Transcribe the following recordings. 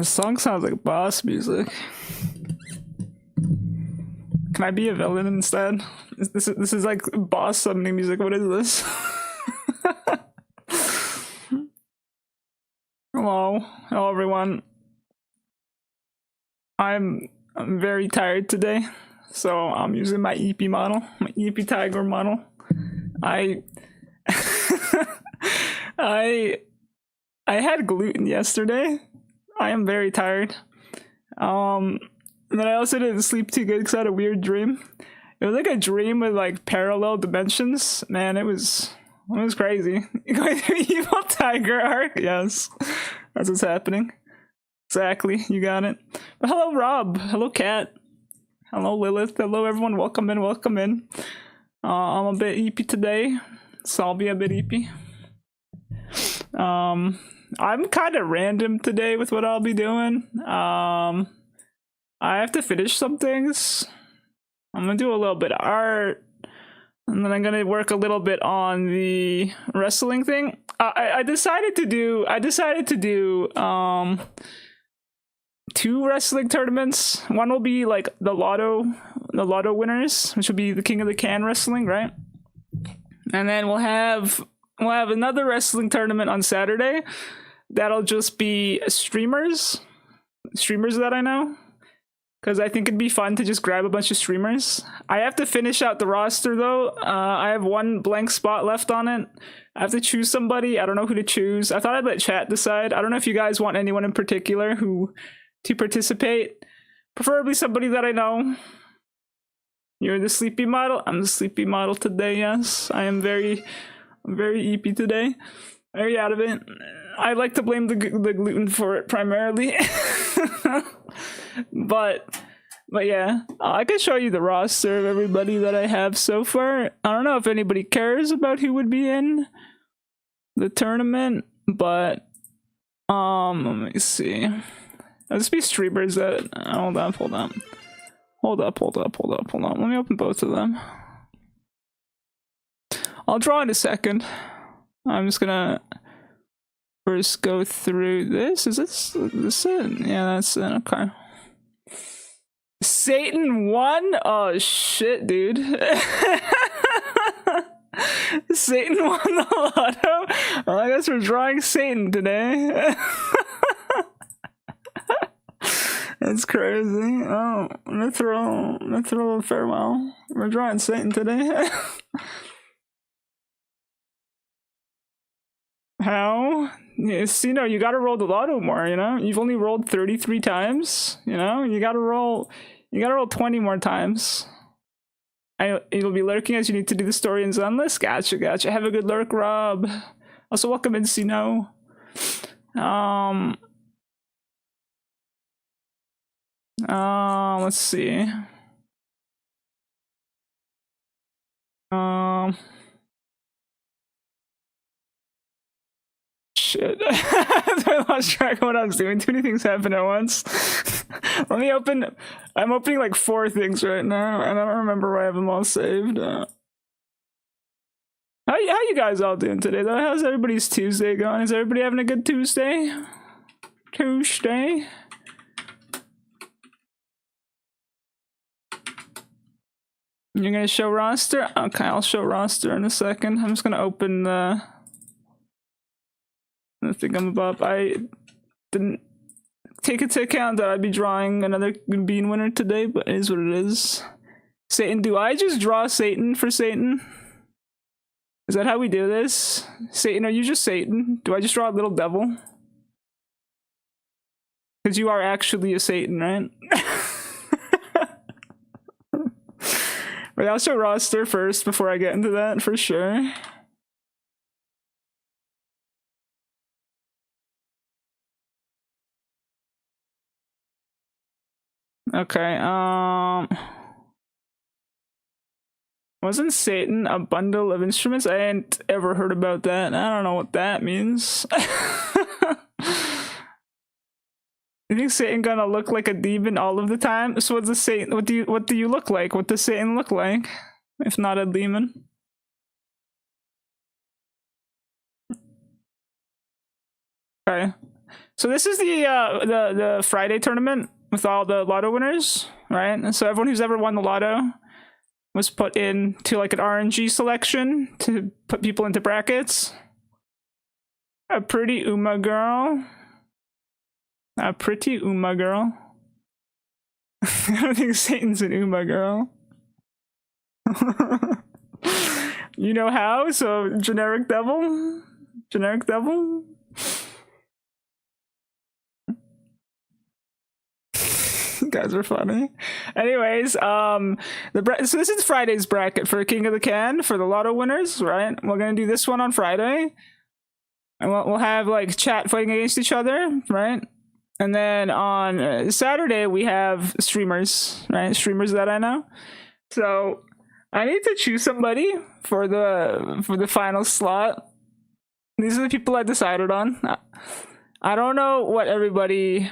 The song sounds like boss music. Can I be a villain instead? This is like boss summoning music. What is this? Hello everyone. I'm very tired today, so I'm using my EP model, my EP Tiger model. I had gluten yesterday. I am very tired. And then I also didn't sleep too good because I had a weird dream. It was like a dream with like parallel dimensions. Man, it was crazy. Going through evil tiger arc. Yes, that's what's happening. Exactly, you got it. But hello, Rob. Hello, Kat. Hello, Lilith. Hello, everyone. Welcome in. Welcome in. I'm a bit EP today, so I'll be a bit EP. I'm kind of random today with what I'll be doing. I have to finish some things. I'm gonna do a little bit of art, and then I'm gonna work a little bit on the wrestling thing. I decided to do 2 wrestling tournaments. One will be like the lotto winners, which will be the King of the Can wrestling, right? And then we'll have another wrestling tournament on Saturday. That'll just be streamers that I know, because I think it'd be fun to just grab a bunch of streamers. I have to finish out the roster though. I have 1 blank spot left on it. I have to choose somebody. I don't know who to choose. I thought I'd let chat decide. I don't know if you guys want anyone in particular to participate. Preferably somebody that I know. You're the sleepy model. I'm the sleepy model today. Yes, I am very EP today. Very out of it. I like to blame the gluten for it primarily. but yeah, I can show you the roster of everybody that I have so far. I don't know if anybody cares about who would be in the tournament, but let me see. Let's be streamers that hold up. Let me open both of them. I'll draw in a second. I'm just gonna first go through this. Is this it? Yeah, that's it. Okay. Satan won? Oh shit, dude. Satan won the lotto? Well, I guess we're drawing Satan today. That's crazy. Oh, Mithril farewell. We're drawing Satan today. How? Yes, you gotta roll the lotto more, You've only rolled 33 times, You gotta roll 20 more times. It'll be lurking as you need to do the story in Zenless. Gotcha. Have a good lurk, Rob. Also, welcome in, Sino. Let's see. Shit. I lost track of what I was doing. Too many things happen at once. Let me open. I'm opening like 4 things right now, and I don't remember where I have them all saved. How you guys all doing today, though? How's everybody's Tuesday going? Is everybody having a good Tuesday? You're gonna show roster? Okay, I'll show roster in a second. I'm just gonna open the thingamabob. I didn't take into account that I'd be drawing another bean winner today, but it is what it is. Satan, do I just draw Satan for Satan? Is that how we do this? Satan, are you just Satan? Do I just draw a little devil? Because you are actually a Satan, right? Wait, I'll show roster first before I get into that, for sure. Okay, wasn't Satan a bundle of instruments? I ain't ever heard about that. I don't know what that means. You think Satan gonna look like a demon all of the time? So what's the Satan? What do you look like? What does Satan look like, if not a demon? Okay, So this is the Friday tournament with all the lotto winners, right? And so everyone who's ever won the lotto was put into like an RNG selection to put people into brackets. A pretty Uma girl. A pretty Uma girl. I don't think Satan's an Uma girl. You know how? So generic devil? Generic devil? You guys are funny. Anyways, so this is Friday's bracket for King of the Can for the lotto winners, right? We're gonna do this one on Friday. And we'll have like chat fighting against each other, right? And then on Saturday we have streamers, right? Streamers that I know. So I need to choose somebody for the final slot. These are the people I decided on. I don't know what everybody.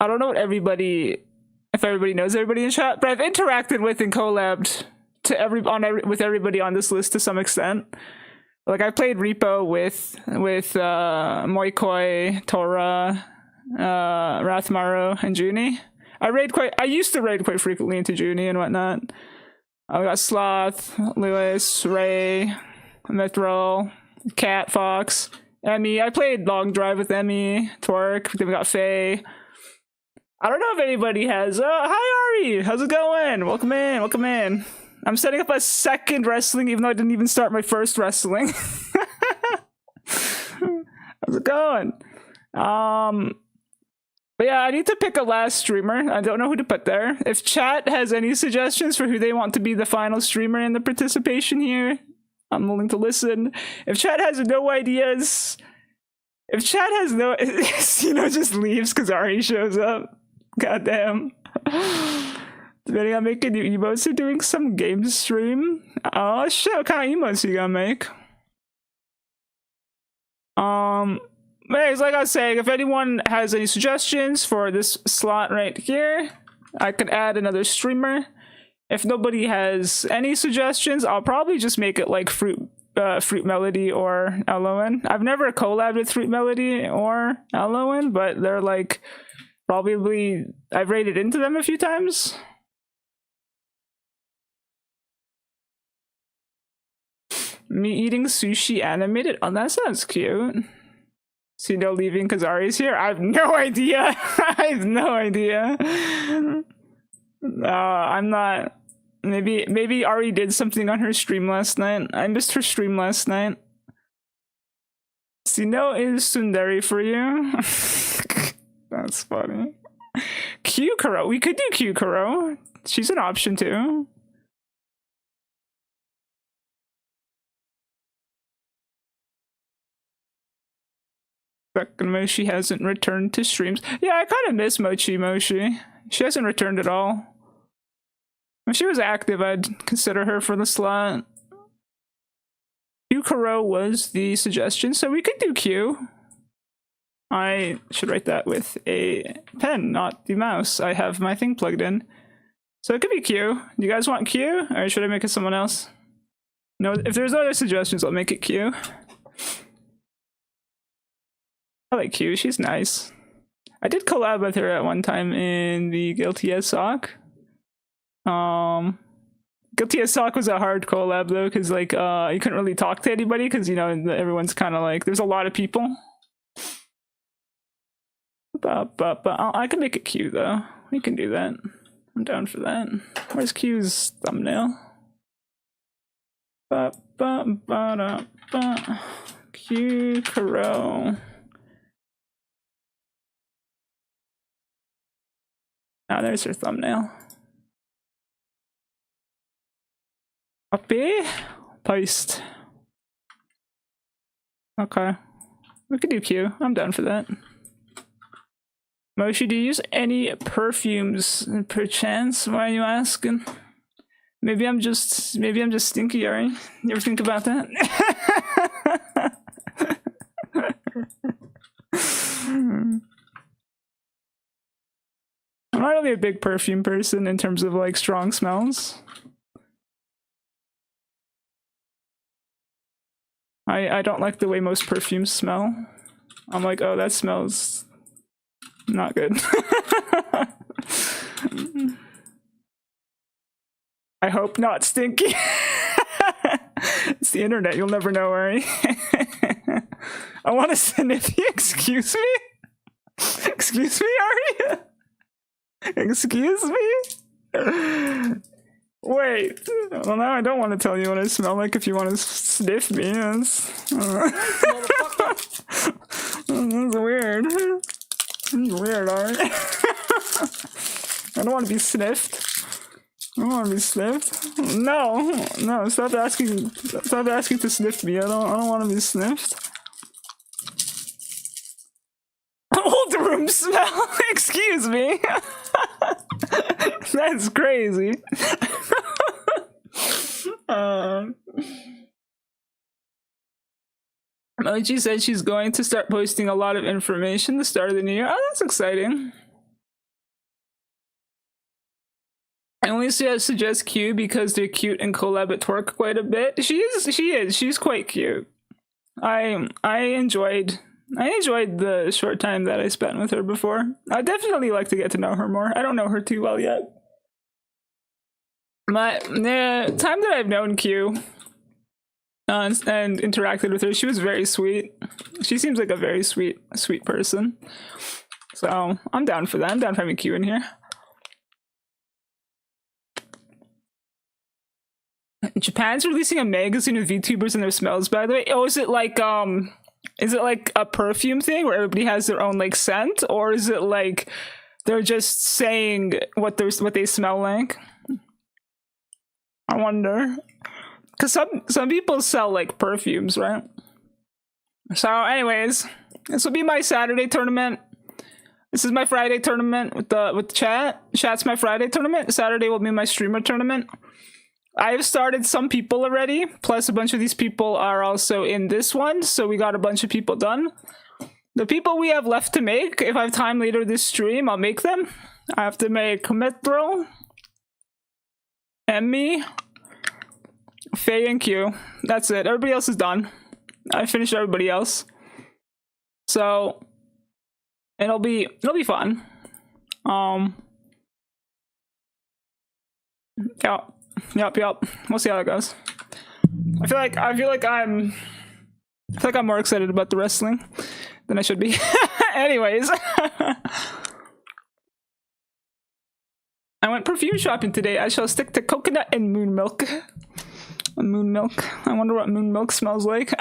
If everybody knows everybody in chat, but I've interacted with and collabed with everybody on this list to some extent. Like I played Repo with Moikoi, Tora, Rathmaro, and Junie. I used to raid quite frequently into Junie and whatnot. I got Sloth, Lewis, Ray, Mithril, Cat, Fox, Emmy. I played Long Drive with Emmy, Twerk. Then we got Faye. I don't know if anybody has. Hi Ari, how's it going? Welcome in, welcome in. I'm setting up a second wrestling, even though I didn't even start my first wrestling. How's it going? But yeah, I need to pick a last streamer. I don't know who to put there. If chat has any suggestions for who they want to be the final streamer in the participation here, I'm willing to listen. If chat has no ideas, if chat has no, just leaves because Ari shows up. Goddamn. Depending on making new emotes or doing some game stream. Oh shit, what kind of emotes are you gonna make? Anyways, like I was saying, if anyone has any suggestions for this slot right here, I could add another streamer. If nobody has any suggestions, I'll probably just make it like Fruit Melody or LON. I've never collabed with Fruit Melody or LON, but they're like probably I've raided into them a few times. Me eating sushi animated? Oh, that sounds cute. So you know, leaving because Ari's here? I have no idea. I have no idea. I'm not. Maybe Ari did something on her stream last night. I missed her stream last night. Sino is Sundari for you. That's funny. Q Kuro. We could do Q Kuro. She's an option too. Moshi hasn't returned to streams. Yeah, I kind of miss Mochi. She hasn't returned at all. If she was active, I'd consider her for the slot. Q Kuro was the suggestion, so we could do Q. I should write that with a pen, not the mouse. I have my thing plugged in. So it could be Q. Do you guys want Q? Or should I make it someone else? No, if there's other suggestions, I'll make it Q. I like Q, she's nice. I did collab with her at one time in the Guilty as Sock. Guilty as Sock was a hard collab though, because like you couldn't really talk to anybody because you know everyone's kind of like there's a lot of people. But I can make it Q though. We can do that. I'm down for that. Where's Q's thumbnail? Q Kuro. Ah, there's her thumbnail. Copy, post. Okay, we could do Q. I'm down for that. Moshi, do you use any perfumes perchance? Why are you asking? Maybe I'm just stinky, Ari. You ever think about that? I'm not really a big perfume person in terms of like strong smells. I don't like the way most perfumes smell. I'm like, oh, that smells Not good. I hope not, Stinky. It's the internet. You'll never know, Ari. I want to sniff you. Excuse me? Excuse me, Ari? Excuse me? Wait. Well, now I don't want to tell you what I smell like if you want to sniff me. That's weird. That's weird, Ari. I don't want to be sniffed. I don't want to be sniffed. No, stop asking to sniff me. I don't want to be sniffed. Old room smell. Excuse me. That's crazy. Mochi said she's going to start posting a lot of information the start of the new year. Oh, that's exciting. I only suggest Q because they're cute and collab at Twerk quite a bit. She is. She's quite cute. I enjoyed the short time that I spent with her before. I'd definitely like to get to know her more. I don't know her too well yet. The time that I've known Q and interacted with her, she was very sweet. She seems like a very sweet person. So I'm down for that. I'm down for having Q in here. Japan's releasing a magazine with VTubers and their smells, by the way. Oh, is it like a perfume thing where everybody has their own like scent, or is it like they're just saying what they smell like? I wonder, because some people sell like perfumes, right? So, anyways, this will be my Saturday tournament. This is my Friday tournament with chat. Chat's my Friday tournament. Saturday will be my streamer tournament. I've started some people already, plus a bunch of these people are also in this one, so we got a bunch of people done. The people we have left to make, if I have time later this stream, I'll make them. I have to make Metro, Emmy, Faye, and Q. That's it. Everybody else is done. I finished everybody else. So it'll be fun. Yep. We'll see how that goes. I feel like I'm more excited about the wrestling than I should be. Anyways. I went perfume shopping today. I shall stick to coconut and moon milk. Moon milk. I wonder what moon milk smells like.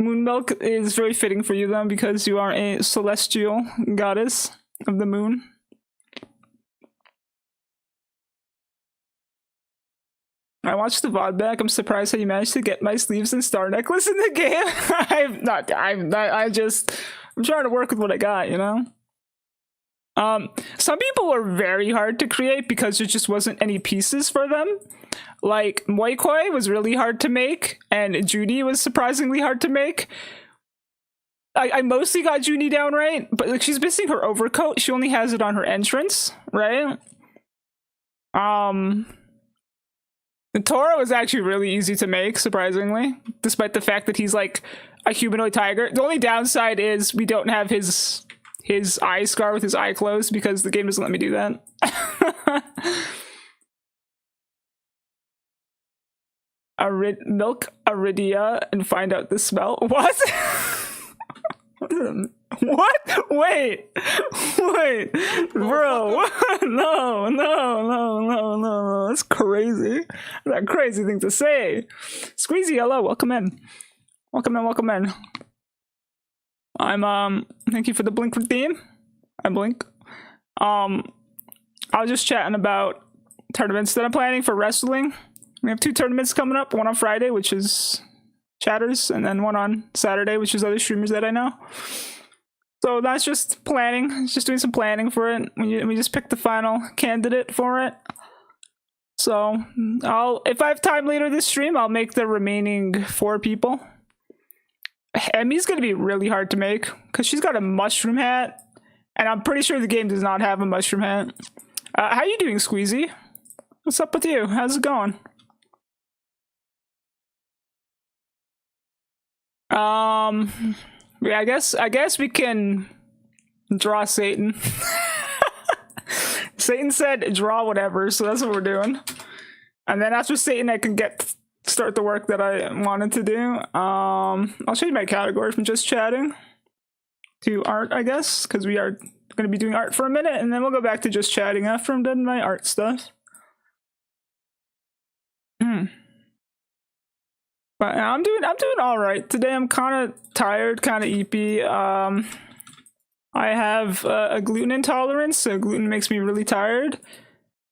Moon milk is very fitting for you then, because you are a celestial goddess of the moon. I watched the VOD back. I'm surprised how you managed to get my sleeves and star necklace in the game. I'm trying to work with what I got, you know? Some people were very hard to create because there just wasn't any pieces for them. Like, Moikoi was really hard to make, and Judy was surprisingly hard to make. I mostly got Judy down right, but like, she's missing her overcoat. She only has it on her entrance, right? The Tora was actually really easy to make, surprisingly, despite the fact that he's like a humanoid tiger. The only downside is we don't have his eye scar with his eye closed because the game doesn't let me do that. Milk Aridia and find out the smell. What? What? Wait, bro. No. That's crazy. That's a crazy thing to say. Squeezy, hello, welcome in. I'm thank you for the Blink theme. I blink. I was just chatting about tournaments that I'm planning for wrestling. We have 2 tournaments coming up, one on Friday, which is chatters, and then one on Saturday, which is other streamers that I know. So that's just planning. It's just doing some planning for it. We just picked the final candidate for it. So if I have time later this stream, I'll make the remaining 4 people. Emmy's gonna be really hard to make because she's got a mushroom hat, and I'm pretty sure the game does not have a mushroom hat. How you doing, Squeezy? What's up with you? How's it going? Yeah, I guess we can draw Satan. Satan said draw whatever, so that's what we're doing. And then after Satan, I can start the work that I wanted to do. I'll change my category from just chatting to art, I guess, because we are going to be doing art for a minute, and then we'll go back to just chatting after I'm done my art stuff. But I'm doing all right today. I'm kind of tired, kind of eepy. I have a gluten intolerance, so gluten makes me really tired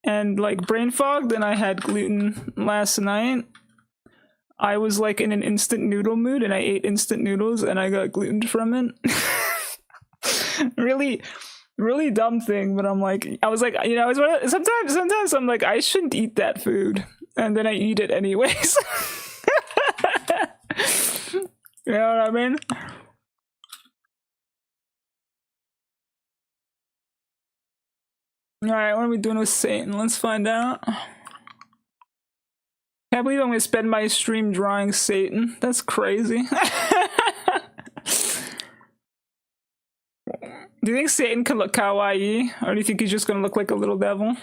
and like brain fog. Then I had gluten last night. I was like in an instant noodle mood, and I ate instant noodles, and I got gluten from it. Really dumb thing, but I'm like, I was like, you know, sometimes I'm like, I shouldn't eat that food, and then I eat it anyways. You know what I mean? Alright, what are we doing with Satan? Let's find out. Can't believe I'm gonna spend my stream drawing Satan. That's crazy. Do you think Satan can look kawaii? Or do you think he's just gonna look like a little devil?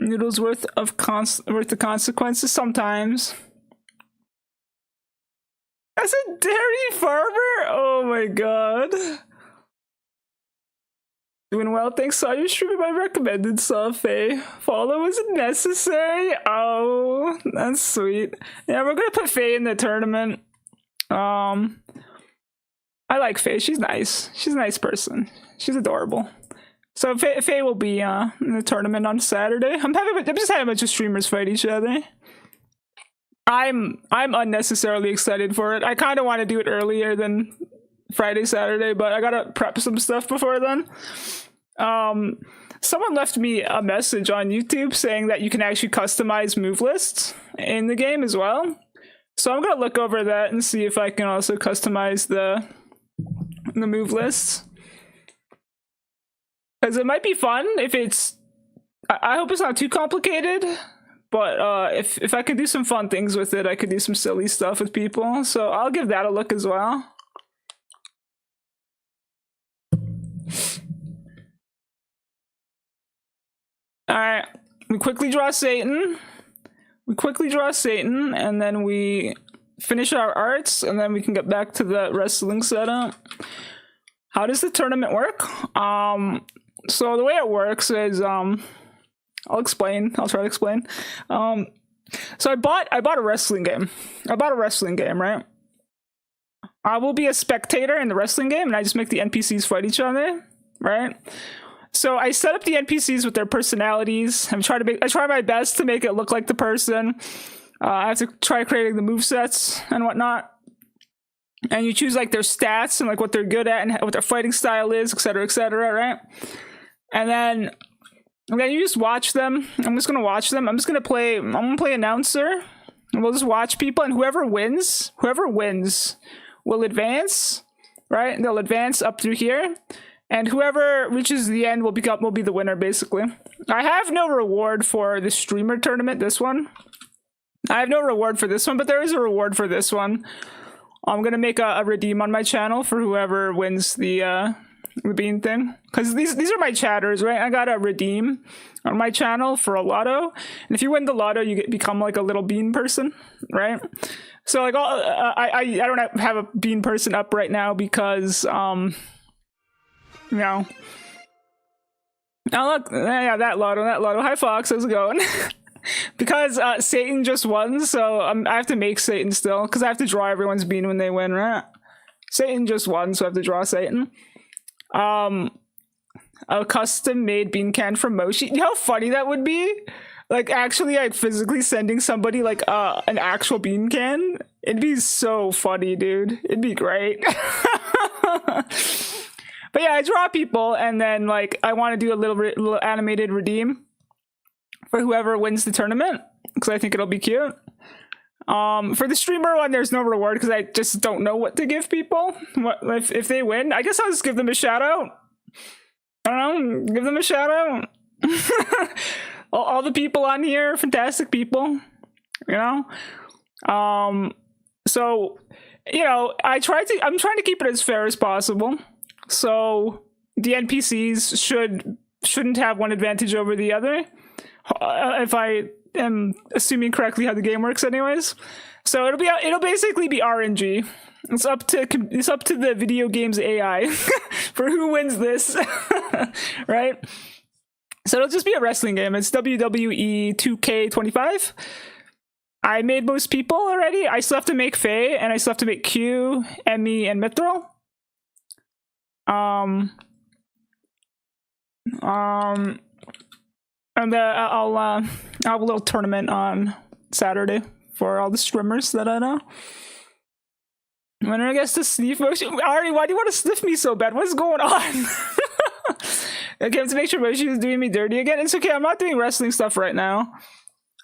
Noodles worth the consequences sometimes. As a dairy farmer? Oh my god. Doing well, thanks. Saw your stream I recommended, Faye. Follow isn't necessary. Oh, that's sweet. Yeah, we're gonna put Faye in the tournament. I like Faye. She's nice. She's a nice person. She's adorable. So Faye will be in the tournament on Saturday. I'm just having a bunch of streamers fight each other. I'm unnecessarily excited for it. I kind of want to do it earlier than Friday, Saturday, but I gotta prep some stuff before then. Someone left me a message on YouTube saying that you can actually customize move lists in the game as well. So I'm gonna look over that and see if I can also customize the move lists. Because it might be fun if it's... I hope it's not too complicated, but if I could do some fun things with it, I could do some silly stuff with people. So I'll give that a look as well. Alright, we quickly draw Satan. And then we finish our arts, and then we can get back to the wrestling setup. How does the tournament work? So the way it works is, I'll try to explain. So I bought a wrestling game. Right? I will be a spectator in the wrestling game, and I just make the NPCs fight each other, right? So I set up the NPCs with their personalities. I try my best to make it look like the person. I have to try creating the movesets and whatnot. And you choose like their stats and like what they're good at and what their fighting style is, etc., right? And then you just watch them. I'm just gonna watch them. I'm gonna play announcer, and we'll just watch people. And whoever wins will advance, right? And they'll advance up through here. And whoever reaches the end will be the winner, basically. I have no reward for the streamer tournament, this one. I have no reward for this one, but there is a reward for this one. I'm gonna make a redeem on my channel for whoever wins the bean thing. Because these are my chatters, right? I got a redeem on my channel for a lotto. And if you win the lotto, you become like a little bean person, right? So like I don't have a bean person up right now because you know. Now look, yeah, that lotto. Hi Fox, how's it going? Because Satan just won, so I have to make Satan still, because I have to draw everyone's bean when they win, right? Satan just won, so I have to draw Satan. A custom-made bean can from Moshi. You know how funny that would be? Like, actually, like, physically sending somebody, like, an actual bean can? It'd be so funny, dude. It'd be great. But yeah, I draw people, and then, like, I want to do a little animated redeem for whoever wins the tournament, because I think it'll be cute. For the streamer one, there's no reward, because I just don't know what to give people. If they win, I guess I'll just give them a shout out. I don't know, give them a shout out. all the people on here are fantastic people, you know. So you know, I'm trying to keep it as fair as possible. So the NPCs shouldn't have one advantage over the other. If I am assuming correctly how the game works, anyways. So it'll basically be RNG. It's up to the video game's AI for who wins this, right? So it'll just be a wrestling game. It's WWE 2K25. I made most people already. I still have to make Faye, and I still have to make Q, Emmy, and Mithril. And I'll have a little tournament on Saturday for all the streamers that I know. Winner gets to sniff Moshi. Ari, why do you want to sniff me so bad? What's going on? Okay, to make sure Moshi is doing me dirty again. It's okay, I'm not doing wrestling stuff right now.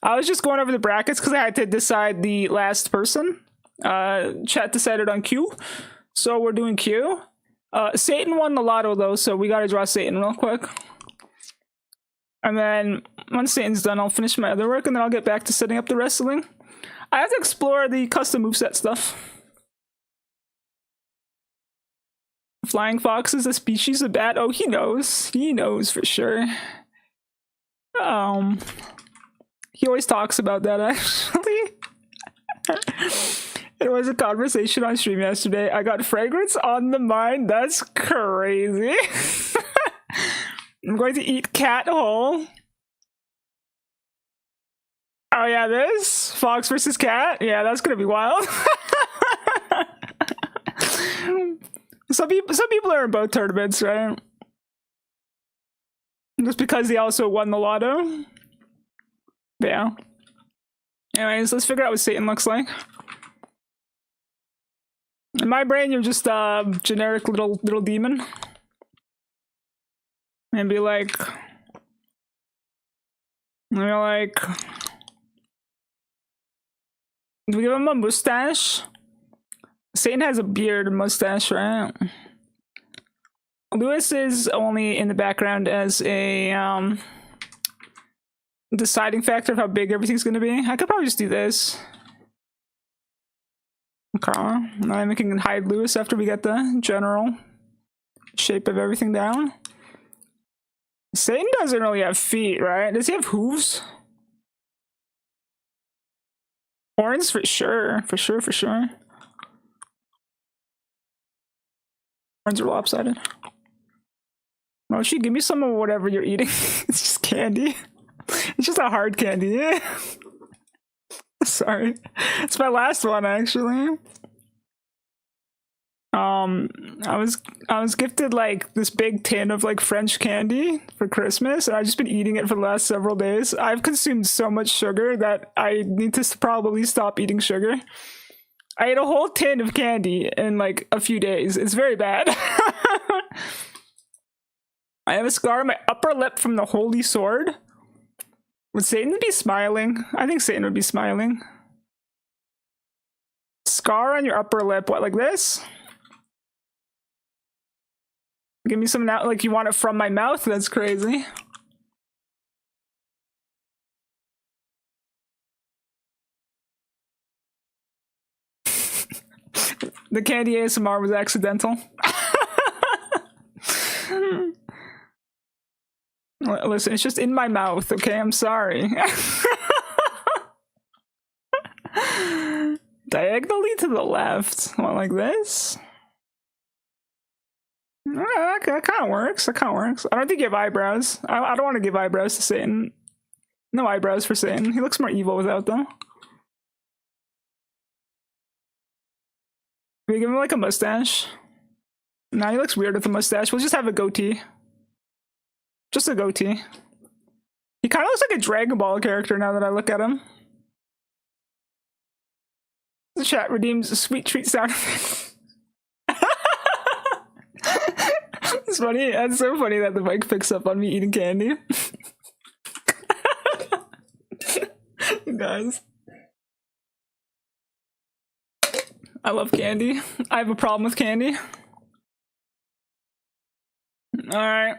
I was just going over the brackets because I had to decide the last person. Chat decided on Q, so we're doing Q. Satan won the lotto though, so we gotta draw Satan real quick. And then once Satan's done, I'll finish my other work, and then I'll get back to setting up the wrestling. I have to explore the custom moveset stuff. Flying fox is a species of bat. Oh, he knows. He knows for sure. He always talks about that, actually. It was a conversation on stream yesterday. I got fragrance on the mind. That's crazy. I'm going to eat cat whole. Oh yeah, this fox versus cat. Yeah, that's gonna be wild. Some people are in both tournaments, right? Just because they also won the lotto. But yeah. Anyways, let's figure out what Satan looks like. In my brain, you're just a generic little demon. Maybe like, do we give him a mustache? Satan has a beard and mustache, right? Lewis is only in the background as a deciding factor of how big everything's gonna be. I could probably just do this. Okay, now I'm making hide Lewis after we get the general shape of everything down. Satan doesn't really have feet, right? Does he have hooves? Horns for sure, for sure. Horns are lopsided. Moshi, give me some of whatever you're eating. It's just candy. It's just a hard candy. Sorry. It's my last one, actually. I was gifted like this big tin of like French candy for Christmas, and I've just been eating it for the last several days. I've consumed so much sugar that I need to probably stop eating sugar. I ate a whole tin of candy in like a few days. It's very bad. I have a scar on my upper lip from the holy sword. Would Satan be smiling? I think Satan would be smiling. Scar on your upper lip, what, like this? Give me some now, like you want it from my mouth? That's crazy. The candy ASMR was accidental. Listen, it's just in my mouth, okay? I'm sorry. Diagonally to the left. What, like this? That kind of works. That kind of works. I don't think you have eyebrows. I don't want to give eyebrows to Satan. No eyebrows for Satan. He looks more evil without them. We give him like a mustache. Nah, he looks weird with a mustache. We'll just have a goatee. Just a goatee. He kind of looks like a Dragon Ball character now that I look at him. The chat redeems a sweet treat sound effect. It's funny. That's so funny that the mic picks up on me eating candy. Guys. I love candy. I have a problem with candy. Alright.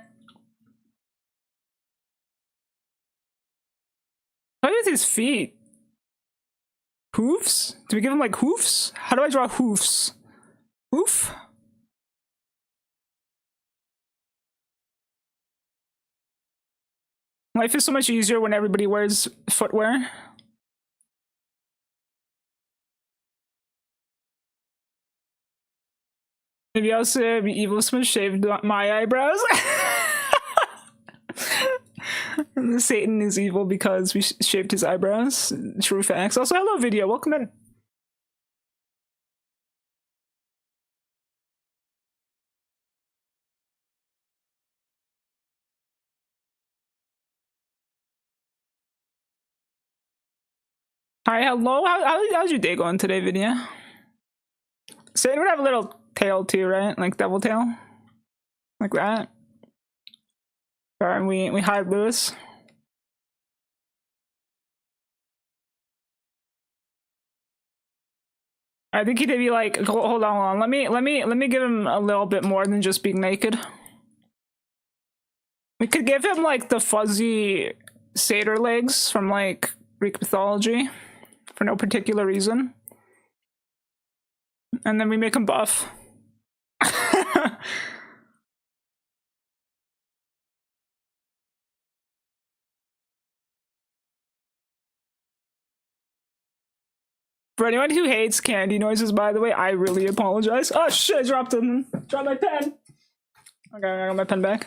What with his feet? Hoofs? Do we give him like hoofs? How do I draw hoofs? Hoof? Life is so much easier when everybody wears footwear. Maybe I'll say Evil Smith shaved my eyebrows. Satan is evil because we shaved his eyebrows. True facts. Also, hello video. Welcome in. Hi, hello. How's your day going today, video? Satan would have a little tail too, right? Like double tail, like that. Alright, we hide Lewis. I think he'd be like, hold on. Let me give him a little bit more than just being naked. We could give him like the fuzzy satyr legs from like Greek mythology for no particular reason. And then we make him buff. For anyone who hates candy noises, by the way, I really apologize. Oh shit, I dropped them. Dropped my pen. Okay, I got my pen back.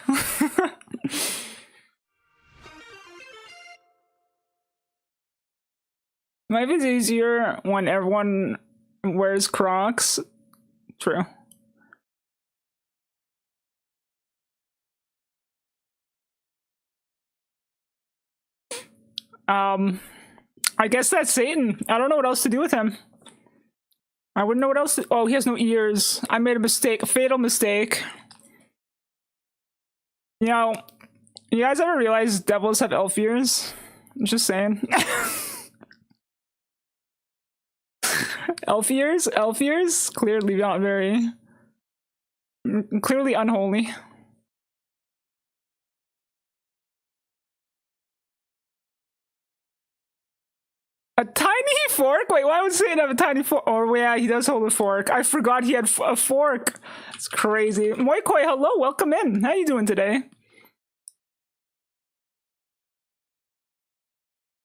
Life is easier when everyone wears Crocs. True. I guess that's Satan. I don't know what else to do with him. I wouldn't know what else to— oh, he has no ears. I made a mistake, a fatal mistake. You know, you guys ever realize devils have elf ears? I'm just saying. Elf ears? Elf ears? Clearly not very— clearly unholy. A tiny fork? Wait, why would Satan have a tiny fork? Oh, yeah, he does hold a fork. I forgot he had a fork. It's crazy. Moikoi, hello, welcome in. How you doing today?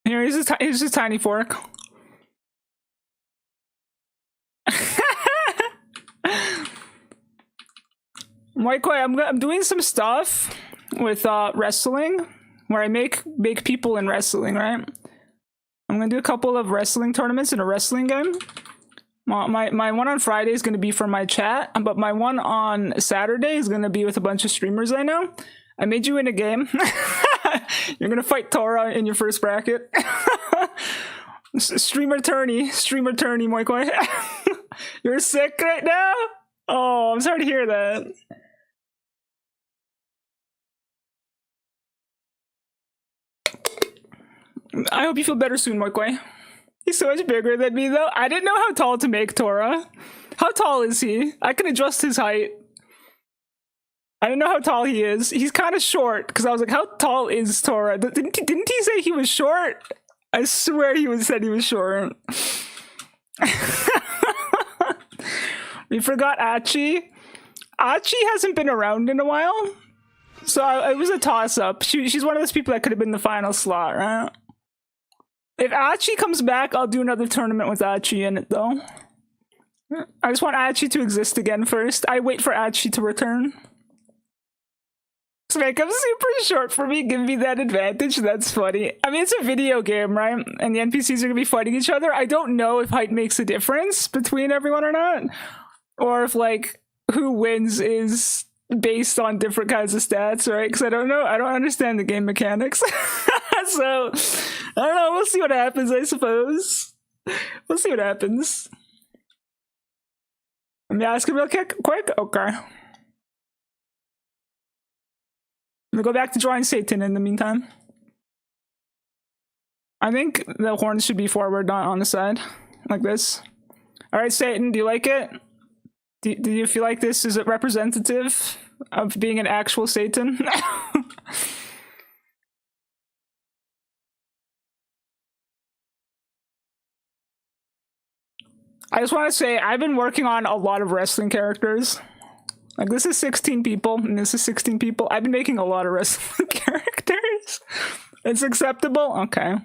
Here, here's his tiny fork. Moikoi, I'm doing some stuff with wrestling where I make people in wrestling, right? I'm gonna do a couple of wrestling tournaments in a wrestling game. My one on Friday is gonna be for my chat, but my one on Saturday is gonna be with a bunch of streamers I know. I made you in a game. You're gonna fight Tora in your first bracket. Streamer tourney, Moikoi. You're sick right now? Oh, I'm sorry to hear that. I hope you feel better soon, Moikoi. He's so much bigger than me, though. I didn't know how tall to make Tora. How tall is he? I can adjust his height. I don't know how tall he is. He's kind of short, because I was like, how tall is Tora? Didn't he say he was short? I swear he said he was short. We forgot Achi. Achi hasn't been around in a while. So it was a toss-up. She's one of those people that could have been the final slot, right? If Achi comes back, I'll do another tournament with Achi in it, though. I just want Achi to exist again first. I wait for Achi to return. To make him super short for me, give me that advantage. That's funny. I mean, it's a video game, right? And the NPCs are gonna be fighting each other. I don't know if height makes a difference between everyone or not. Or if, like, who wins is based on different kinds of stats, right? Because I don't know. I don't understand the game mechanics. So, I don't know. We'll see what happens, I suppose. We'll see what happens. Let me ask him real quick. Okay. I'm gonna go back to drawing Satan in the meantime. I think the horns should be forward, not on the side. Like this. Alright, Satan, do you like it? Do you feel like this is representative of being an actual Satan? I just want to say I've been working on a lot of wrestling characters. Like, this is 16 people, and this is 16 people. I've been making a lot of wrestling characters. It's acceptable? Okay.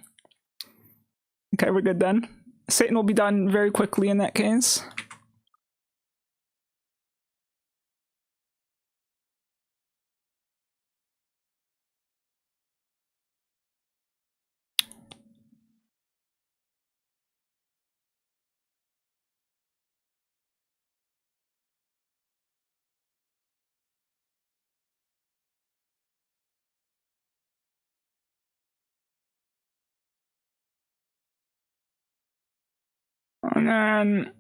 Okay, we're good then. Satan will be done very quickly in that case. And then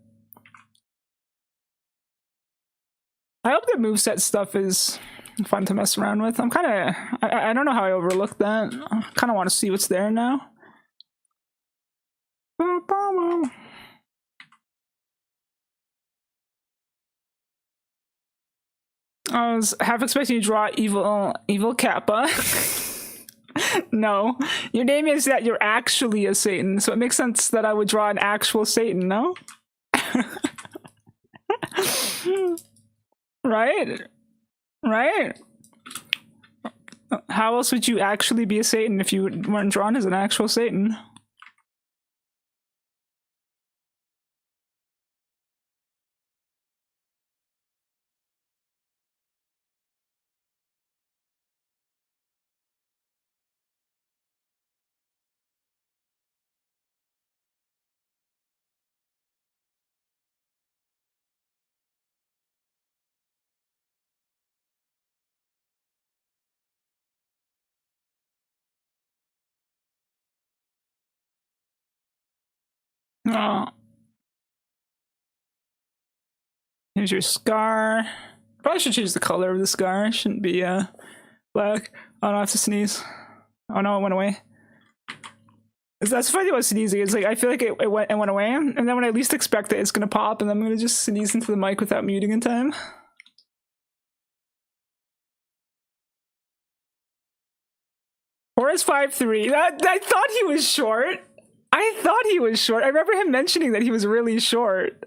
I hope the moveset stuff is fun to mess around with. I'm kind of... I don't know how I overlooked that. I kind of want to see what's there now. I was half expecting you to draw evil Kappa. No, your name is that you're actually a Satan, so it makes sense that I would draw an actual Satan, no? Right? Right? How else would you actually be a Satan if you weren't drawn as an actual Satan? Oh. Here's your scar. Probably should change the color of the scar. It shouldn't be black. Oh no, I have to sneeze. Oh no, it went away. That's funny about sneezing. It's like I feel like it went away, and then when I least expect it, it's gonna pop, and I'm gonna just sneeze into the mic without muting in time. Horace 5'3". I thought he was short. I thought he was short. I remember him mentioning that he was really short.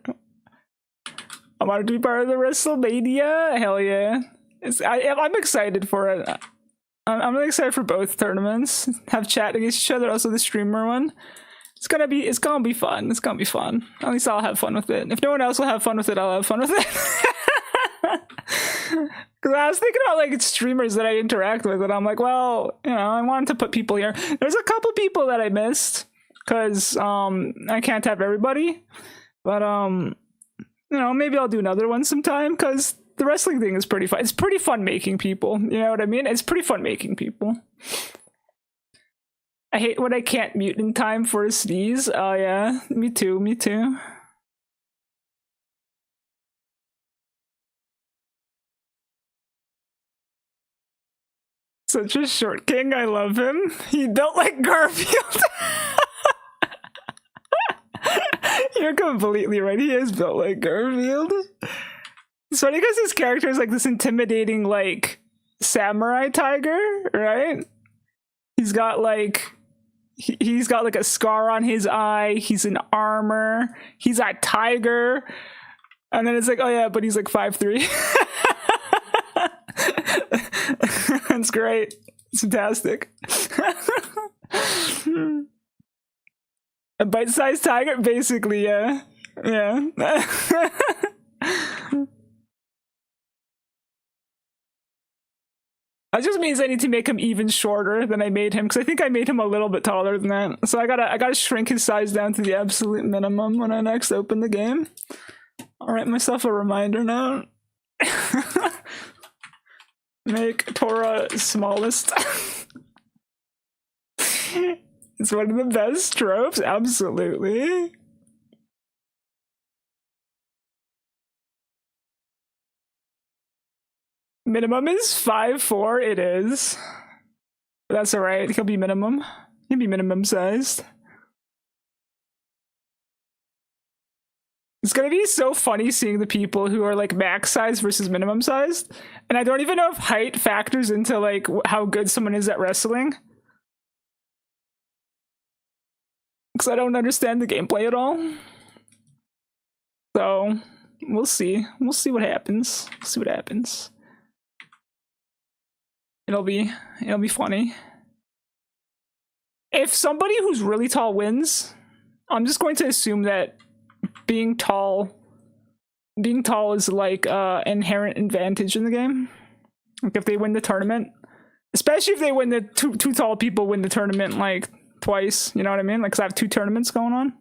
I wanted to be part of the WrestleMania. Hell yeah! I'm excited for it. I'm really excited for both tournaments. Have chat against each other. Also the streamer one. It's gonna be fun. It's gonna be fun. At least I'll have fun with it. If no one else will have fun with it, I'll have fun with it. Because I was thinking about like streamers that I interact with, and I'm like, well, you know, I wanted to put people here. There's a couple people that I missed because I can't have everybody, but you know, maybe I'll do another one sometime because the wrestling thing is pretty fun. It's pretty fun making people. You know what I mean? It's pretty fun making people. I hate when I can't mute in time for a sneeze. Oh yeah, me too. Me too. Such a short king. I love him. He built like Garfield. You're completely right. He is built like Garfield. It's funny because his character is like this intimidating, like, samurai tiger, right? He's got like a scar on his eye. He's in armor. He's a tiger. And then it's like, oh yeah, but he's like 5'3". That's great. It's fantastic. A bite-sized tiger? Basically, yeah. Yeah. That just means I need to make him even shorter than I made him, because I think I made him a little bit taller than that. So I gotta shrink his size down to the absolute minimum when I next open the game. I'll write myself a reminder note. Make Torah smallest. It's one of the best tropes, absolutely. Minimum is 5'4", it is. But that's alright, he'll be minimum. He'll be minimum sized. It's gonna be so funny seeing the people who are like max size versus minimum sized. And I don't even know if height factors into like how good someone is at wrestling. Because I don't understand the gameplay at all. So we'll see. We'll see what happens. We'll see what happens. It'll be funny. If somebody who's really tall wins, I'm just going to assume that being tall is like inherent advantage in the game. Like if they win the tournament, especially if they win the two tall people win the tournament like twice, you know what I mean? Like, 'cause I have 2 tournaments going on.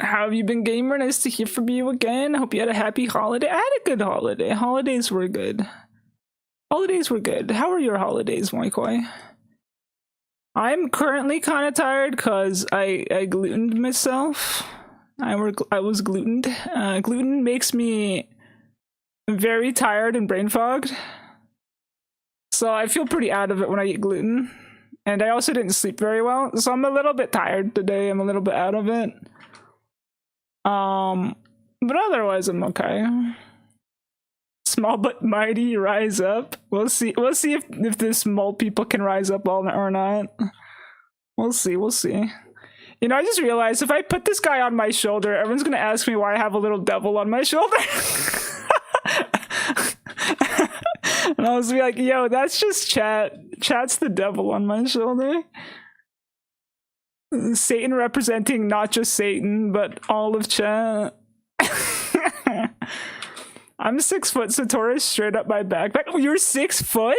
How have you been, gamer? Nice to hear from you again. I hope you had a happy holiday. I had a good holiday. Holidays were good. Holidays were good. How are your holidays, Moikoi? I'm currently kind of tired because I glutened myself. I was glutened. Gluten makes me very tired and brain fogged. So I feel pretty out of it when I eat gluten. And I also didn't sleep very well. So I'm a little bit tired today. I'm a little bit out of it. But otherwise I'm okay. Small but mighty, rise up. We'll see if this mole people can rise up or not. We'll see. You know, I just realized if I put this guy on my shoulder, everyone's gonna ask me why I have a little devil on my shoulder. And I was be like, yo, that's just chat. Chat's the devil on my shoulder. Satan representing not just Satan, but all of chat. I'm 6 foot, Satoris, straight up my backpack. Oh, you're 6 foot?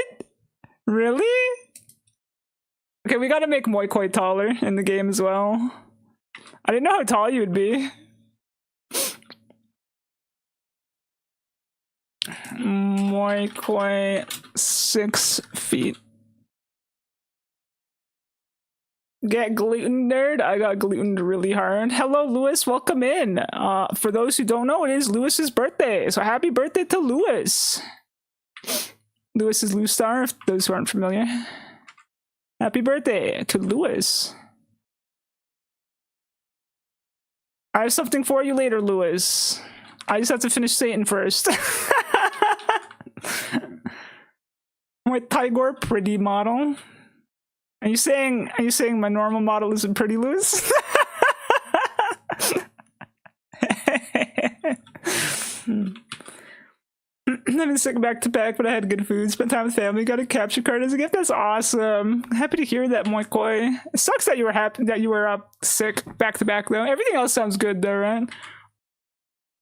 Really? Okay, we gotta make Moikoi taller in the game as well. I didn't know how tall you would be. Moikoi 6 feet. Get gluten, nerd. I got glutened really hard. Hello, Lewis. Welcome in. For those who don't know, it is Lewis's birthday. So happy birthday to Lewis. Lewis is Lustar, if those who aren't familiar. Happy birthday to Lewis. I have something for you later, Lewis. I just have to finish Satan first. My Tigor pretty model. Are you saying my normal model isn't pretty, loose? I've been sick back to back, but I had good food. Spent time with family. Got a capture card as a gift. That's awesome. Happy to hear that, Moikoi. It sucks that you were sick back to back though. Everything else sounds good though, right?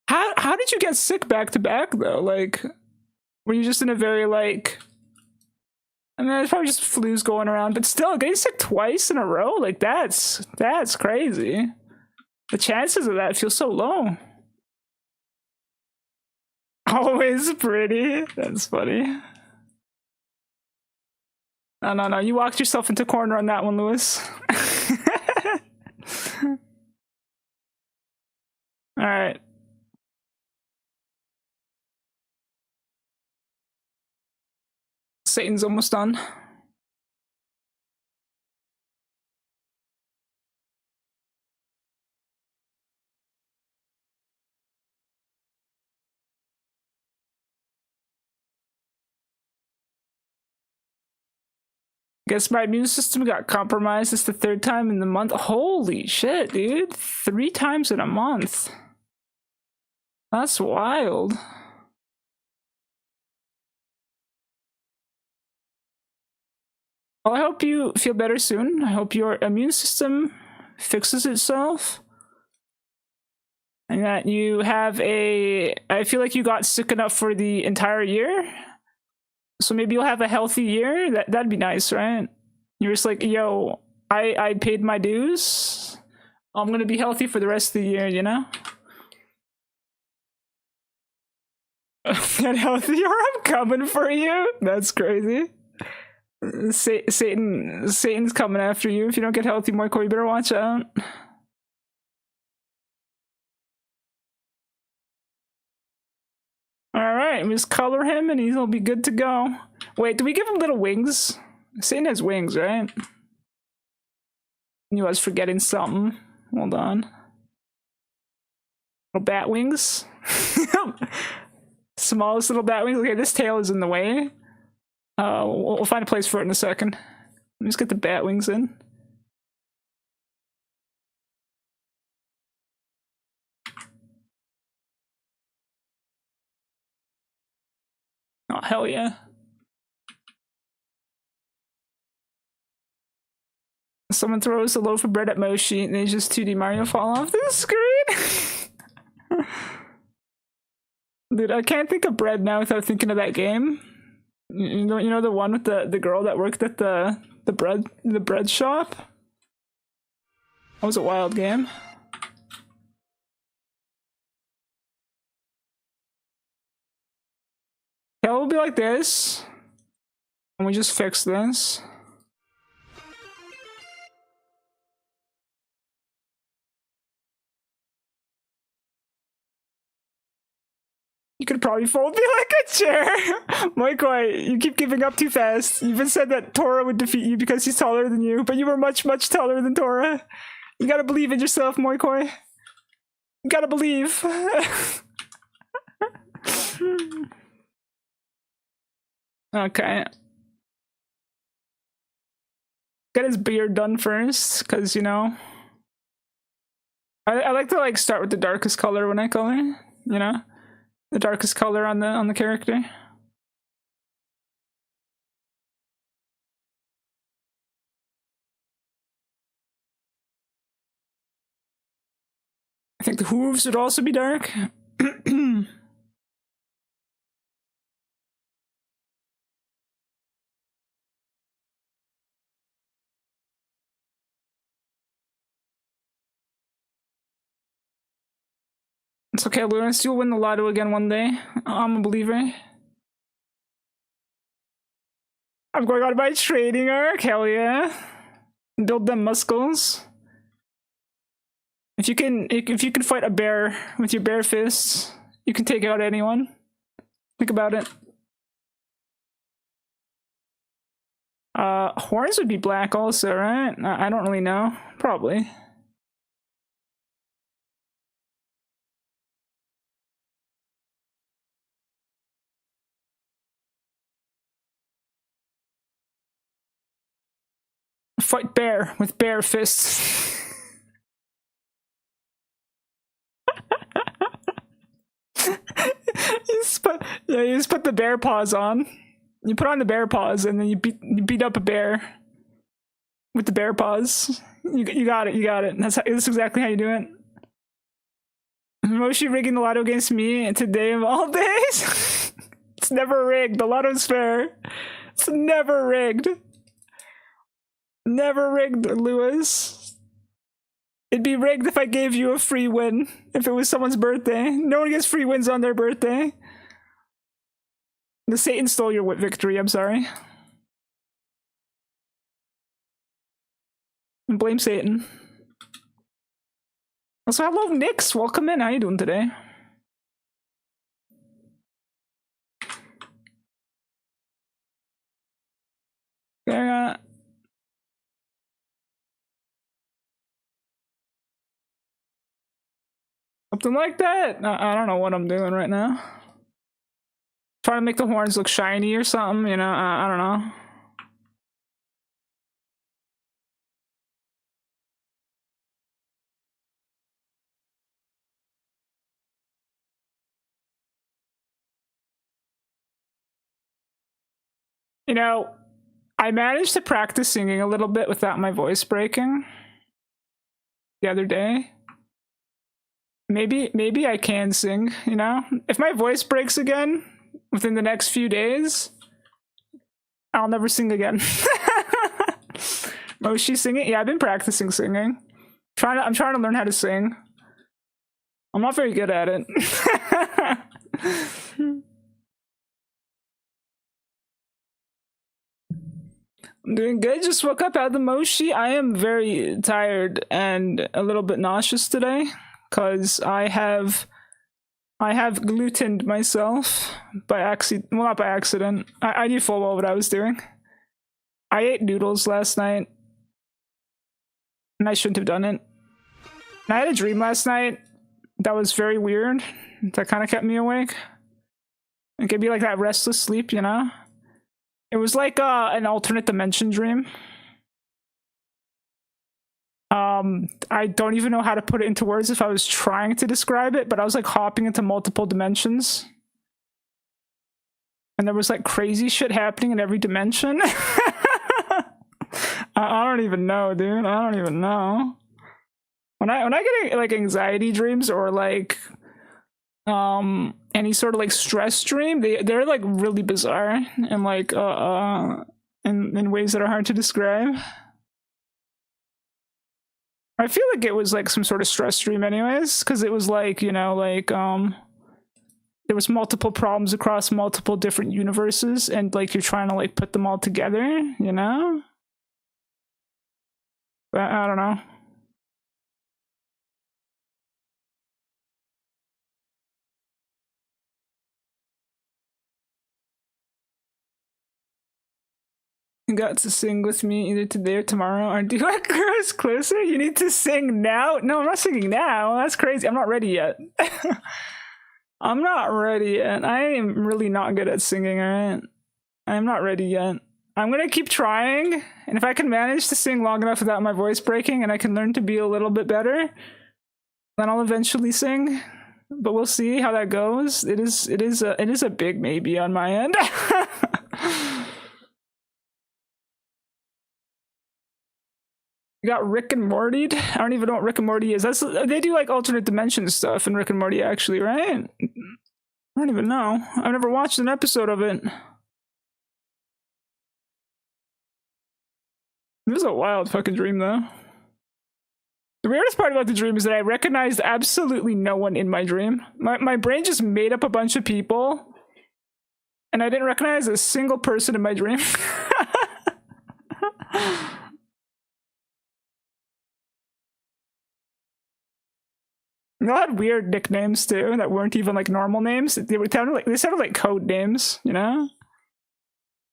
How did you get sick back to back though? Like, were you just in a very like? I mean, it's probably just flus going around, but still, getting sick twice in a row, like that's crazy. The chances of that feel so low. Always pretty. That's funny. No. You walked yourself into a corner on that one, Lewis. All right. Satan's almost done. Guess my immune system got compromised. It's the 3rd time in the month. Holy shit, dude. 3 times in a month. That's wild. Well, I hope you feel better soon. I hope your immune system fixes itself. And that you have I feel like you got sick enough for the entire year. So maybe you'll have a healthy year. That'd be nice, right? You're just like, yo, I paid my dues. I'm gonna be healthy for the rest of the year, you know? Get healthy or I'm coming for you. That's crazy. Satan's coming after you. If you don't get healthy, Moiko, you better watch out. Alright, we just color him and he'll be good to go. Wait, do we give him little wings? Satan has wings, right? You was forgetting something. Hold on. Little bat wings? Smallest little bat wings. Okay, this tail is in the way. We'll find a place for it in a second. Let me just get the bat wings in. Oh, hell yeah. Someone throws a loaf of bread at Moshi and they just 2D Mario fall off the screen. Dude, I can't think of bread now without thinking of that game. You know the one with the girl that worked at the bread shop? That was a wild game. Yeah, it'll be like this. And we just fix this. You could probably fold me like a chair. Moikoi, you keep giving up too fast. You even said that Tora would defeat you because he's taller than you, but you were much, much taller than Tora. You gotta believe in yourself, Moikoi. You gotta believe. Okay. Get his beard done first, because, you know. I like to, like, start with the darkest color when I color, you know? The darkest color on the character. I think the hooves would also be dark. It's okay, Lewis. You'll win the lotto again one day. I'm a believer. I'm going on my trading arc. Hell yeah! Build them muscles. If you can fight a bear with your bare fists, you can take out anyone. Think about it. Horns would be black also, right? I don't really know. Probably. Fight bear with bare fists. you just put the bear paws on. You put on the bear paws and then you beat up a bear with the bear paws. You got it. You got it. That's exactly how you do it. Moshi rigging the lotto against me today of all days. It's never rigged. The lotto's fair. It's never rigged. Never rigged, Lewis. It'd be rigged if I gave you a free win. If it was someone's birthday. No one gets free wins on their birthday. The Satan stole your victory, I'm sorry. And blame Satan. Also, hello, Nix. Welcome in. How you doing today? Something like that. I don't know what I'm doing right now. Trying to make the horns look shiny or something, you know? I don't know. You know, I managed to practice singing a little bit without my voice breaking the other day. Maybe I can sing, you know? If my voice breaks again within the next few days, I'll never sing again. Moshi singing? Yeah, I've been practicing singing. I'm trying to learn how to sing. I'm not very good at it. I'm doing good. Just woke up out of the Moshi. I am very tired and a little bit nauseous today because I have glutened myself by accident. Well, not by accident. I knew full well what I was doing. I ate noodles last night, and I shouldn't have done it. And I had a dream last night that was very weird. That kind of kept me awake. It could be like that restless sleep, you know? It was like an alternate dimension dream. I don't even know how to put it into words if I was trying to describe it, but I was like hopping into multiple dimensions. and there was like crazy shit happening in every dimension. I don't even know, dude. I don't even know. When I get like anxiety dreams or like any sort of like stress dream, they're like really bizarre and like in ways that are hard to describe. I feel like it was like some sort of stress dream anyways, because it was like, you know, like there was multiple problems across multiple different universes, and like you're trying to like put them all together, you know? But I don't know. You got to sing with me either today or tomorrow. Our duet grows closer. You need to sing now. No, I'm not singing now. That's crazy. I'm not ready yet. I'm not ready yet. I am really not good at singing, alright? I'm not ready yet. I'm gonna keep trying, and if I can manage to sing long enough without my voice breaking and I can learn to be a little bit better, then I'll eventually sing. But we'll see how that goes. It is a big maybe on my end. You got Rick and Morty. I don't even know what Rick and Morty is. They do like alternate dimension stuff in Rick and Morty, actually, right? I don't even know. I've never watched an episode of it. It was a wild fucking dream, though. The weirdest part about the dream is that I recognized absolutely no one in my dream. My brain just made up a bunch of people, and I didn't recognize a single person in my dream. They all had weird nicknames too that weren't even like normal names. They sounded like code names, you know?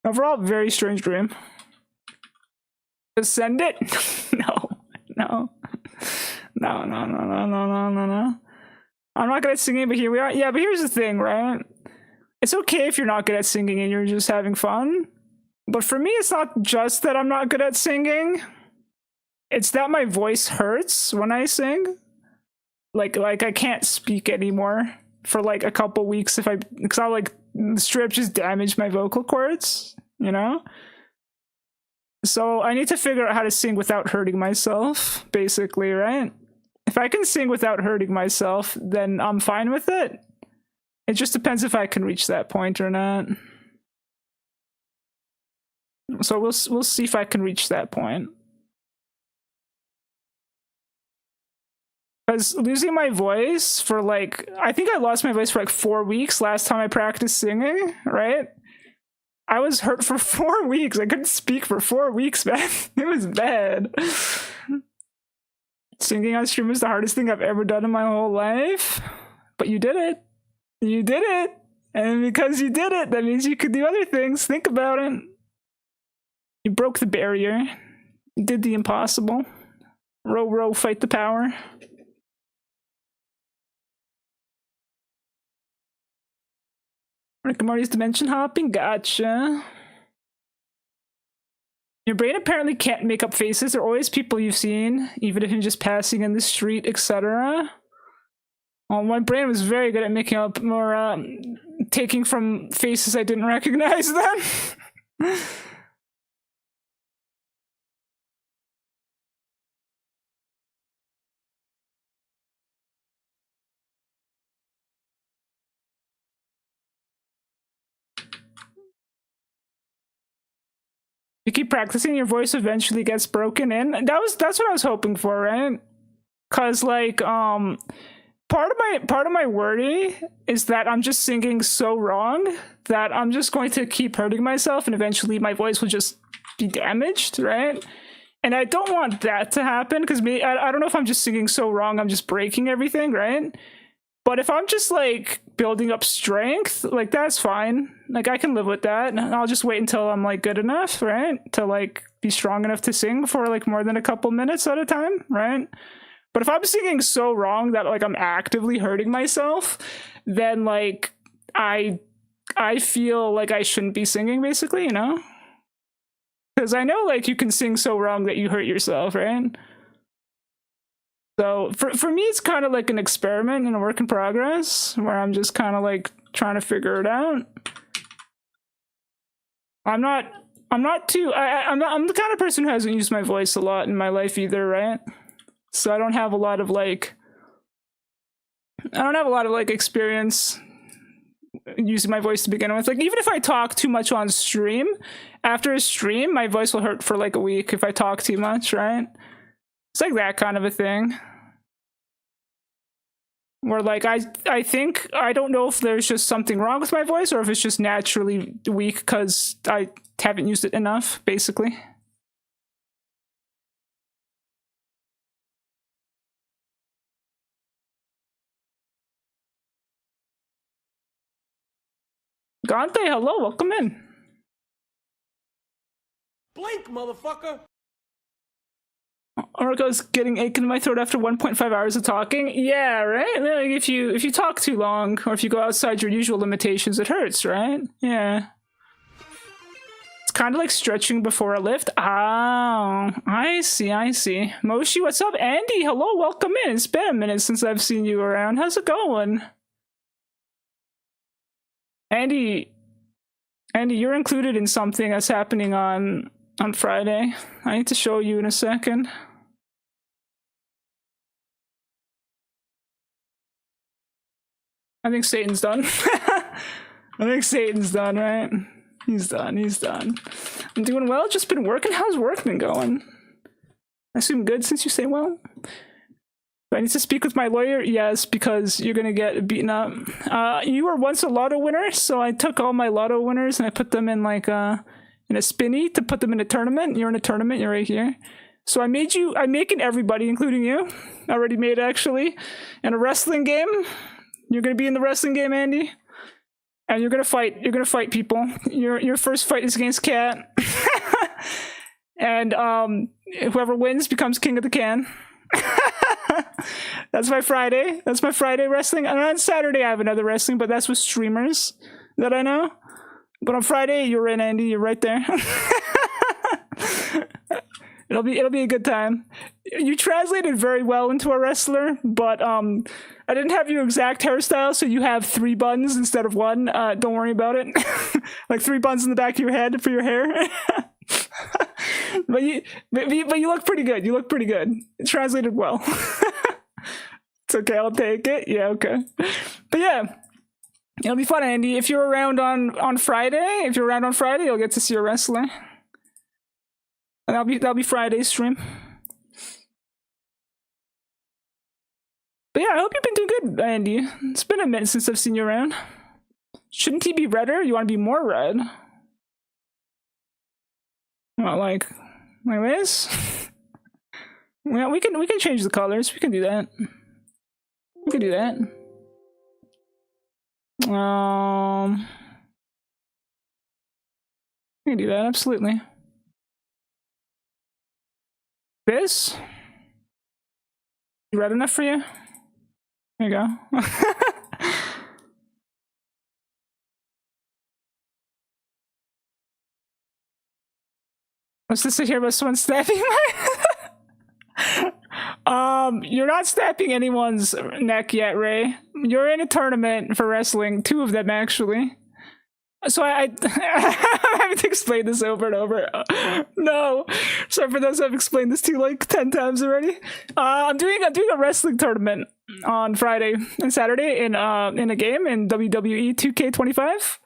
Overall, very strange dream. Just send it? No. No. No, no, no, no, no, no, no, no. I'm not good at singing, but here we are. Yeah, but here's the thing, right? It's okay if you're not good at singing and you're just having fun. But for me, it's not just that I'm not good at singing. It's that my voice hurts when I sing. Like I can't speak anymore for like a couple weeks because I'll like the strip just damage my vocal cords, you know? So I need to figure out how to sing without hurting myself, basically, right? If I can sing without hurting myself, then I'm fine with it. It just depends if I can reach that point or not. So we'll see if I can reach that point. Because losing my voice for like, I think I lost my voice for like 4 weeks last time I practiced singing, right? I was hurt for 4 weeks. I couldn't speak for 4 weeks, man. It was bad. Singing on stream is the hardest thing I've ever done in my whole life. But you did it. You did it. And because you did it, that means you could do other things. Think about it. You broke the barrier. You did the impossible. Row, row, fight the power. Rick and Morty's dimension hopping? Gotcha. Your brain apparently can't make up faces. They're always people you've seen, even if you're just passing in the street, etc. Well, my brain was very good at making up more, taking from faces I didn't recognize then. You keep practicing, your voice eventually gets broken in. That's what I was hoping for, right? Cause like part of my worry is that I'm just singing so wrong that I'm just going to keep hurting myself and eventually my voice will just be damaged, right? And I don't want that to happen because I don't know if I'm just singing so wrong I'm just breaking everything, right? But if I'm just like building up strength, like that's fine. Like I can live with that. I'll just wait until I'm like good enough, right? To like be strong enough to sing for like more than a couple minutes at a time, right? But if I'm singing so wrong that like I'm actively hurting myself, then like I feel like I shouldn't be singing, basically, you know? Because I know like you can sing so wrong that you hurt yourself, right? So for me, it's kind of like an experiment and a work in progress where I'm just kind of like trying to figure it out. I'm not. I'm not too. I'm the kind of person who hasn't used my voice a lot in my life either, right? So I don't have a lot of like. I don't have a lot of like experience using my voice to begin with. Like even if I talk too much on stream, after a stream, my voice will hurt for like a week if I talk too much, right? It's like that kind of a thing. Where like I think I don't know if there's just something wrong with my voice or if it's just naturally weak because I haven't used it enough, basically. Gante, hello, welcome in. Blink, motherfucker! Orko's getting ache in my throat after 1.5 hours of talking. Yeah, right? Like if you talk too long or if you go outside your usual limitations, it hurts, right? Yeah. It's kind of like stretching before a lift. Oh, I see, I see. Moshi, what's up? Andy, hello, welcome in. It's been a minute since I've seen you around. How's it going? Andy, you're included in something that's happening on Friday. I need to show you in a second. I think Satan's done. I think Satan's done, right? He's done, he's done. I'm doing well, just been working. How's work been going? I assume good since you say well. Do I need to speak with my lawyer? Yes, because you're gonna get beaten up. You were once a lotto winner, so I took all my lotto winners and I put them in like in a spinny to put them in a tournament. You're in a tournament, you're right here. So I'm making everybody, including you, already made actually, in a wrestling game. You're gonna be in the wrestling game, Andy. And you're gonna fight people. Your first fight is against Cat. And whoever wins becomes king of the can. That's my Friday. That's my Friday wrestling. And on Saturday I have another wrestling, but that's with streamers that I know. But on Friday, you're in, Andy. You're right there. It'll be a good time. You translated very well into a wrestler, but I didn't have your exact hairstyle, so you have 3 buns instead of 1. Don't worry about it. Like 3 buns in the back of your head for your hair. but you look pretty good. You look pretty good. It translated well. It's okay. I'll take it. Yeah. Okay. But yeah. It'll be fun, Andy. If you're around on Friday, you'll get to see a wrestler. And that'll be Friday's stream. But yeah, I hope you've been doing good, Andy. It's been a minute since I've seen you around. Shouldn't he be redder? You want to be more red? Well, like this? Well, we can change the colors. We can do that. We can do that. We can do that, absolutely. This? Red enough for you? There you go. What's this to hear about someone snapping my you're not snapping anyone's neck yet, Ray. You're in a tournament for wrestling, 2 of them actually. So I have to explain this over and over. No, sorry for those I've explained this to you like 10 times already. I'm doing a wrestling tournament on Friday and Saturday in a game in WWE 2K25.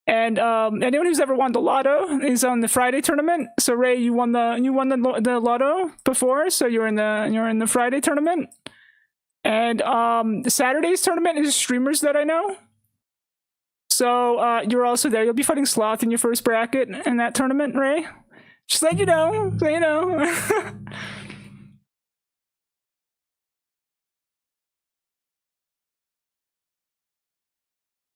And anyone who's ever won the lotto is on the Friday tournament. So Ray, you won the lotto before, so you're in the Friday tournament. And the Saturday's tournament is streamers that I know. So you're also there. You'll be fighting Sloth in your first bracket in that tournament, Ray. Just let you know. So you know.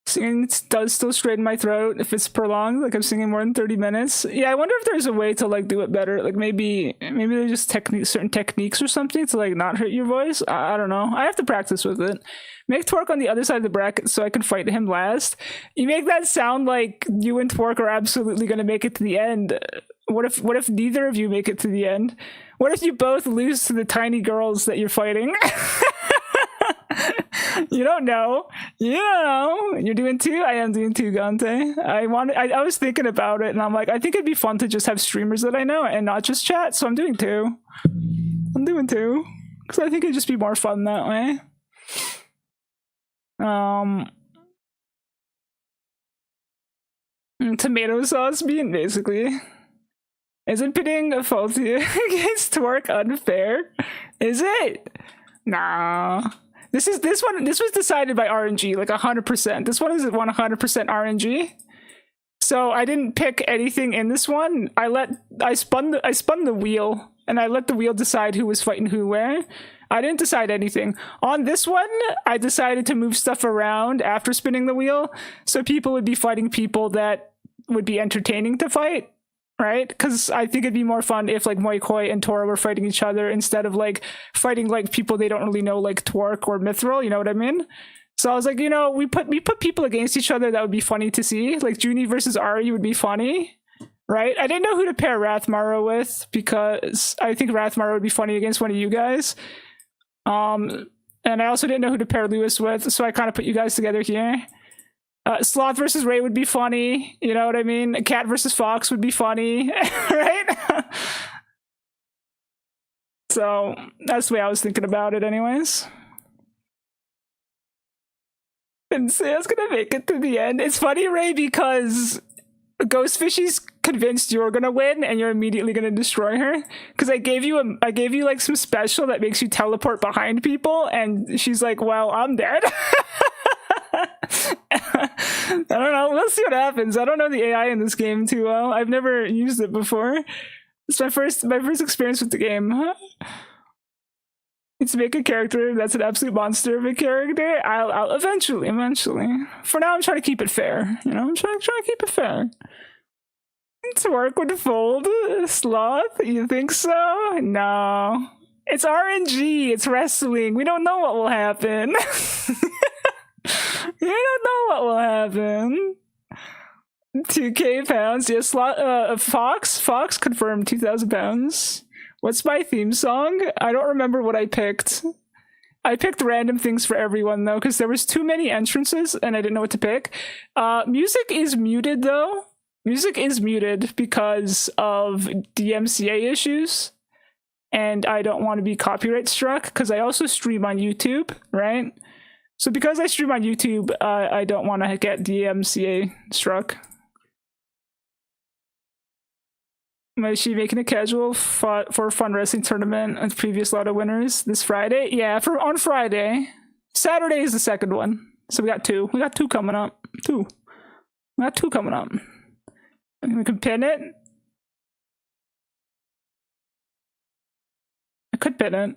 Singing does still straighten my throat if it's prolonged, like I'm singing more than 30 minutes. Yeah, I wonder if there's a way to like do it better. Like maybe there's just certain techniques or something to like not hurt your voice. I don't know. I have to practice with it. Make Twerk on the other side of the bracket so I can fight him last. You make that sound like you and Twerk are absolutely gonna make it to the end. What if neither of you make it to the end? What if you both lose to the tiny girls that you're fighting? You don't know. You know, you're doing two. I am doing two, Gante. I was thinking about it, and I'm like, I think it'd be fun to just have streamers that I know and not just chat. So I'm doing two. I'm doing two because I think it'd just be more fun that way. Tomato sauce bean, basically. Isn't pitting a faulty against Twerk unfair? Is it? Nah. This was decided by RNG, like 100%. This one is 100% RNG. So I didn't pick anything in this one. I spun the wheel, and I let the wheel decide who was fighting who where. I didn't decide anything. On this one, I decided to move stuff around after spinning the wheel, so people would be fighting people that would be entertaining to fight, right? Because I think it'd be more fun if like Moikoi and Tora were fighting each other instead of like fighting like people they don't really know, like Twerk or Mithril, you know what I mean? So I was like, you know, we put people against each other that would be funny to see. Like Junie versus Ari would be funny, right? I didn't know who to pair Rathmaro with because I think Rathmaro would be funny against one of you guys. And I also didn't know who to pair Lewis with, so I kind of put you guys together here. Sloth versus Ray would be funny, you know what I mean? Cat versus Fox would be funny, right? So that's the way I was thinking about it anyways. And Sam's gonna make it to the end. It's funny, Ray, because Ghost Fishy's convinced you're gonna win and you're immediately gonna destroy her. Because I gave you like some special that makes you teleport behind people, and she's like, well, I'm dead. I don't know. We'll see what happens. I don't know the AI in this game too well. I've never used it before. It's my first experience with the game. It's make a character that's an absolute monster of a character. I'll eventually. For now, I'm trying to keep it fair. You know, I'm trying to keep it fair. Twerk with Fold, Sloth. You think so? No. It's RNG. It's wrestling. We don't know what will happen. You don't know what will happen. 2k pounds. Yes, Fox confirmed 2,000 pounds. What's my theme song? I don't remember what I picked. I picked random things for everyone though, because there was too many entrances and I didn't know what to pick. Music is muted though. Music is muted because of DMCA issues. And I don't want to be copyright struck because I also stream on YouTube, right? So because I stream on YouTube, I don't want to get DMCA struck. Is she making a casual for a fun wrestling tournament with previous Lotto winners this Friday? Yeah, on Friday. Saturday is the second one. So we got two. We got two coming up. We got two coming up. We can pin it. I could pin it.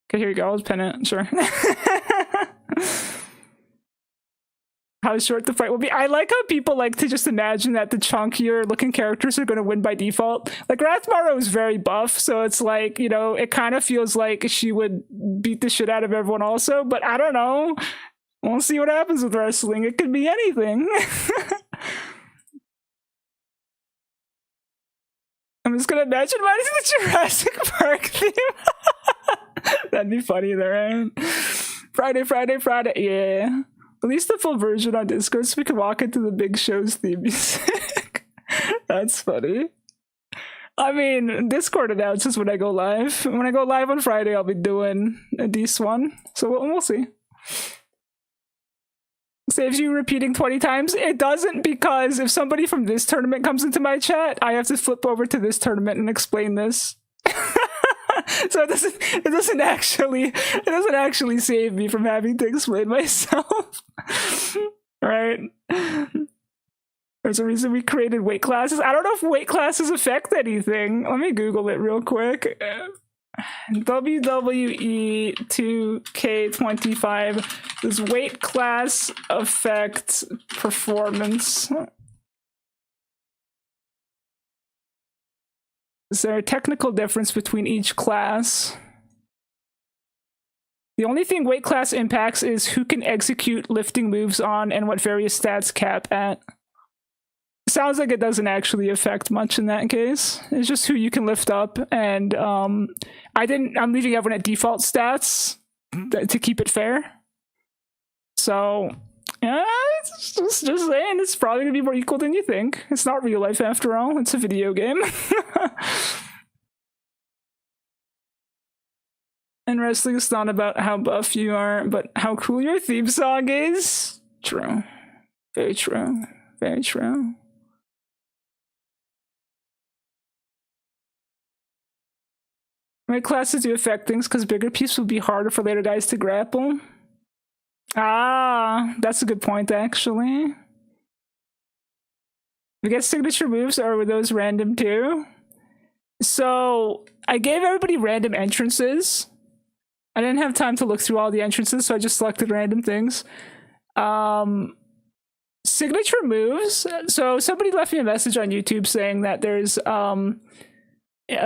Okay, here you go. I'll just pin it. Sure. How short the fight will be. I like how people like to just imagine that the chunkier looking characters are going to win by default. Like Rathmaro is very buff, so it's like, you know, it kind of feels like she would beat the shit out of everyone also, but I don't know. We'll see what happens with wrestling. It could be anything. I'm just gonna imagine mine is the Jurassic Park theme. That'd be funny though, right? Friday. Yeah. Release the full version on Discord so we can walk into the big show's theme music. That's funny. I mean, Discord announces when I go live. When I go live on Friday, I'll be doing a decent one. So we'll see. Saves you repeating 20 times? It doesn't, because if somebody from this tournament comes into my chat, I have to flip over to this tournament and explain this. So it doesn't actually save me from having to explain myself. Right? There's a reason we created weight classes. I don't know if weight classes affect anything. Let me Google it real quick. WWE 2K25. Does weight class affect performance? Is there a technical difference between each class? The only thing weight class impacts is who can execute lifting moves on and what various stats cap at. Sounds like it doesn't actually affect much in that case. It's just who you can lift up, and I'm leaving everyone at default stats to keep it fair. So, yeah, it's just saying, it's probably gonna be more equal than you think. It's not real life after all, it's a video game. And wrestling is not about how buff you are, but how cool your theme song is. True. Very true. Very true. Weight classes do affect things because bigger pieces will be harder for later guys to grapple. Ah, that's a good point, actually. We get signature moves, or were those random too? So, I gave everybody random entrances. I didn't have time to look through all the entrances, so I just selected random things. Signature moves. So, somebody left me a message on YouTube saying that there's a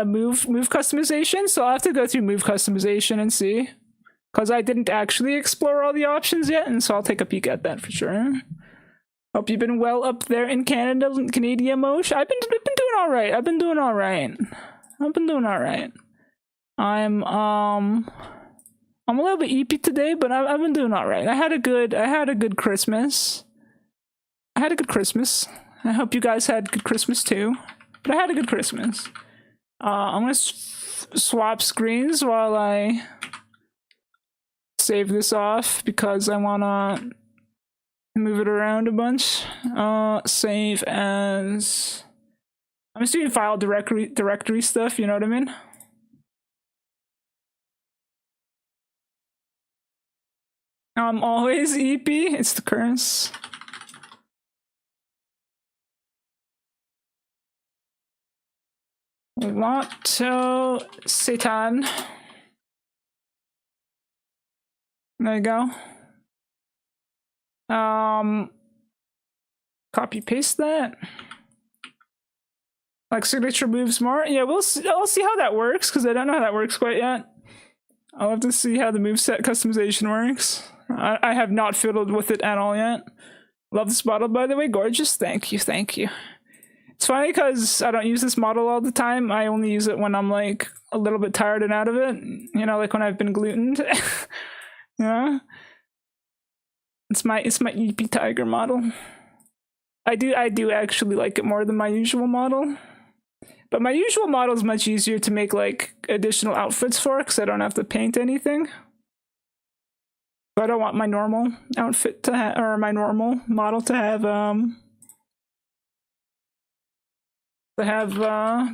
move customization, so I'll have to go through move customization and see. Because I didn't actually explore all the options yet, and so I'll take a peek at that for sure. Hope you've been well up there in Canada, Canadian Mosh. I've been doing all right. I've been doing all right. I'm a little bit eepy today, but I've been doing all right. I had a good Christmas. I hope you guys had a good Christmas too. But I had a good Christmas. I'm gonna swap screens while I save this off because I wanna move it around a bunch. Save as. I'm just doing file directory stuff. You know what I mean? I'm always EP. It's the curse. Lotto Satan. There you go. Copy paste that. Like signature moves more. Yeah, I'll see how that works because I don't know how that works quite yet. I'll have to see how the moveset customization works. I have not fiddled with it at all yet. Love this model, by the way. Gorgeous. Thank you. It's funny because I don't use this model all the time. I only use it when I'm like a little bit tired and out of it. You know, like when I've been glutened. Yeah. It's my EP Tiger model. I do actually like it more than my usual model. But my usual model is much easier to make like additional outfits for because I don't have to paint anything. So I don't want my normal outfit to or my normal model to have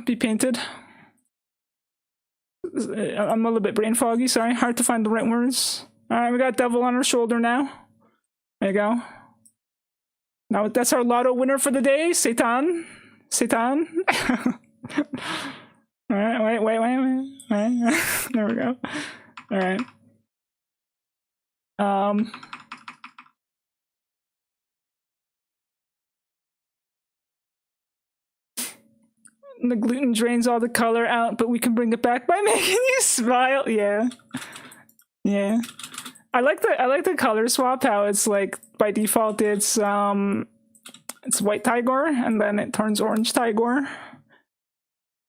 be painted. I'm a little bit brain foggy, sorry. Hard to find the right words. Alright, we got Devil on our shoulder now. There you go. Now that's our lotto winner for the day, Satan. Alright, wait. There we go. Alright. The gluten drains all the color out, but we can bring it back by making you smile. Yeah. I like the color swap. How it's like by default it's white Tigor and then it turns orange Tigor.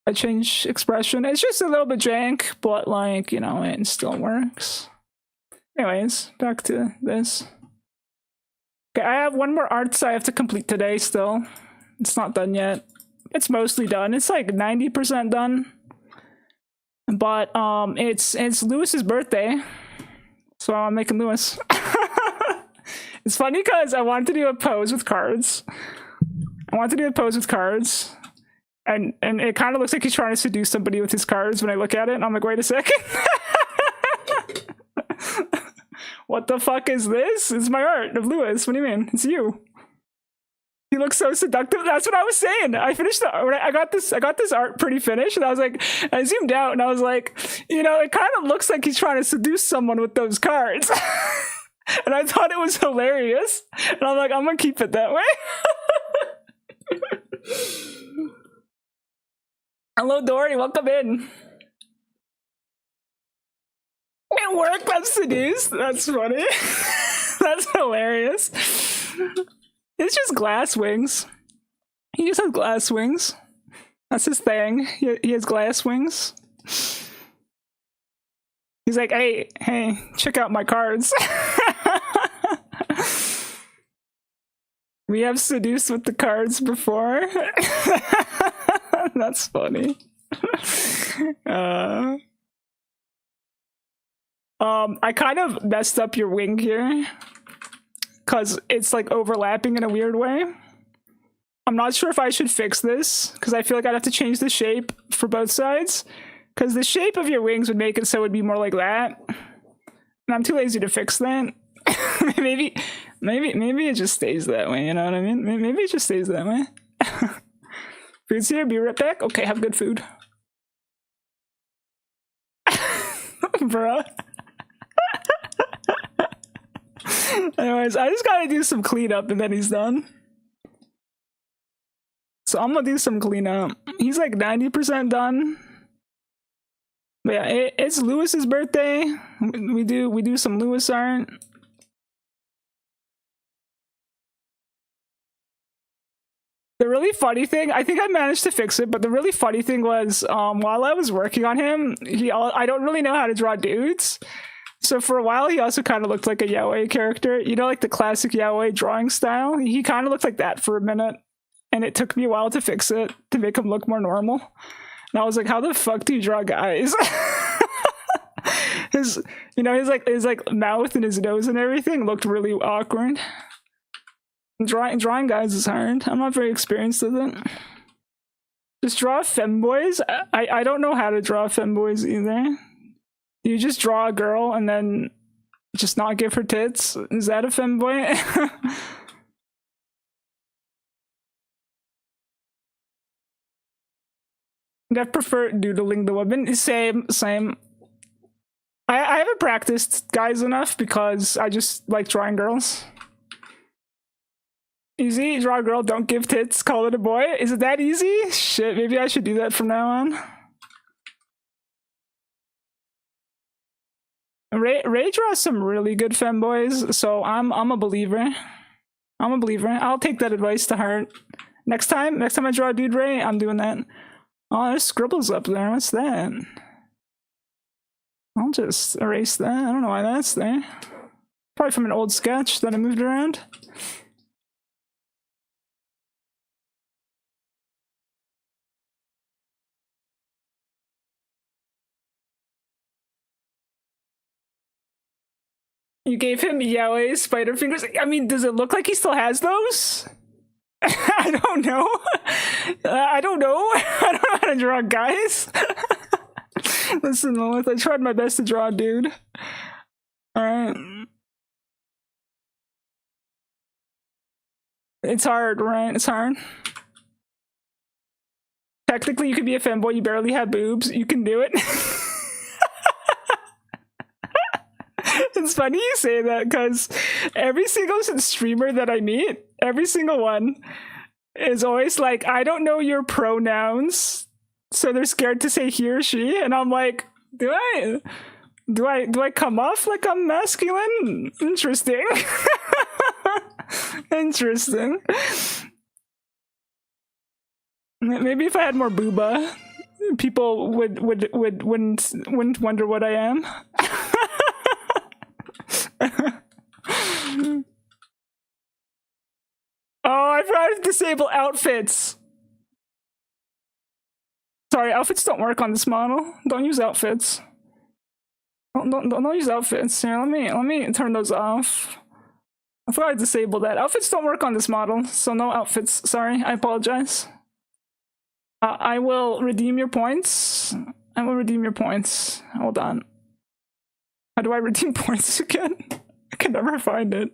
I change expression. It's just a little bit jank, but like, you know, it still works. Anyways, back to this. Okay, I have one more arts I have to complete today still. It's not done yet. It's mostly done. It's like 90% done. But it's Lewis's birthday. So I'm making Lewis. It's funny because I wanted to do a pose with cards. And it kind of looks like he's trying to seduce somebody with his cards when I look at it. And I'm like, wait a second. What the fuck is this? It's my art of Lewis. What do you mean? It's you. He looks so seductive. That's what I was saying. I finished I got this art pretty finished, and I was like, I zoomed out and I was like, you know, it kind of looks like he's trying to seduce someone with those cards. And I thought it was hilarious. And I'm like, I'm gonna keep it that way. Hello, Dory. Welcome in. It worked. I'm seduced. That's funny. That's hilarious. It's just glass wings. He just has glass wings. That's his thing. He has glass wings. He's like, hey, check out my cards. We have seduced with the cards before. That's funny. I kind of messed up your wing here because it's like overlapping in a weird way. I'm not sure if I should fix this because I feel like I'd have to change the shape for both sides because the shape of your wings would make it so it would be more like that. And I'm too lazy to fix that. maybe it just stays that way, you know what I mean? Maybe it just stays that way. Food's here, be right back. Okay, have good food. Bruh. Anyways, I just gotta do some cleanup and then he's done. So I'm gonna do some cleanup. He's like 90% done. But yeah, it's Lewis's birthday. We do some Lewis art. The really funny thing, I think I managed to fix it, but the really funny thing was, while I was working on him, I don't really know how to draw dudes. So for a while, he also kind of looked like a yaoi character. You know, like the classic yaoi drawing style? He kind of looked like that for a minute. And it took me a while to fix it, to make him look more normal. And I was like, how the fuck do you draw guys? his mouth and his nose and everything looked really awkward. Drawing guys is hard. I'm not very experienced with it. Just draw femboys? I don't know how to draw femboys either. You just draw a girl and then just not give her tits? Is that a femboy? I prefer doodling the women. Same. I haven't practiced guys enough because I just like drawing girls. Easy, draw a girl, don't give tits, call it a boy. Is it that easy? Shit, maybe I should do that from now on. Ray draws some really good femboys, so I'm a believer. I'm a believer. I'll take that advice to heart. Next time I draw a dude Ray, I'm doing that. Oh, there's scribbles up there. What's that? I'll just erase that. I don't know why that's there. Probably from an old sketch that I moved around. You gave him yaoi spider fingers. I mean, does it look like he still has those? I don't know. I don't know. I don't know how to draw guys. Listen, Lilith, I tried my best to draw a dude. Alright. It's hard, right? It's hard. Technically, you could be a femboy. You barely have boobs. You can do it. It's funny you say that because every single streamer that I meet, every single one is always like, I don't know your pronouns, so they're scared to say he or she, and I'm like, do I come off like I'm masculine? Interesting. Interesting. Maybe if I had more booba, people wouldn't wonder what I am. Oh, I forgot to disable outfits. Sorry, outfits don't work on this model. Don't use outfits. Don't use outfits. Here, let me turn those off. I forgot to disable that. Outfits don't work on this model, so no outfits. Sorry, I apologize. I will redeem your points. I will redeem your points. Hold on. How do I redeem points again? I can never find it.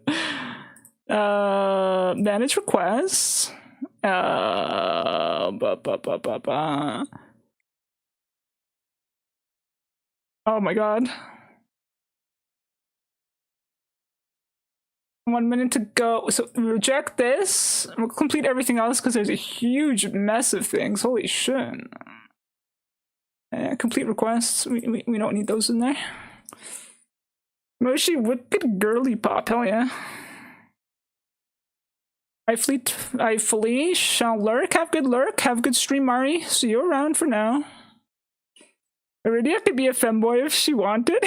Manage requests. Oh my god. 1 minute to go. So reject this. We'll complete everything else because there's a huge mess of things. Holy shit. Complete requests. We don't need those in there. Moshi Wicked Girly Pop. Hell yeah. I flee, shall lurk. Have good lurk. Have good stream, Mari. See you around for now. Iridia could be a femboy if she wanted.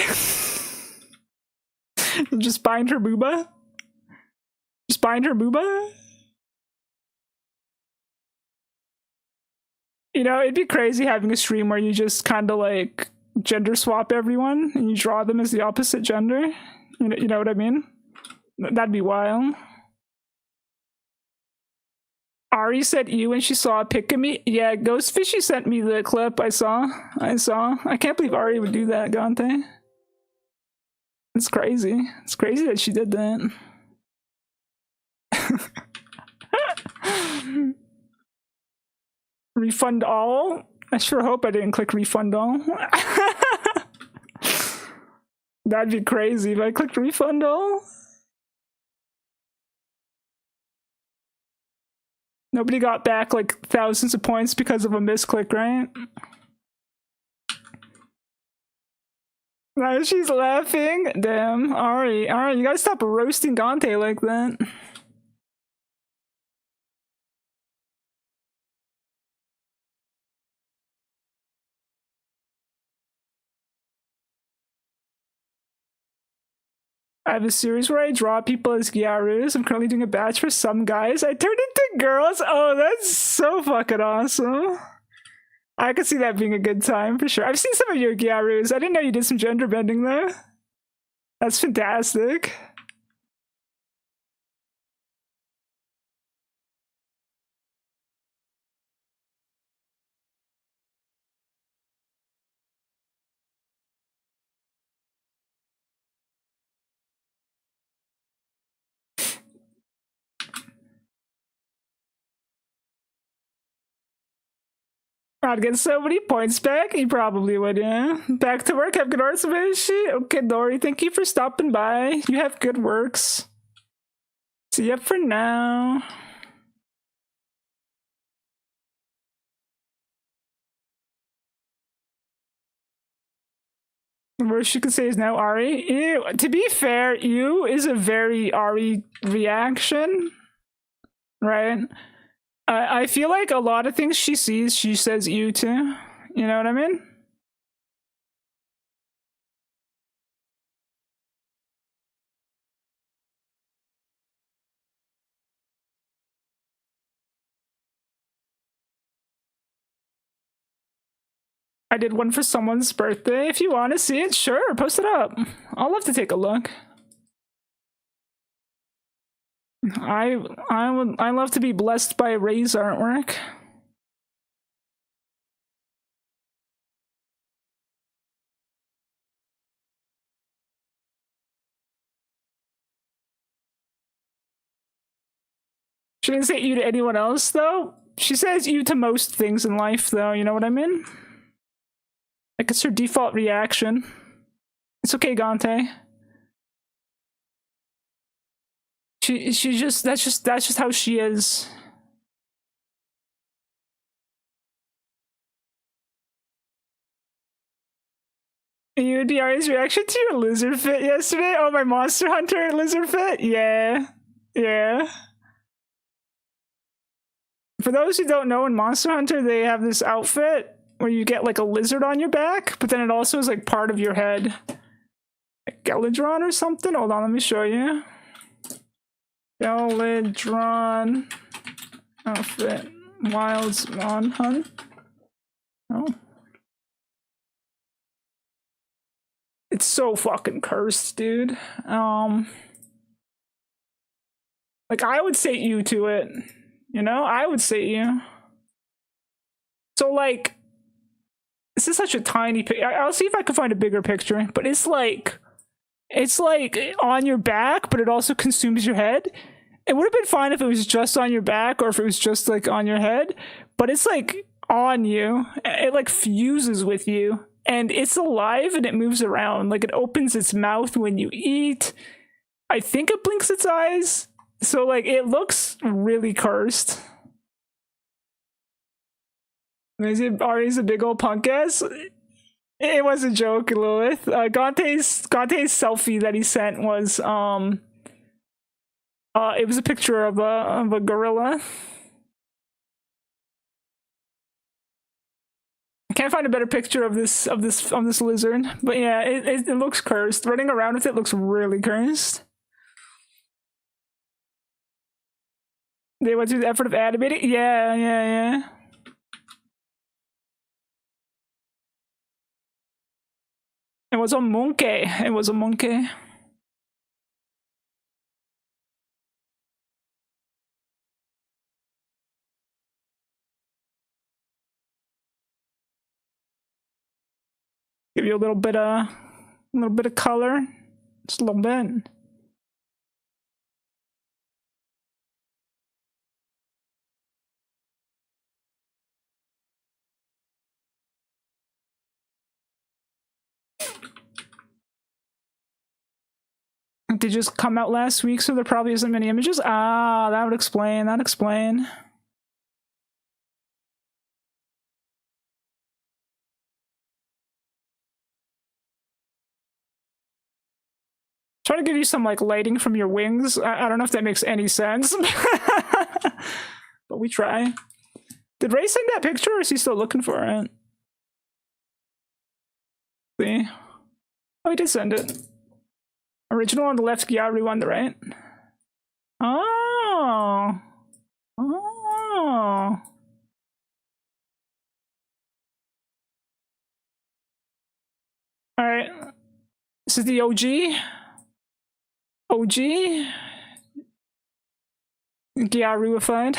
Just bind her booba. Just bind her booba. You know, it'd be crazy having a stream where you just kind of like gender swap everyone and you draw them as the opposite gender. You know what I mean? That'd be wild. Ari said you when she saw a pic of me. Yeah, Ghostfishy sent me the clip. I saw. I can't believe Ari would do that, Gante. It's crazy. It's crazy that she did that. Refund all? I sure hope I didn't click refund all. That'd be crazy if I clicked refund all. Nobody got back like thousands of points because of a misclick, right? Now she's laughing. Damn, Ari, you gotta stop roasting Gante like that. I have a series where I draw people as Gyarus. I'm currently doing a batch for some guys. I turned into girls. Oh, that's so fucking awesome. I could see that being a good time for sure. I've seen some of your Gyarus. I didn't know you did some gender bending though. That's fantastic. I'd get so many points back. You probably would, yeah. Back to work. Have good arts, Mishi. Okay, Dory. Thank you for stopping by. You have good works. See ya for now. The worst you could say is now Ari. Ew. To be fair, you is a very Ari reaction, right? I feel like a lot of things she sees, she says you too. You know what I mean? I did one for someone's birthday. If you want to see it, sure, post it up. I'll love to take a look. I love to be blessed by Ray's artwork. She didn't say you to anyone else though. She says you to most things in life though, you know what I mean? Like it's her default reaction. It's okay, Gante. She just that's just how she is. You would be Ari's reaction to your lizard fit yesterday? Oh, my Monster Hunter lizard fit? Yeah. Yeah. For those who don't know, in Monster Hunter, they have this outfit where you get like a lizard on your back, but then it also is like part of your head. Like Geladron or something? Hold on, let me show you. Geladron outfit. Wilds on Hunt. Oh. It's so fucking cursed, dude. Like I would say you to it. You know, I would say you. So like, this is such a tiny picture. I'll see if I can find a bigger picture. But it's like on your back, but it also consumes your head. It would have been fine if it was just on your back or if it was just like on your head. But it's like on you. It like fuses with you. And it's alive and it moves around. Like it opens its mouth when you eat. I think it blinks its eyes. So like it looks really cursed. Ari's a big old punk ass. It was a joke, Lilith. Gante's selfie that he sent was it was a picture of a gorilla. I can't find a better picture of this lizard, but yeah, it looks cursed. Running around with it looks really cursed. They went through the effort of animating. Yeah. It was a monkey. It was a monkey. Give you a little bit of color, just a little bit. They just come out last week, so there probably isn't many images. Ah, that would explain. That'd explain. Try to give you some like lighting from your wings. I don't know if that makes any sense, but we try. Did Ray send that picture, or is he still looking for it? See? Oh, he did send it. Original on the left, Gyaru on the right. Oh. Oh. All right. This is the OG. OG. Gyaruified.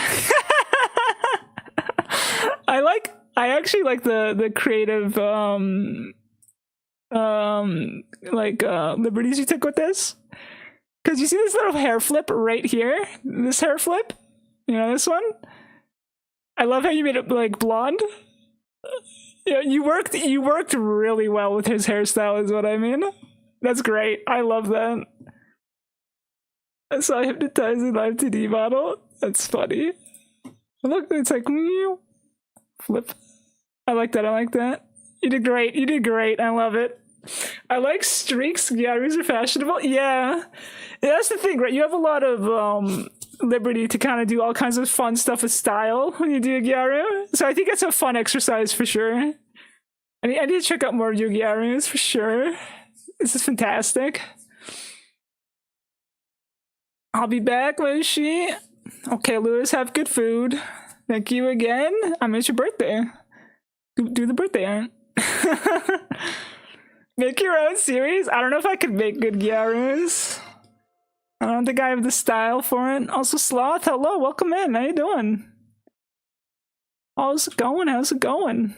I actually like the creative liberties you took with this, because you see this little hair flip right here, this hair flip, you know, this one. I love how you made it like blonde. Yeah, you worked really well with his hairstyle is what I mean. That's great. I love that. I saw hypnotizing live 2D model. That's funny. Look, it's like flip. I like that. I like that. You did great. You did great. I love it. I like streaks. Gyarus are fashionable. Yeah, that's the thing, right? You have a lot of liberty to kind of do all kinds of fun stuff with style when you do a Gyaru. So I think it's a fun exercise for sure. I need to check out more of your Gyarus for sure. This is fantastic. I'll be back. Where is she? Okay, Lewis, have good food. Thank you again. I mean, it's your birthday. Do the birthday art. Make your own series? I don't know if I could make good Gyarus. I don't think I have the style for it. Also, Sloth, hello, welcome in. How you doing? How's it going? How's it going?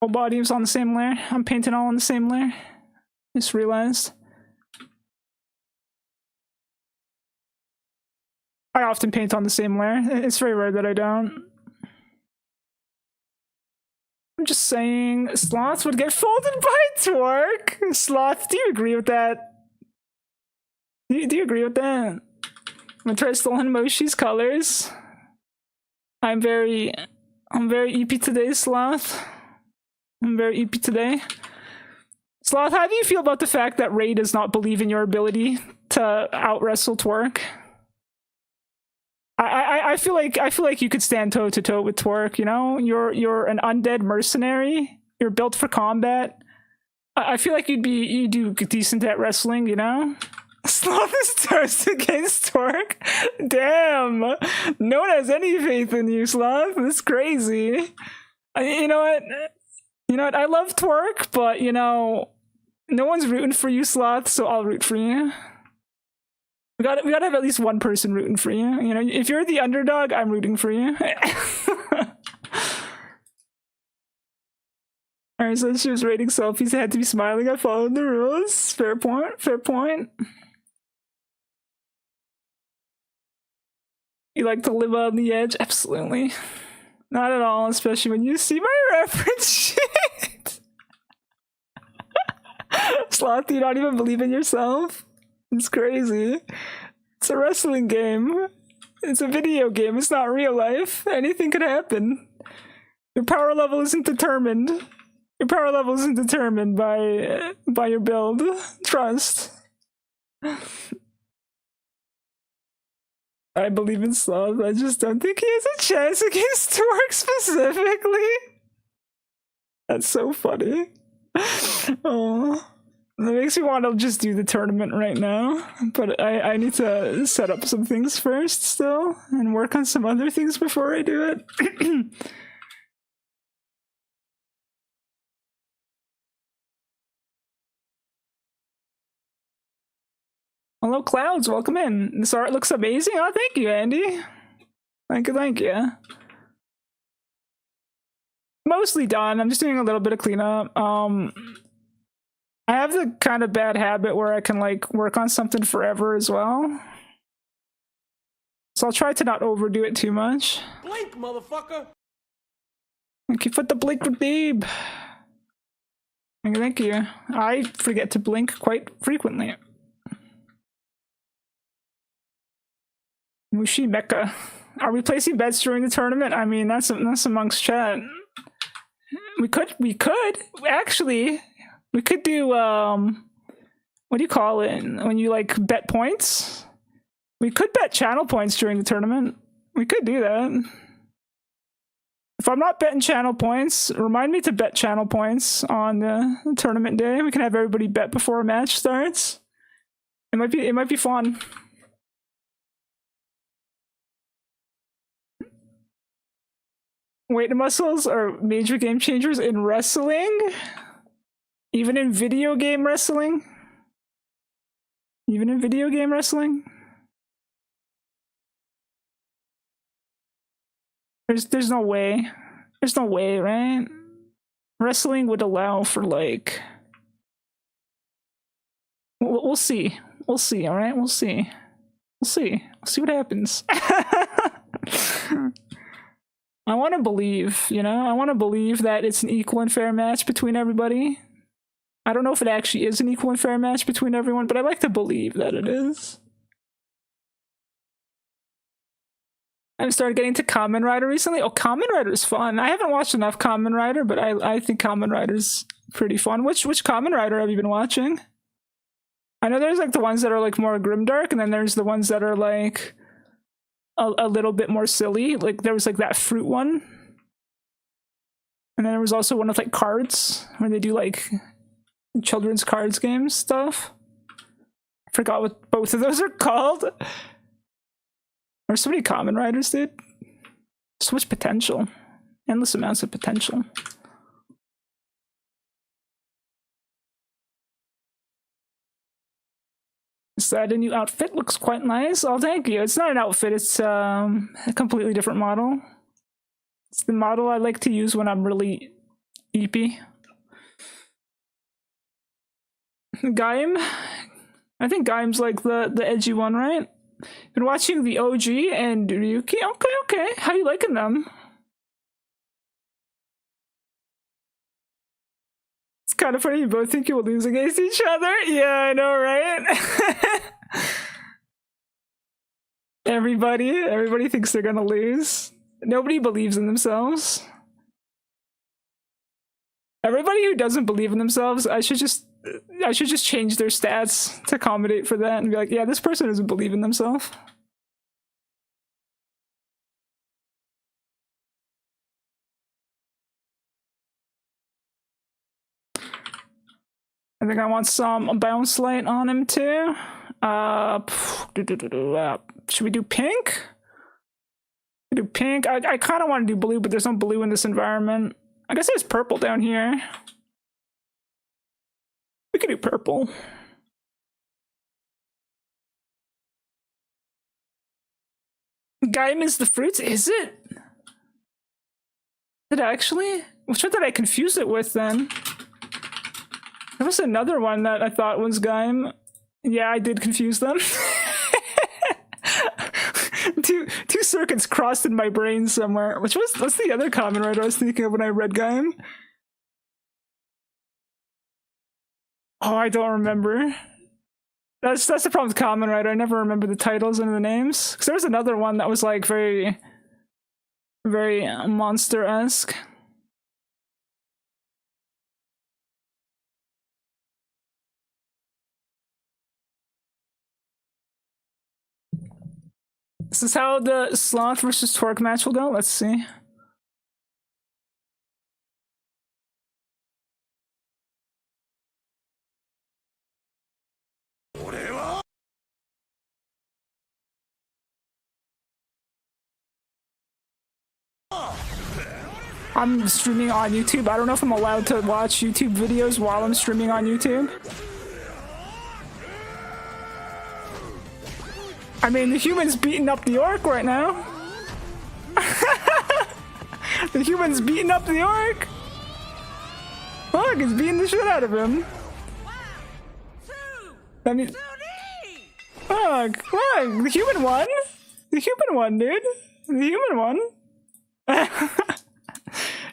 Whole body is on the same layer. I'm painting all on the same layer. Just realized. I often paint on the same layer. It's very rare that I don't. I'm just saying, Sloth would get folded by Twerk. Sloth, do you agree with that? Do you agree with that? I'm gonna try stolen Moshi's colors. I'm very EP today, Sloth. I'm very EP today. Sloth, how do you feel about the fact that Ray does not believe in your ability to out-wrestle Twerk? I feel like you could stand toe to toe with Twerk, you know? You're an undead mercenary. You're built for combat. I feel like you do decent at wrestling, you know? Sloth is toast against Twerk. Damn. No one has any faith in you, Sloth. That's crazy. You know what? You know what? I love Twerk, but you know, no one's rooting for you, Sloth, so I'll root for you. We gotta have at least one person rooting for you. You know, if you're the underdog, I'm rooting for you. Alright, so she was rating selfies, I had to be smiling, I followed the rules. Fair point, fair point. You like to live on the edge? Absolutely. Not at all, especially when you see my reference sheet. Sloth, do you not even believe in yourself? It's crazy. It's a wrestling game. It's a video game. It's not real life. Anything could happen. Your power level isn't determined. Your power level isn't determined by your build. Trust. I believe in Sloth. I just don't think he has a chance against Twerk specifically. That's so funny. Oh, that makes me want to just do the tournament right now. But I need to set up some things first still and work on some other things before I do it. Hello, Clouds. Welcome in. This art looks amazing. Oh, thank you, Andy. Thank you, thank you. Mostly done. I'm just doing a little bit of cleanup. I have the kind of bad habit where I can like work on something forever as well. So I'll try to not overdo it too much. Blink, motherfucker. Thank you for the blink with Babe. Thank you. I forget to blink quite frequently. Mushi Mecha. Are we placing bets during the tournament? I mean, that's amongst chat. We could actually. We could do what do you call it when you like bet points? We could bet channel points during the tournament. We could do that. If I'm not betting channel points, remind me to bet channel points on the tournament day. We can have everybody bet before a match starts. It might be fun. Weight muscles are major game changers in wrestling? Even in video game wrestling? Even in video game wrestling? There's no way. There's no way, right? Wrestling would allow for like... We'll see. We'll see, alright? We'll see. We'll see. We'll see what happens. I want to believe, you know? I want to believe that it's an equal and fair match between everybody. I don't know if it actually is an equal and fair match between everyone, but I like to believe that it is. I've started getting to Kamen Rider recently. Oh, Kamen Rider's fun. I haven't watched enough Kamen Rider, but I think Kamen Rider's pretty fun. Which Kamen Rider have you been watching? I know there's like the ones that are like more grimdark, and then there's the ones that are like a little bit more silly. Like there was like that fruit one. And then there was also one with like cards, where they do like children's cards games stuff. I forgot what both of those are called. There's so many Kamen Riders, dude. So much potential. Endless amounts of potential. Is that a new outfit? Looks quite nice. Oh, thank you. It's not an outfit. It's a completely different model. It's the model I like to use when I'm really eepy. Gaim? I think Gaim's like the edgy one, right? Been watching the OG and Ryuki. Okay. How you liking them? It's kind of funny. You both think you will lose against each other. Yeah, I know, right? Everybody thinks they're gonna lose. Nobody believes in themselves. Everybody who doesn't believe in themselves, I should just change their stats to accommodate for that and be like, yeah, this person doesn't believe in themselves. I think I want some bounce light on him too. Should we do pink? Do pink. I kind of want to do blue, but there's no blue in this environment. I guess there's purple down here. We could do purple. Gaim is the fruits? Is it? Did I actually? Which one did I confuse it with then? There was another one that I thought was Gaim. Yeah, I did confuse them. Two circuits crossed in my brain somewhere. What's the other Kamen Rider I was thinking of when I read Gaim? Oh, I don't remember. That's the problem with Kamen Rider. I never remember the titles and the names. Because there was another one that was like very, very monster-esque. This is how the Sloth versus Torque match will go. Let's see. I'm streaming on YouTube. I don't know if I'm allowed to watch YouTube videos while I'm streaming on YouTube. I mean, the human's beating up the orc right now. The human's beating up the orc. Look, he's beating the shit out of him. I mean, look, the human won. The human won, dude. The human won.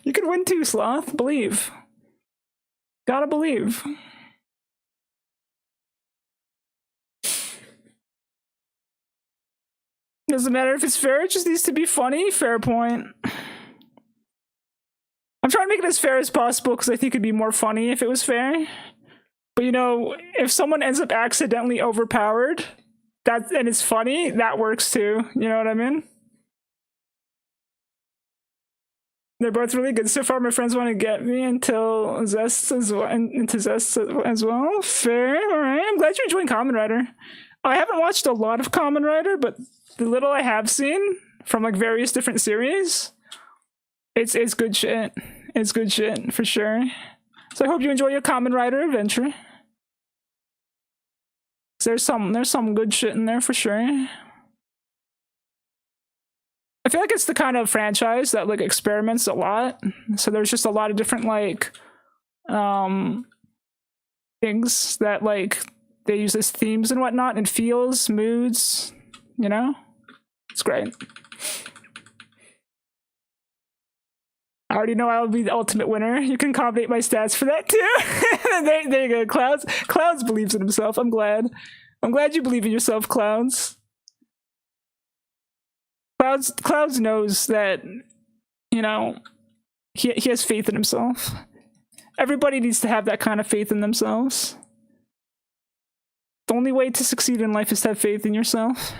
You could win too, Sloth. Believe. Gotta believe. Doesn't matter if it's fair, it just needs to be funny. Fair point. I'm trying to make it as fair as possible because I think it'd be more funny if it was fair. But you know, if someone ends up accidentally overpowered, and it's funny, that works too. You know what I mean? They're both really good so far. My friends want to get me until Zest as well, into Zest as well. Fair, all right. I'm glad you're enjoying Kamen Rider. I haven't watched a lot of Kamen Rider, but the little I have seen from like various different series, it's good shit. It's good shit for sure. So I hope you enjoy your Kamen Rider adventure. There's some good shit in there for sure. I feel like it's the kind of franchise that like experiments a lot. So there's just a lot of different like things that like they use as themes and whatnot, and feels, moods, you know? It's great. I already know I'll be the ultimate winner. You can accommodate my stats for that too. there you go, Clouds. Clouds believes in himself. I'm glad. I'm glad you believe in yourself, Clouds. Clouds knows that, you know, he has faith in himself. Everybody needs to have that kind of faith in themselves. The only way to succeed in life is to have faith in yourself.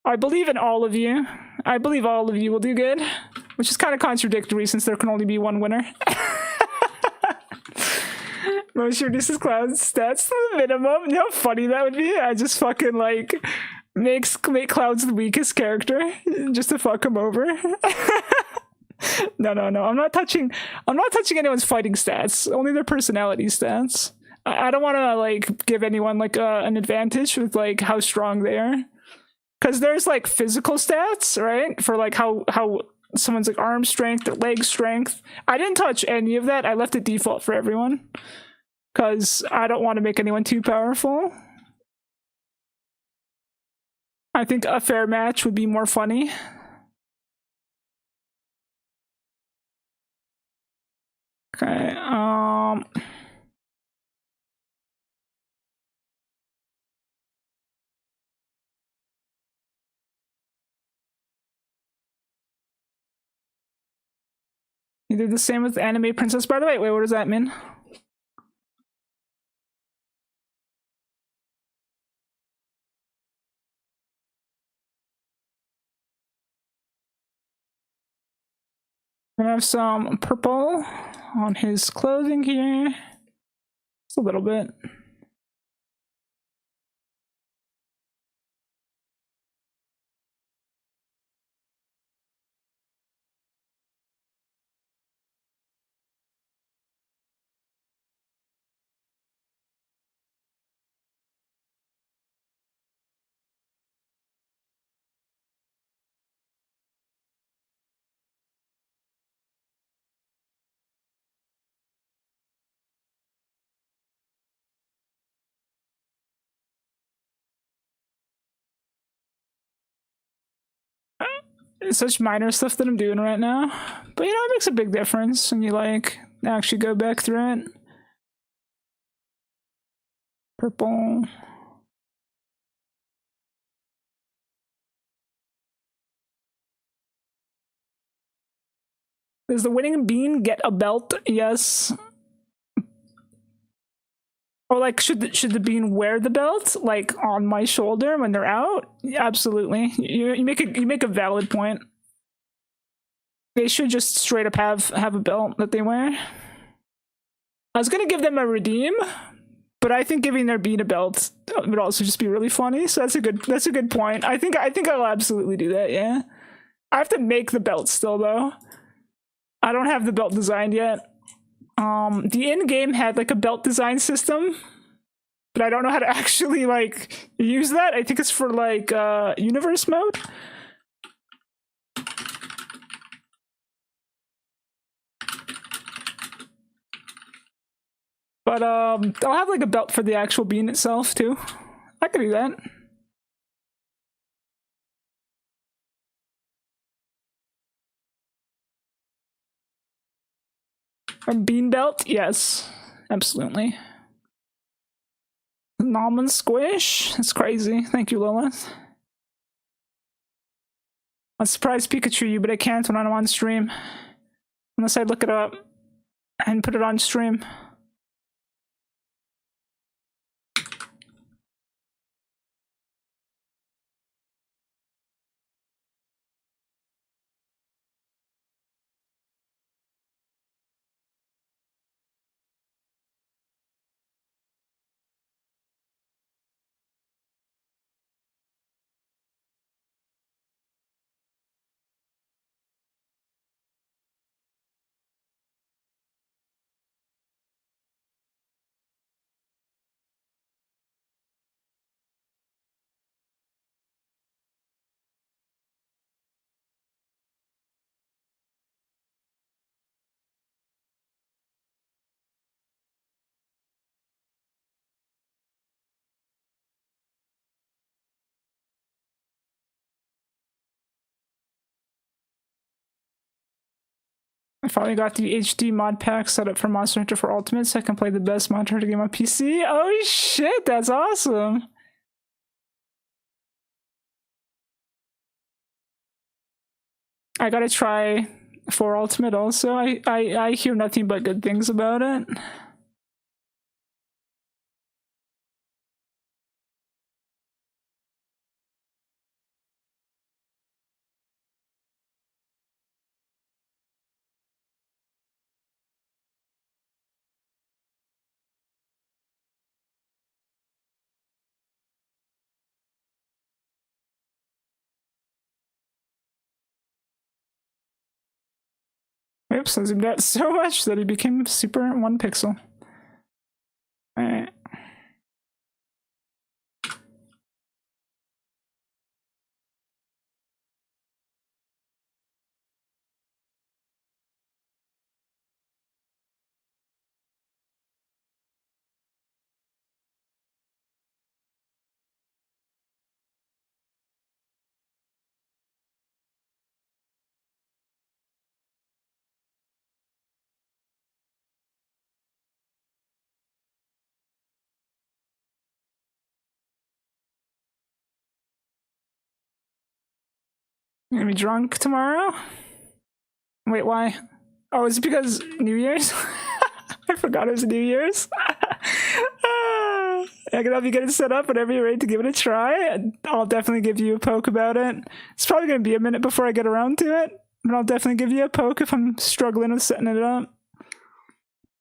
I believe in all of you. I believe all of you will do good, which is kind of contradictory since there can only be one winner. Most reduces Cloud's stats to the minimum. You know how funny that would be? I just fucking like make Clouds the weakest character just to fuck him over. No. I'm not touching anyone's fighting stats. Only their personality stats. I don't want to like give anyone like an advantage with like how strong they are. Because there's like physical stats, right? For like how someone's like arm strength or leg strength. I didn't touch any of that. I left it default for everyone. Because I don't want to make anyone too powerful. I think a fair match would be more funny. Okay, you did the same with Anime Princess, by the way. Wait, what does that mean? Gonna have some purple on his clothing here. Just a little bit. It's such minor stuff that I'm doing right now, but you know, it makes a big difference when you like actually go back through it. Purple. Does the winning bean get a belt? Yes. Or like, should the bean wear the belt like on my shoulder when they're out? Absolutely. You make a valid point. They should just straight up have a belt that they wear. I was gonna give them a redeem, but I think giving their bean a belt would also just be really funny. So that's a good point. I think I'll absolutely do that. Yeah. I have to make the belt still though. I don't have the belt designed yet. The in-game had like a belt design system, but I don't know how to actually like use that. I think it's for like universe mode. But I'll have like a belt for the actual bean itself too. I could do that. A bean belt? Yes, absolutely. Almond squish? That's crazy. Thank you, Lilith. I'll surprise Pikachu you, but I can't when I'm on stream. Unless I look it up and put it on stream. I finally got the HD mod pack set up for Monster Hunter for Ultimate so I can play the best Monster Hunter game on PC. Oh shit, that's awesome! I gotta try for Ultimate also. I hear nothing but good things about it. Oops, I zoomed out so much that it became super 1 pixel. Alright. You're gonna be drunk tomorrow? Wait, why? Oh, is it because New Year's? I forgot it was New Year's. I can help you get it set up whenever you're ready to give it a try. I'll definitely give you a poke about it. It's probably going to be a minute before I get around to it, but I'll definitely give you a poke if I'm struggling with setting it up.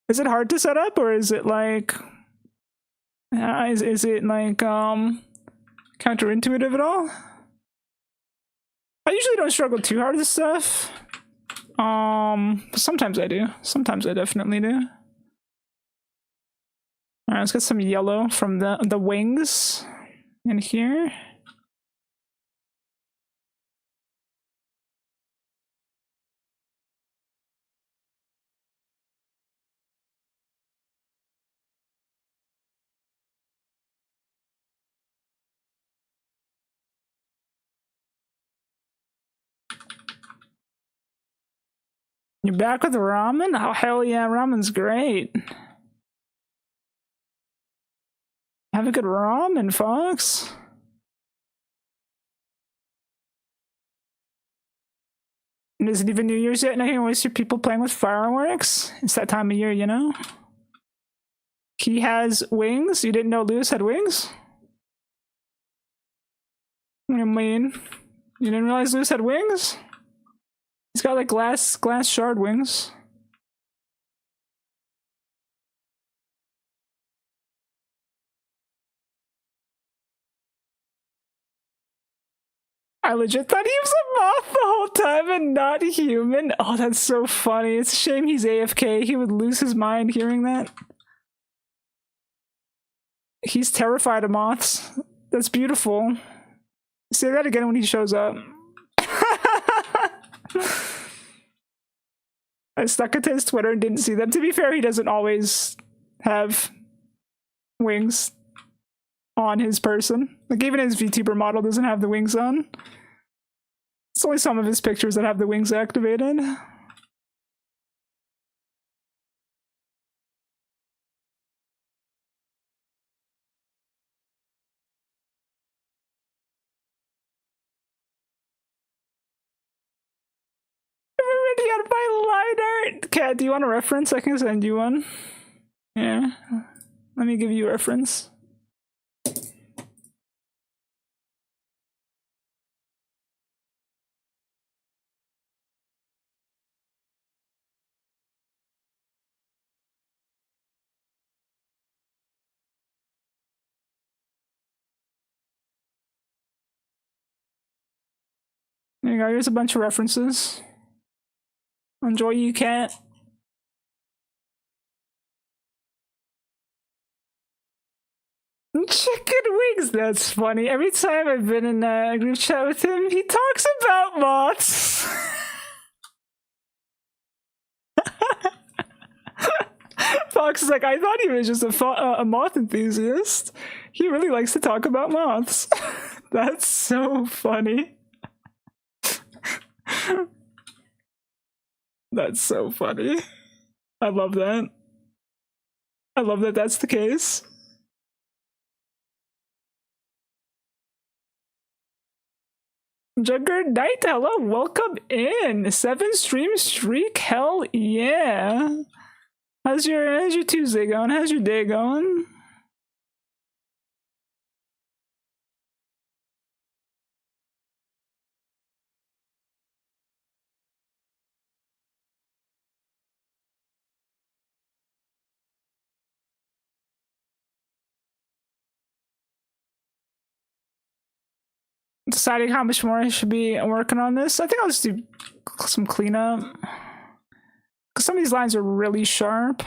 Is it hard to set up, or is it like... is it like counterintuitive at all? I usually don't struggle too hard with this stuff. Sometimes I do. Sometimes I definitely do. Alright, let's get some yellow from the wings in here. You're back with ramen? Oh, hell yeah, ramen's great. Have a good ramen, folks. And is it even New Year's yet? And I can always see people playing with fireworks. It's that time of year, you know? He has wings? You didn't know Lewis had wings? I mean, you didn't realize Lewis had wings? He's got like glass shard wings. I legit thought he was a moth the whole time and not human. Oh, that's so funny. It's a shame he's AFK. He would lose his mind hearing that. He's terrified of moths. That's beautiful. Say that again when he shows up. I stuck it to his Twitter and didn't see them. To be fair, he doesn't always have wings on his person. Like, even his VTuber model doesn't have the wings on. It's only some of his pictures that have the wings activated. I'm already out of my line art. Kat, do you want a reference? I can send you one. Yeah. Let me give you a reference. There you go. Here's a bunch of references. Enjoy, you Cat. Chicken wings, that's funny. Every time I've been in a group chat with him, he talks about moths. Fox is like, I thought he was just a moth enthusiast. He really likes to talk about moths. That's so funny. That's so funny. I love that. I love that that's the case. Jugger Knight, hello, welcome in. 7-stream streak, hell yeah. How's your Tuesday going? How's your day going? Deciding how much more I should be working on this. I think I'll just do some cleanup. Because some of these lines are really sharp.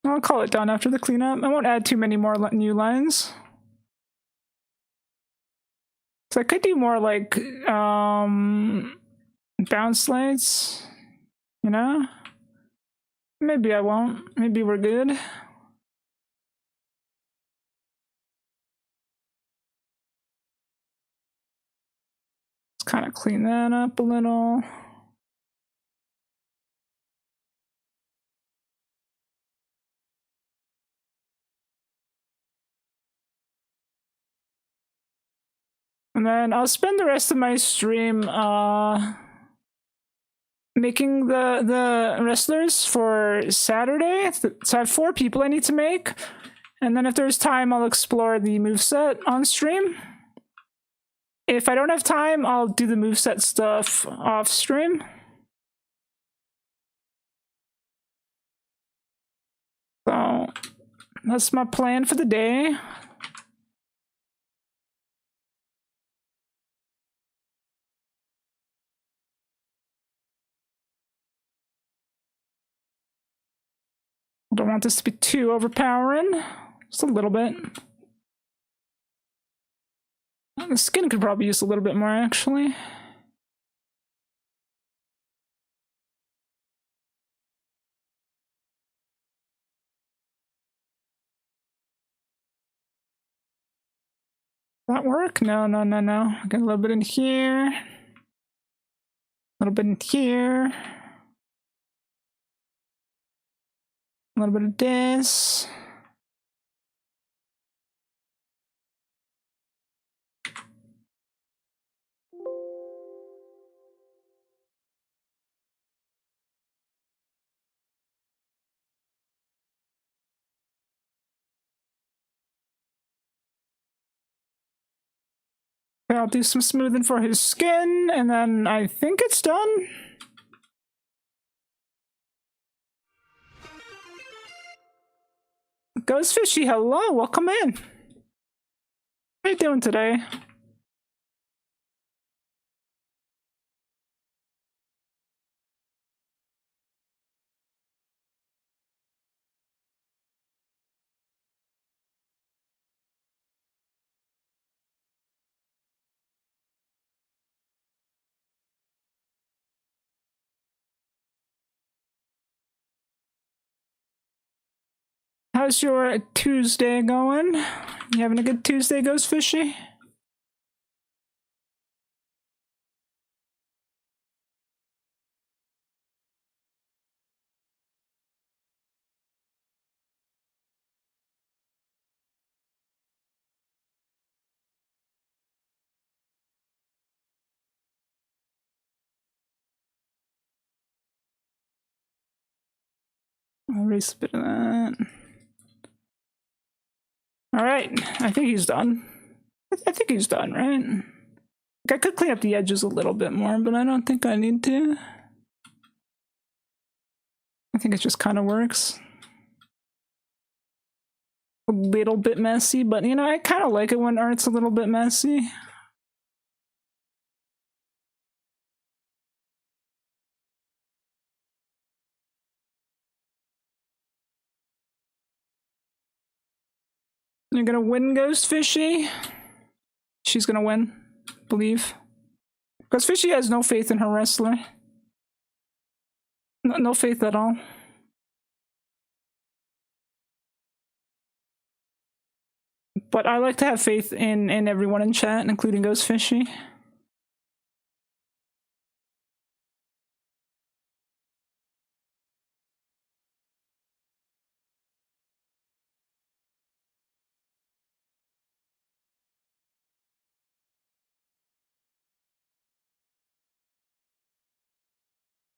I'll call it done after the cleanup. I won't add too many more new lines. So I could do more like bounce lights, you know? Maybe I won't. Maybe we're good. Let's kind of clean that up a little. And then I'll spend the rest of my stream making the wrestlers for Saturday. So I have 4 people I need to make. And then if there's time, I'll explore the moveset on stream. If I don't have time, I'll do the moveset stuff off stream. So that's my plan for the day. I don't want this to be too overpowering. Just a little bit. The skin could probably use a little bit more, actually. That work? No. Get a little bit in here. A little bit in here. A little bit of this. Okay, I'll do some smoothing for his skin, and then I think it's done. Ghost Fishy, hello, welcome in. How you doing today? how's your Tuesday going? You having a good Tuesday, Ghost Fishy? I'll erase a bit of that. Alright, I think he's done. I think he's done, right? I could clean up the edges a little bit more, but I don't think I need to. I think it just kind of works. A little bit messy, but you know, I kind of like it when art's a little bit messy. You're gonna win, Ghost Fishy? She's gonna win, believe. Ghost Fishy has no faith in her wrestler. No faith at all. But I like to have faith in everyone in chat, including Ghost Fishy.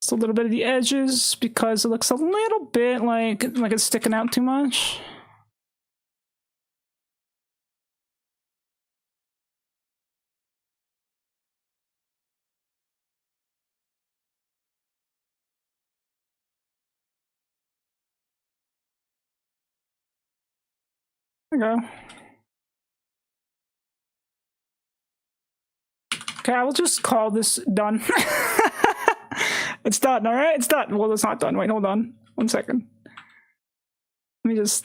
Just a little bit of the edges because it looks a little bit like it's sticking out too much. There we go. Okay, I will just call this done. It's done, alright? It's done. Well, it's not done. Wait, hold on. 1 second. Let me just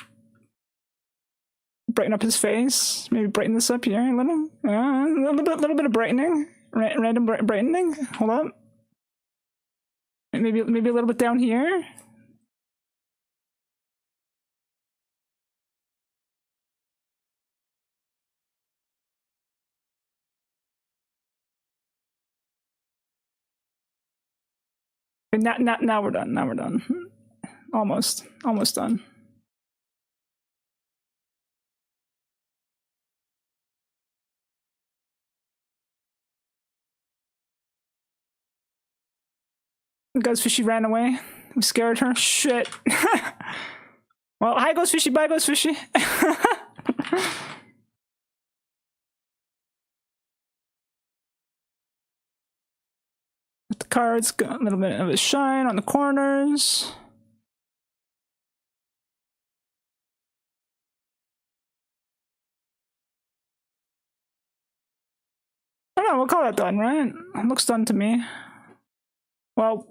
brighten up his face. Maybe brighten this up here a little. Little bit of brightening. Random brightening. Hold up. Maybe a little bit down here. Now we're done. Now we're done. Almost done. Ghost Fishy ran away. We scared her. Shit. Well, hi, Ghost Fishy. Bye, Ghost Fishy. The cards got a little bit of a shine on the corners. I don't know, we'll call that done, right? It looks done to me. Well,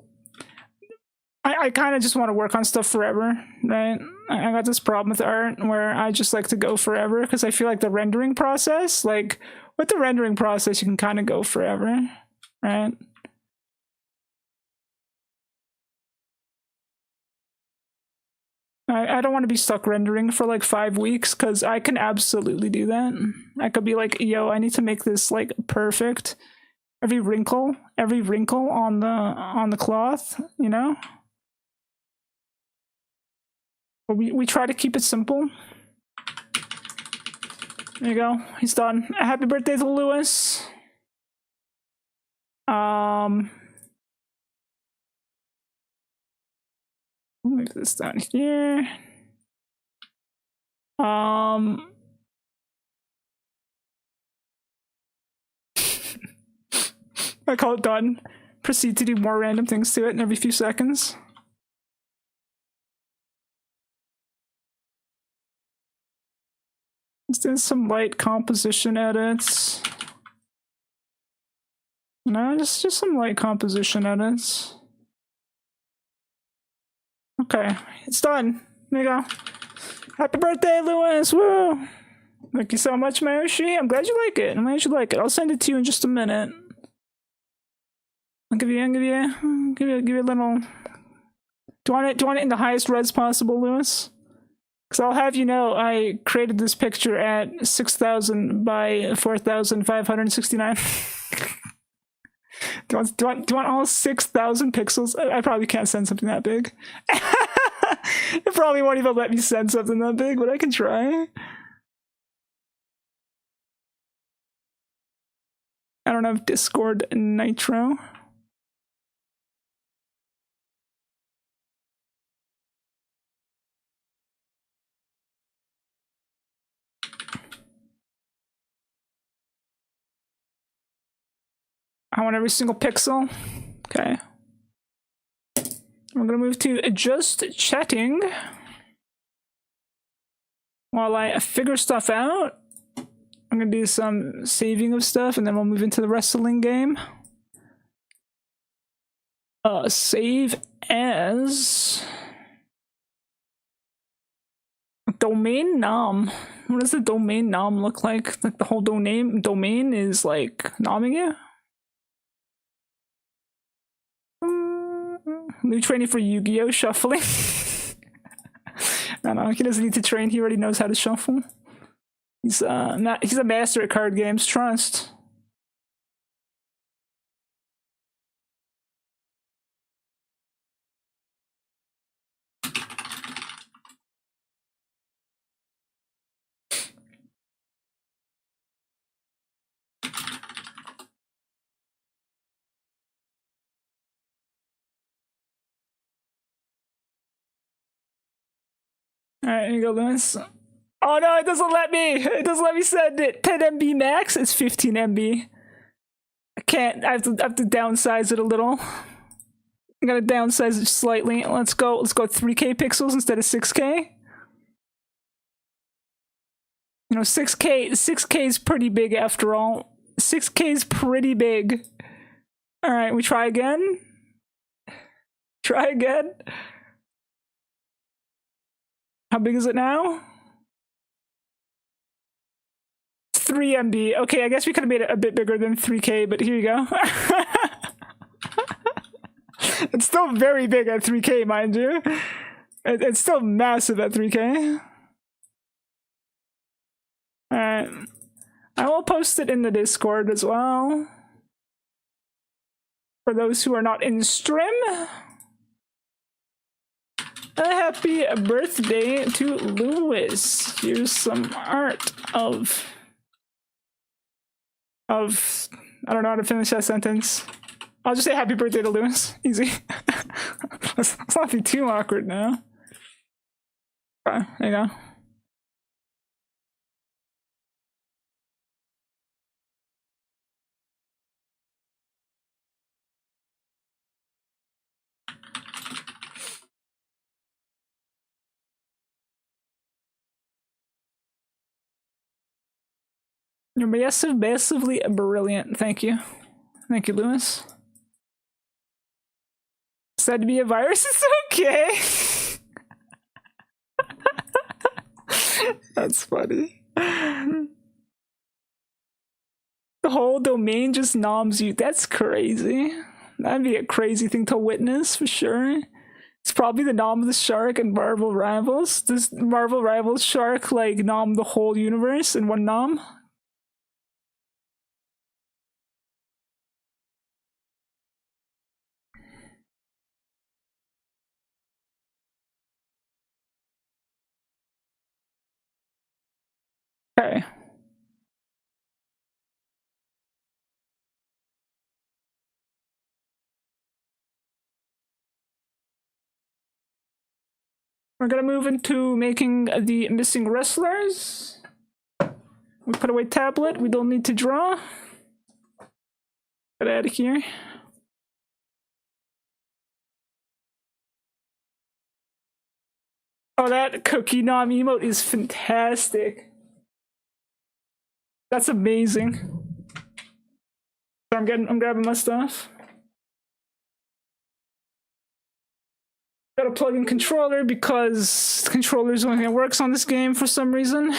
I kind of just want to work on stuff forever, right? I got this problem with art where I just like to go forever because I feel like the rendering process, like with the rendering process, you can kind of go forever, right? I don't want to be stuck rendering for like 5 weeks because I can absolutely do that. I could be like, yo, I need to make this like perfect. Every wrinkle on the cloth, you know? But we try to keep it simple. There you go. He's done. Happy birthday to Lewis. Move this down here. I call it done. Proceed to do more random things to it in every few seconds. Let's do some light composition edits. No, just some light composition edits. Okay, it's done. There you go. Happy birthday, Lewis! Woo! Thank you so much, Mayoshi. I'm glad you like it. I'm glad you like it. I'll send it to you in just a minute. I'll give you a little. Do you want it in the highest res possible, Lewis? Because I'll have you know, I created this picture at 6,000 by 4,569. Do you want all 6,000 pixels? I probably can't send something that big. It probably won't even let me send something that big, but I can try. I don't have Discord Nitro. I want every single pixel. Okay. We're gonna move to just chatting while I figure stuff out. I'm gonna do some saving of stuff and then we'll move into the wrestling game. Save as domain nom. What does the domain nom look like? Like the whole domain is like nomming you? New training for Yu-Gi-Oh! Shuffling. I don't know, he doesn't need to train, he already knows how to shuffle. He's a master at card games, trust. Alright, here you go, Lewis. Oh no, it doesn't let me! It doesn't let me send it! 10 MB max? It's 15 MB. I can't, I have to downsize it a little. I'm gonna downsize it slightly. Let's go 3K pixels instead of 6K. You know, 6K is pretty big after all. 6K is pretty big. Alright, we try again. Try again. How big is it now? 3 MB. Okay, I guess we could have made it a bit bigger than 3K, but here you go. It's still very big at 3K, mind you. It's still massive at 3K. Alright. I will post it in the Discord as well. For those who are not in stream. A happy birthday to Lewis. Here's some art of I don't know how to finish that sentence. I'll just say happy birthday to Lewis. Easy. let's not be too awkward now. Okay, there you go. You're massively brilliant. Thank you. Thank you, Lewis. Said to be a virus, it's okay. That's funny. The whole domain just noms you. That's crazy. That'd be a crazy thing to witness for sure. It's probably the nom of the shark and Marvel Rivals. Does Marvel Rivals shark like nom the whole universe in one nom? Okay. We're gonna move into making the missing wrestlers. We put away tablet, we don't need to draw. Get out of here. Oh, that cookie nom emote is fantastic. That's amazing. So I'm grabbing my stuff. Gotta plug in controller because the controller is the only thing that works on this game for some reason.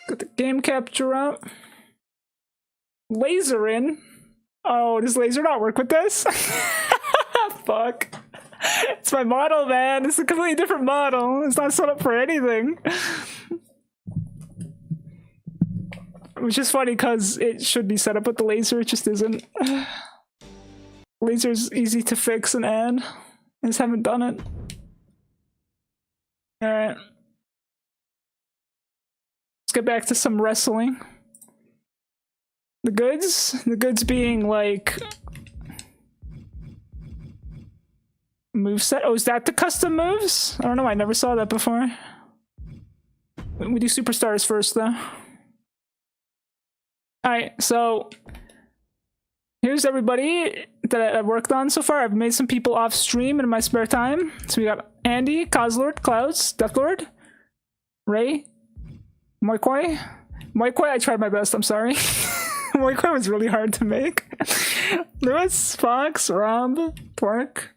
Got the game capture up. Laser in. Oh, does laser not work with this? Fuck. It's my model, man. It's a completely different model. It's not set up for anything. Which is funny because it should be set up with the laser, it just isn't. Laser's easy to fix and add. I just haven't done it. Alright. Let's get back to some wrestling. The goods being like moveset. Oh, is that the custom moves? I don't know, I never saw that before. We do superstars first though. Alright, so here's everybody that I've worked on so far. I've made some people off stream in my spare time. So we got Andy, Cozlord, Clouds, Deathlord, Ray, Moikoi. Moikoi, I tried my best, I'm sorry. Moikoi was really hard to make. Lewis, Fox, Rob, Twerk,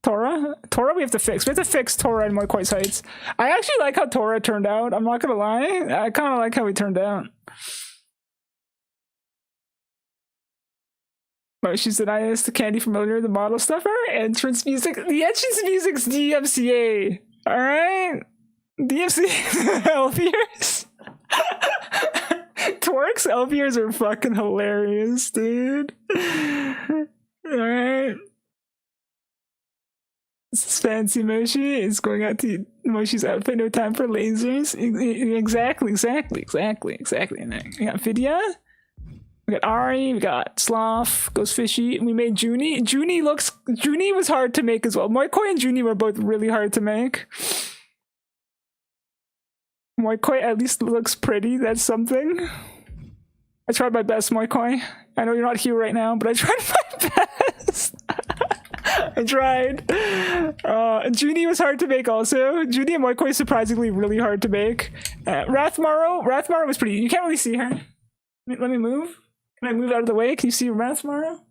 Tora. Tora we have to fix. We have to fix Tora and Moikoi's heights. I actually like how Tora turned out. I'm not gonna lie. I kind of like how he turned out. Motions deny us the Candy familiar, the model stuffer, entrance music. The entrance music's DMCA. Alright? DMCA Elviers. Twerk's Elviers are fucking hilarious, dude. Alright. This is fancy Moshi. It's going out to Moshi's outfit. No time for lasers. Exactly. And then we got Vidya. We got Ari. We got Sloth. Goes Fishy. We made Junie. Junie was hard to make as well. Moikoi and Junie were both really hard to make. Moikoi at least looks pretty. That's something. I tried my best, Moikoi. I know you're not here right now, but I tried my best. I tried. Junie was hard to make also. Junie and Moikoi surprisingly really hard to make. Rathmaro was pretty. You can't really see her. Let me move. Can I move out of the way? Can you see Rathmaro?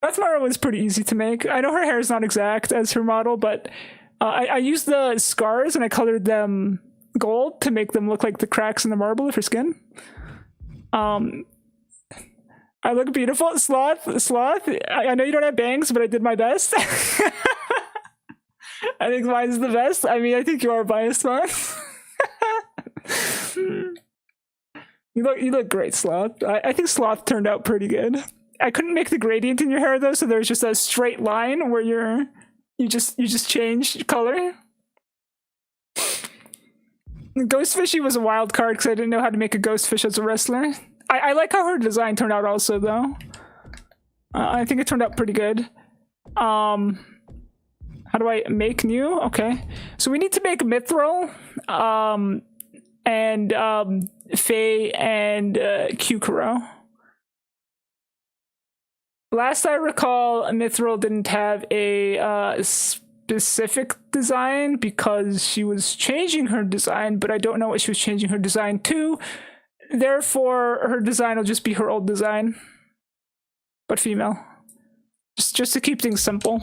Rathmaro was pretty easy to make. I know her hair is not exact as her model, but I used the scars and I colored them gold to make them look like the cracks in the marble of her skin. I look beautiful. Sloth, I know you don't have bangs, but I did my best. I think mine is the best. I mean, I think you are biased, man. You look great, Sloth. I think Sloth turned out pretty good. I couldn't make the gradient in your hair though, so there's just a straight line where you just change color. Ghostfishy was a wild card because I didn't know how to make a Ghostfish as a wrestler. I like how her design turned out also though. I think it turned out pretty good. How do I make new? Okay. So we need to make Mithril, and Faye and Kukuro. Last I recall, Mithril didn't have a specific design because she was changing her design, but I don't know what she was changing her design to. Therefore, her design will just be her old design, but female. Just to keep things simple.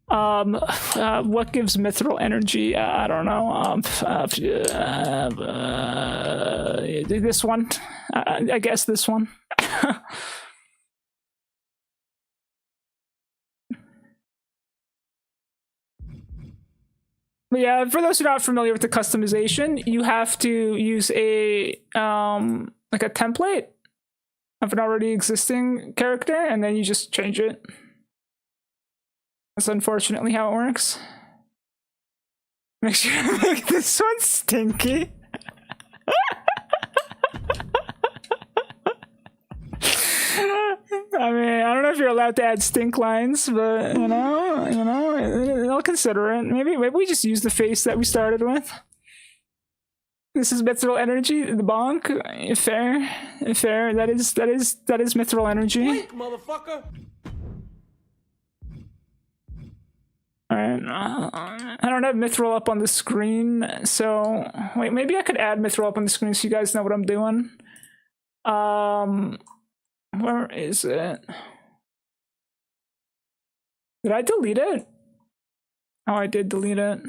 What gives Mithril energy? I don't know. This one. I guess this one. But yeah, for those who are not familiar with the customization, you have to use a like a template of an already existing character, and then you just change it. That's unfortunately how it works. Make sure to make this one stinky. I mean, I don't know if you're allowed to add stink lines, but you know, I'll consider it. Maybe we just use the face that we started with. This is Mithril energy. The bonk, fair. That is Mithril energy. Blink, motherfucker. Alright, I don't have Mithril up on the screen, so wait, maybe I could add Mithril up on the screen so you guys know what I'm doing. Where is it? Did I delete it? Oh, I did delete it.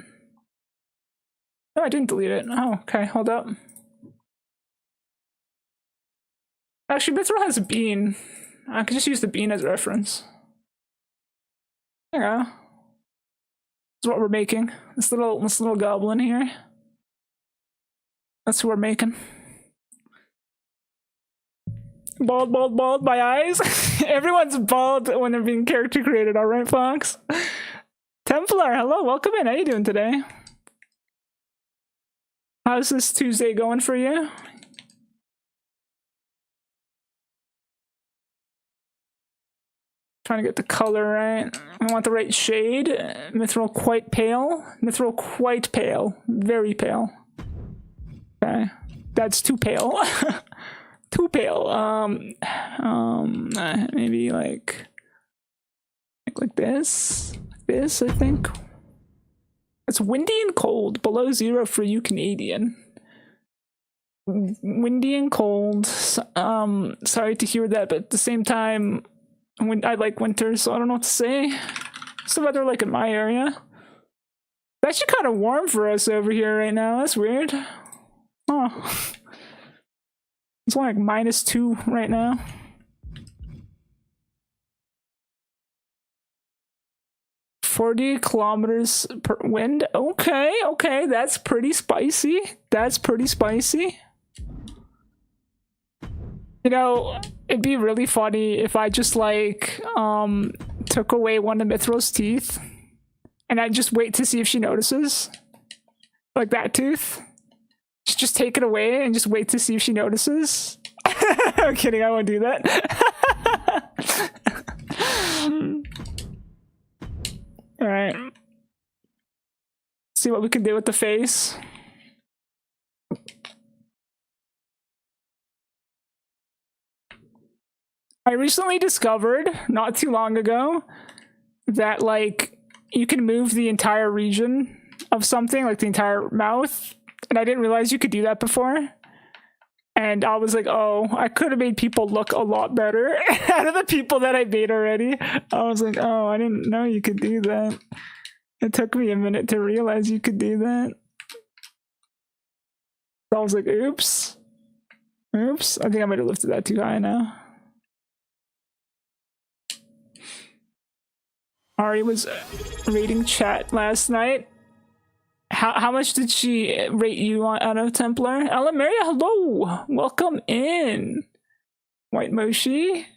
No, I didn't delete it. Oh, okay, hold up. Actually, Mithril has a bean. I could just use the bean as a reference. There you go. That's what we're making. This little goblin here. That's what we're making. Bald, bald, bald, my eyes. Everyone's bald when they're being character created, alright, Fox? Templar, hello, welcome in. How you doing today? How's this Tuesday going for you? Trying to get the color right. I want the right shade. Mithril quite pale. Mithril quite pale. Very pale. Okay. That's too pale. Too pale. Maybe like this. Like this, I think. It's windy and cold. Below 0 for you Canadian. Windy and cold. Sorry to hear that, but at the same time, I like winter, so I don't know what to say. What's the weather like in my area? It's actually kind of warm for us over here right now. That's weird. Oh. It's only like -2 right now. "40 kilometers per wind." Okay, okay, that's pretty spicy. That's pretty spicy. You know, it'd be really funny if I just like took away one of Mithril's teeth and I just wait to see if she notices. Like that tooth. Just take it away and just wait to see if she notices. I'm kidding, I won't do that. Alright. See what we can do with the face. I recently discovered, not too long ago, that like you can move the entire region of something, like the entire mouth, and I didn't realize you could do that before. And I was like, oh, I could have made people look a lot better out of the people that I made already. I was like, oh, I didn't know you could do that. It took me a minute to realize you could do that. I was like, oops. Oops. I think I might have lifted that too high now. Ari was rating chat last night. How much did she rate you on out of Templar? Ella Maria, hello! Welcome in! White Moshi?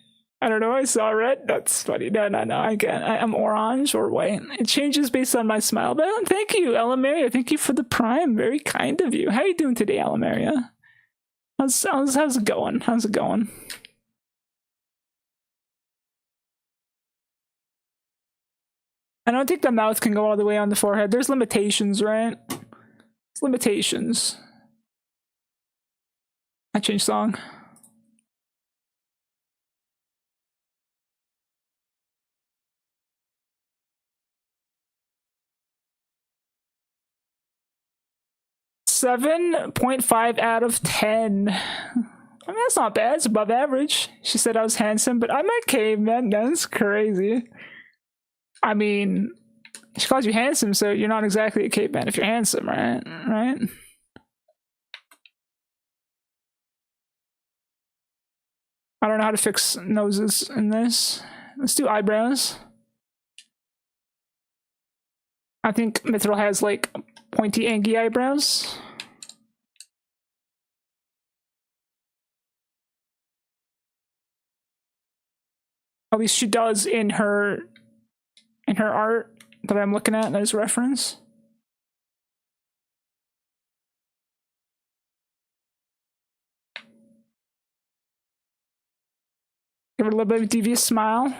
I don't know, I saw red. That's funny. No, I'm orange or white. It changes based on my smile. But thank you, Ella Maria. Thank you for the prime. Very kind of you. How are you doing today, Ella Maria? How's it going? How's it going? I don't think the mouth can go all the way on the forehead. There's limitations, right? It's limitations. I changed song. .5 out of 10. I mean, that's not bad. It's above average. She said I was handsome, but I'm a caveman. That's crazy. I mean, she calls you handsome, so you're not exactly a caveman if you're handsome, right? Right? I don't know how to fix noses in this. Let's do eyebrows. I think Mithril has like pointy, angy eyebrows. At least she does in her art that I'm looking at as reference. Give her a little bit of a devious smile.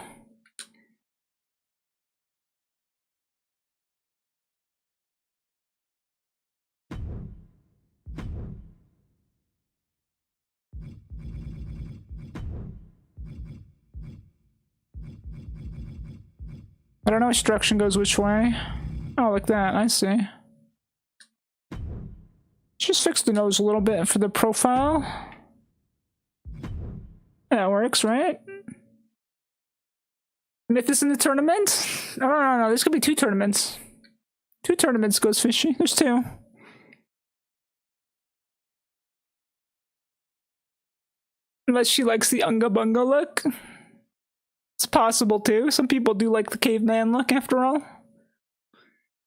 I don't know which direction goes which way. Oh, like that. I see. Just fix the nose a little bit for the profile. That works, right? Mythos in the tournament? No. There's gonna be 2 tournaments. 2 tournaments, Goes Fishy. There's 2. Unless she likes the Unga Bunga look. It's possible too. Some people do like the caveman look after all.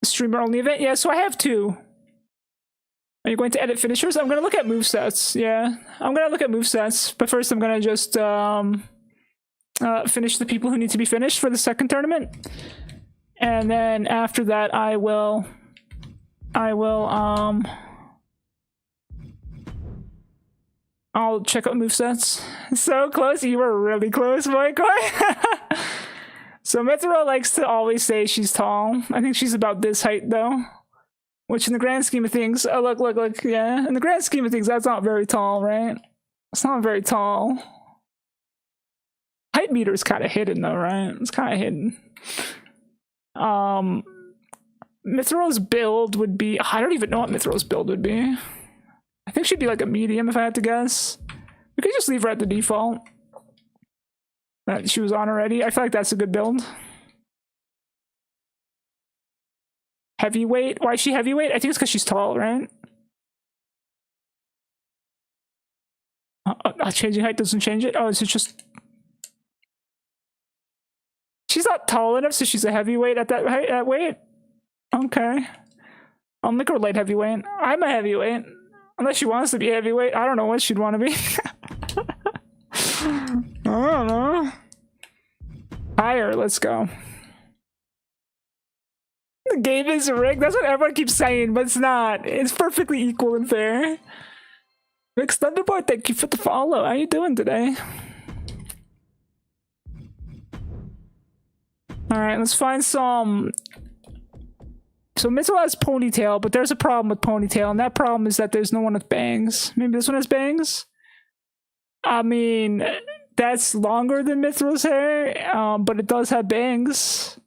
The streamer only event? Yeah, so I have two. Are you going to edit finishers? I'm gonna look at movesets. Yeah, I'm gonna look at movesets. But first I'm gonna just finish the people who need to be finished for the second tournament. And then after that I will I'll check out movesets. So close, you were really close, boy. So Mythra likes to always say she's tall. I think she's about this height though. Which in the grand scheme of things, oh look, yeah. In the grand scheme of things, that's not very tall, right? It's not very tall. Height meter is kind of hidden though, right? It's kind of hidden. Mythra's build would be, I don't even know what Mythra's build would be. I think she'd be like a medium if I had to guess. We could just leave her at the default that she was on already. I feel like that's a good build. Heavyweight? Why is she heavyweight? I think it's because she's tall, right? Changing height doesn't change it? Oh, is it just... She's not tall enough, so she's a heavyweight at that height, that weight? Okay. I'll make her light heavyweight. I'm a heavyweight. Unless she wants to be heavyweight. I don't know what she'd want to be. I don't know. Higher, let's go. The game is rigged. That's what everyone keeps saying, but it's not. It's perfectly equal and fair. Mixed Thunderboard, thank you for the follow. How you doing today? Alright, let's find some... So Mitchell has Ponytail, but there's a problem with Ponytail, and that problem is that there's no one with bangs. Maybe this one has bangs? I mean, that's longer than Mithril's hair, but it does have bangs.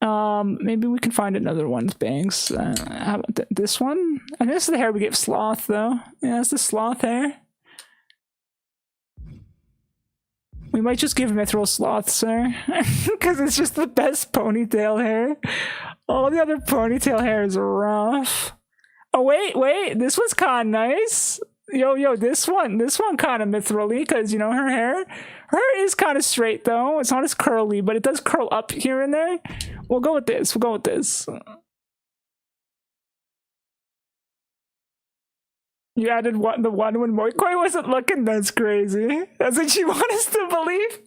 Maybe we can find another one with bangs. How about this one? I think this is the hair we give Sloth, though. Yeah, it's the Sloth hair. We might just give Mithril Sloth's hair, because it's just the best ponytail hair. All the other ponytail hair is rough. Oh, wait, this one's kind of nice. Yo, this one kind of Mithril-y, because, you know, her hair is kind of straight, though. It's not as curly, but it does curl up here and there. We'll go with this. You added the one when Moikoi wasn't looking? That's crazy. That's what you want us to believe?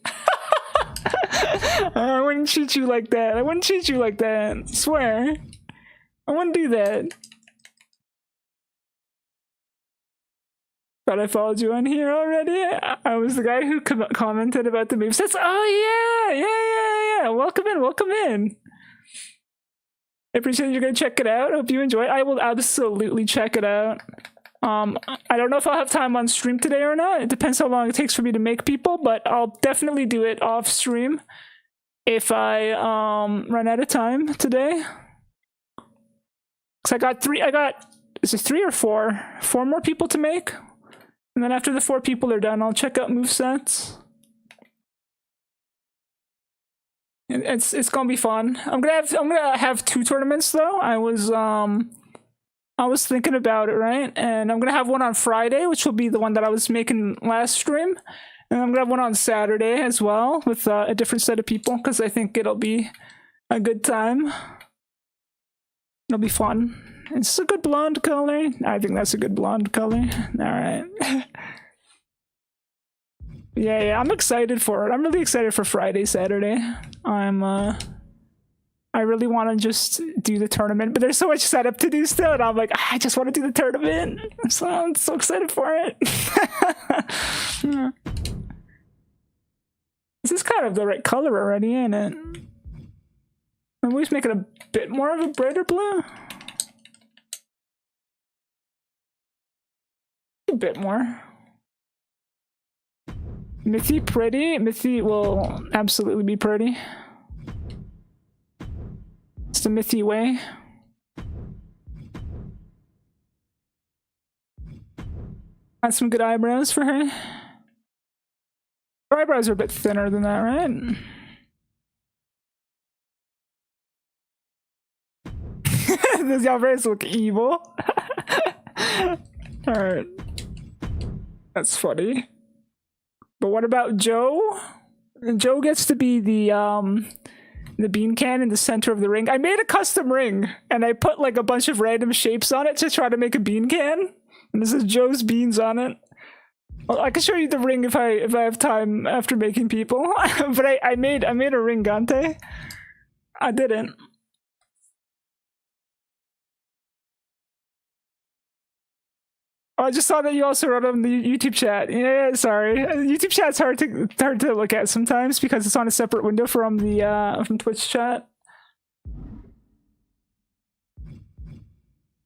I wouldn't treat you like that. I swear. I wouldn't do that. Thought I followed you on here already? I was the guy who commented about the movesets. Oh, yeah. Welcome in. I appreciate you're gonna check it out. Hope you enjoy it. I will absolutely check it out. I don't know if I'll have time on stream today or not. It depends how long it takes for me to make people, but I'll definitely do it off stream if I run out of time today. Cause I got is it 3 or 4? 4 more people to make, and then after the 4 people are done, I'll check out movesets. It's gonna be fun. I'm gonna have 2 tournaments though. I was thinking about it, right? And I'm gonna have one on Friday, which will be the one that I was making last stream. And I'm gonna have one on Saturday as well with a different set of people, because I think it'll be a good time. It'll be fun. It's a good blonde color. I think that's a good blonde color. Alright. Yeah, I'm excited for it. I'm really excited for Friday, Saturday. I really want to just do the tournament, but there's so much setup to do still, and I'm like, I just want to do the tournament. I'm so excited for it. This is kind of the right color already, ain't it? Maybe we just make it a bit more of a brighter blue. A bit more. Mithy pretty? Mithy will absolutely be pretty. It's the Mithy way. Got some good eyebrows for her. Her eyebrows are a bit thinner than that, right? Does y'all face look evil? Alright. That's funny. But what about Joe? Joe gets to be the bean can in the center of the ring. I made a custom ring and I put like a bunch of random shapes on it to try to make a bean can. And this is Joe's beans on it. Well, I can show you the ring if I have time after making people. But I made a ring, Gante. I didn't. Oh, I just saw that you also wrote on the YouTube chat. Yeah, sorry. YouTube chat's hard to look at sometimes because it's on a separate window from the from Twitch chat.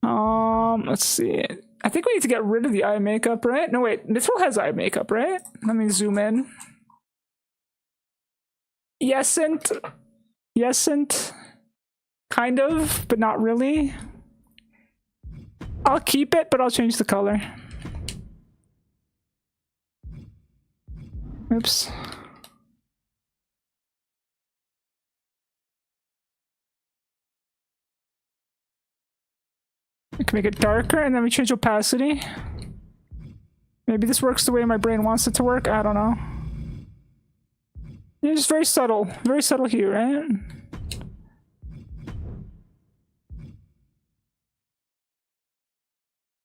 Let's see. I think we need to get rid of the eye makeup, right? No, wait. Mithril has eye makeup, right? Let me zoom in. Yesent. Kind of, but not really. I'll keep it, but I'll change the color. Oops. We can make it darker, and then we change opacity. Maybe this works the way my brain wants it to work. I don't know. Yeah, just very subtle hue, right?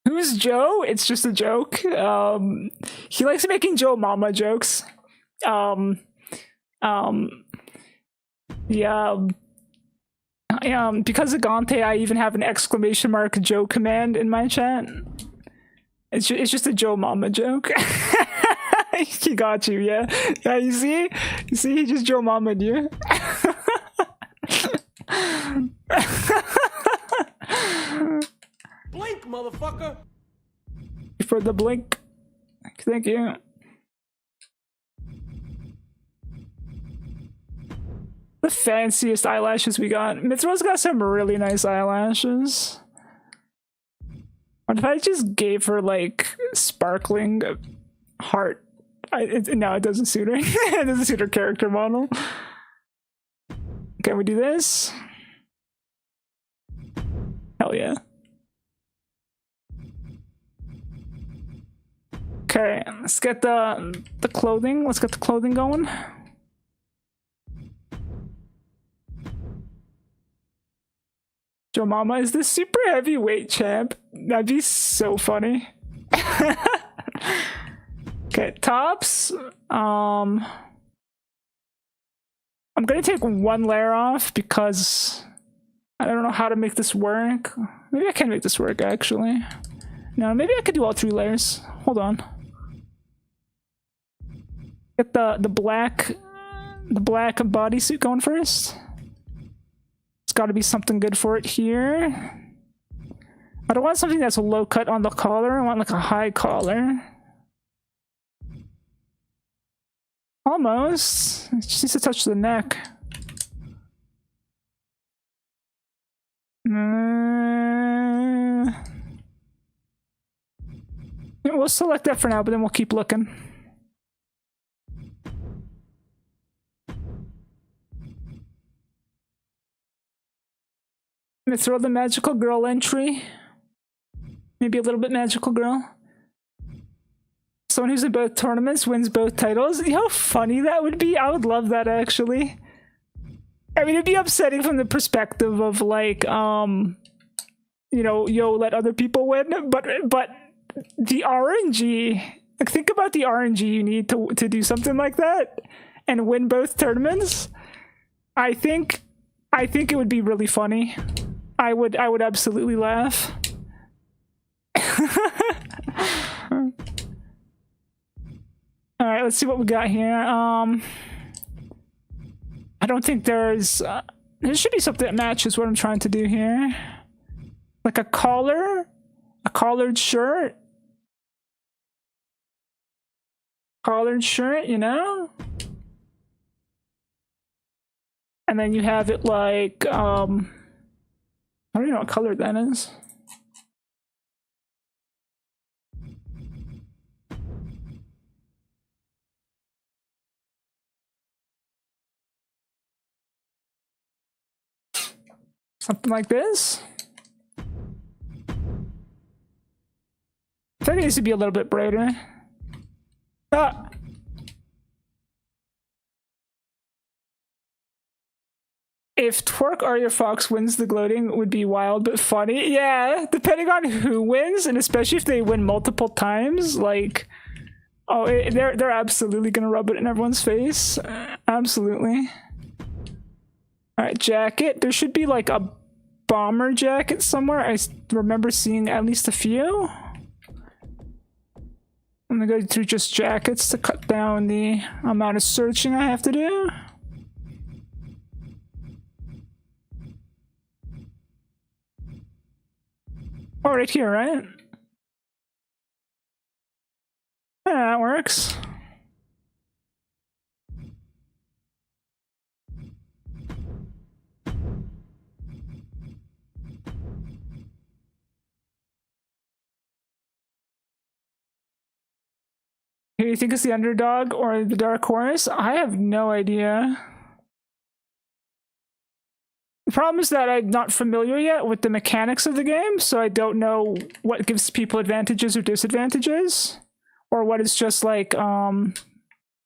Who's Joe? It's just a joke. He likes making Joe Mama jokes. Yeah. Because of Gante, I even have an exclamation mark Joe command in my chat. It's just a Joe Mama joke. He got you, yeah. Yeah, you see, he just Joe Mama you. Blink, motherfucker! For the blink. Thank you. The fanciest eyelashes we got. Mithra's got some really nice eyelashes. What if I just gave her like sparkling heart? No, it doesn't suit her. It doesn't suit her character model. Can we do this? Hell yeah. Okay, let's get the clothing. Let's get the clothing going. Joe Mama is the super heavyweight champ. That'd be so funny. Okay, tops. I'm gonna take one layer off because I don't know how to make this work. Maybe I can make this work actually. No, maybe I could do all 3 layers. Hold on. Get the black bodysuit going first. It's got to be something good for it here. I don't want something that's a low cut on the collar. I want like a high collar. Almost. It just needs to touch the neck. We'll select that for now, but then we'll keep looking. I'm gonna throw the magical girl entry. Maybe a little bit magical girl. Someone who's in both tournaments wins both titles. You know how funny that would be? I would love that actually. I mean, it'd be upsetting from the perspective of like, you know, yo, let other people win. But the RNG, like think about the RNG you need to do something like that and win both tournaments. I think it would be really funny. I would absolutely laugh. All right, let's see what we got here. I don't think there's there should be something that matches what I'm trying to do here. Like a collar, a collared shirt. Collared shirt, you know? And then you have it like, I don't even know what color that is. Something like this. I think it needs to be a little bit brighter. Ah! If Twerk Arya Fox wins the gloating, would be wild but funny. Yeah, depending on who wins, and especially if they win multiple times, like, oh, they're absolutely gonna rub it in everyone's face. Absolutely. All right, jacket. There should be like a bomber jacket somewhere. I remember seeing at least a few. I'm gonna go through just jackets to cut down the amount of searching I have to do. Oh, right here, right? Yeah, that works. Who do you think is the underdog or the dark horse? I have no idea. The problem is that I'm not familiar yet with the mechanics of the game, so I don't know what gives people advantages or disadvantages, or what is just like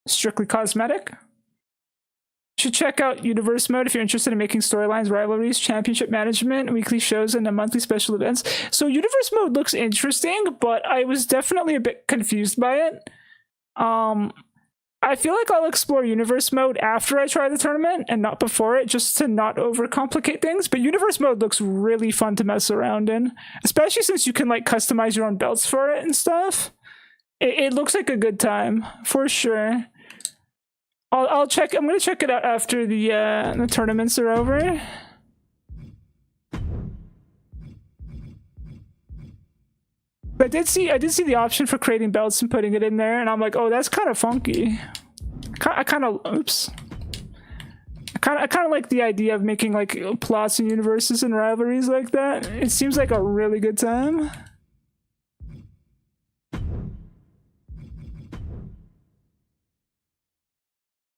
strictly cosmetic. You should check out Universe Mode if you're interested in making storylines, rivalries, championship management, weekly shows, and monthly special events. So Universe Mode looks interesting, but I was definitely a bit confused by it. I feel like I'll explore Universe Mode after I try the tournament and not before it, just to not overcomplicate things. But Universe Mode looks really fun to mess around in, especially since you can like customize your own belts for it and stuff. It looks like a good time for sure. I'll check. I'm gonna check it out after the tournaments are over. But I did see the option for creating belts and putting it in there, and I'm like, oh, that's kind of funky. I kind of like the idea of making like plots and universes and rivalries like that. It seems like a really good time.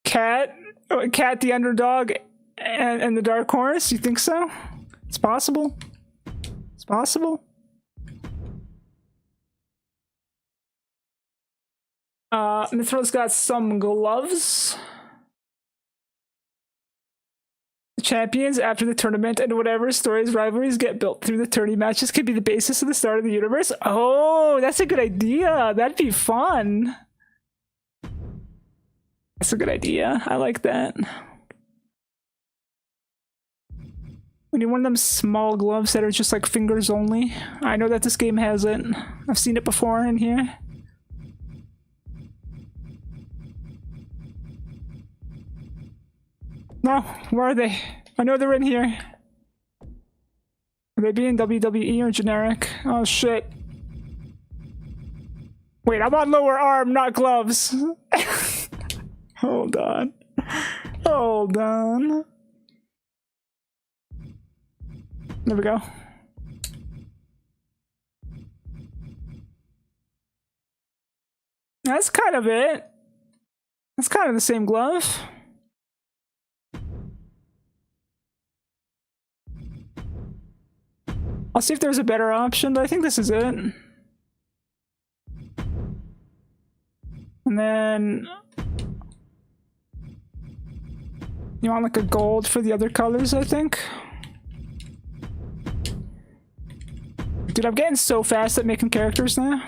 Cat the underdog and the dark horse. You think so? It's possible. It's possible. Mithril's got some gloves. The champions after the tournament and whatever stories, rivalries get built through the tourney matches could be the basis of the start of the universe. Oh, that's a good idea. That'd be fun. That's a good idea. I like that. We need one of them small gloves that are just like fingers only. I know that this game has it. I've seen it before in here. No, where are they? I know they're in here. Are they being WWE or generic? Oh shit. Wait, I'm on lower arm, not gloves. Hold on. Hold on. There we go. That's kind of it. That's kind of the same glove. I'll see if there's a better option, but I think this is it. And then you want like a gold for the other colors, I think. Dude, I'm getting so fast at making characters now.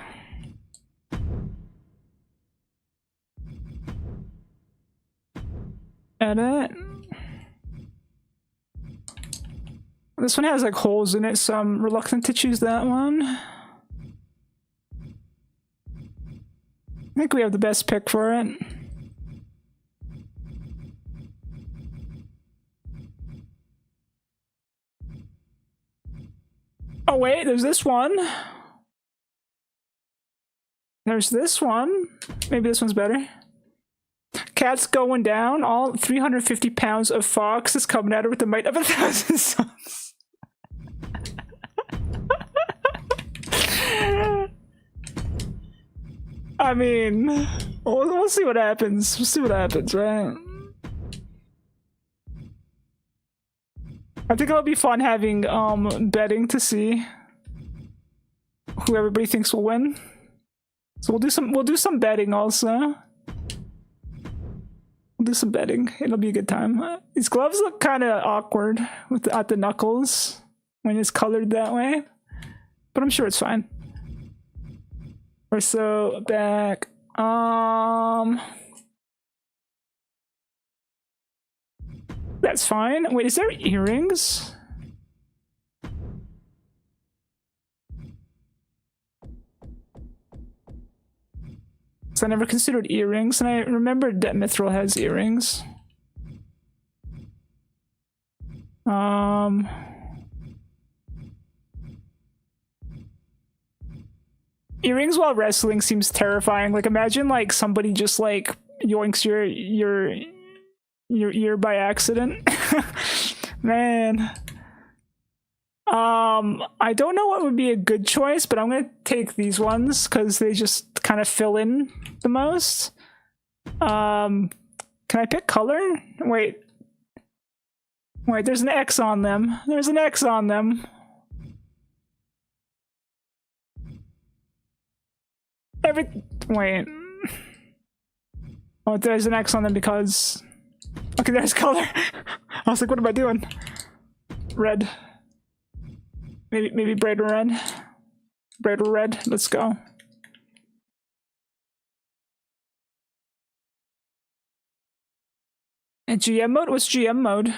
Edit. This one has like holes in it, so I'm reluctant to choose that one. I think we have the best pick for it. Oh wait, there's this one. There's this one. Maybe this one's better. Cat's going down. All 350 pounds of Fox is coming at her with the might of 1,000 suns. I mean, we'll see what happens. We'll see what happens, right? I think it'll be fun having betting to see who everybody thinks will win. So we'll do some betting also. We'll do some betting. It'll be a good time. These gloves look kind of awkward at the knuckles when it's colored that way, but I'm sure it's fine. Torso, back. That's fine. Wait, is there earrings? So I never considered earrings, and I remembered that Mithril has earrings. Earrings while wrestling seems terrifying. Like, imagine like somebody just like yoinks your ear by accident. Man. I don't know what would be a good choice, but I'm gonna take these ones because they just kind of fill in the most. Can I pick color? Wait, there's an X on them. There's an X on them. Wait. Oh, there's an X on them because... Okay, there's color. I was like, what am I doing? Red. Maybe brighter red. Brighter red. Let's go. And GM mode? What's GM mode?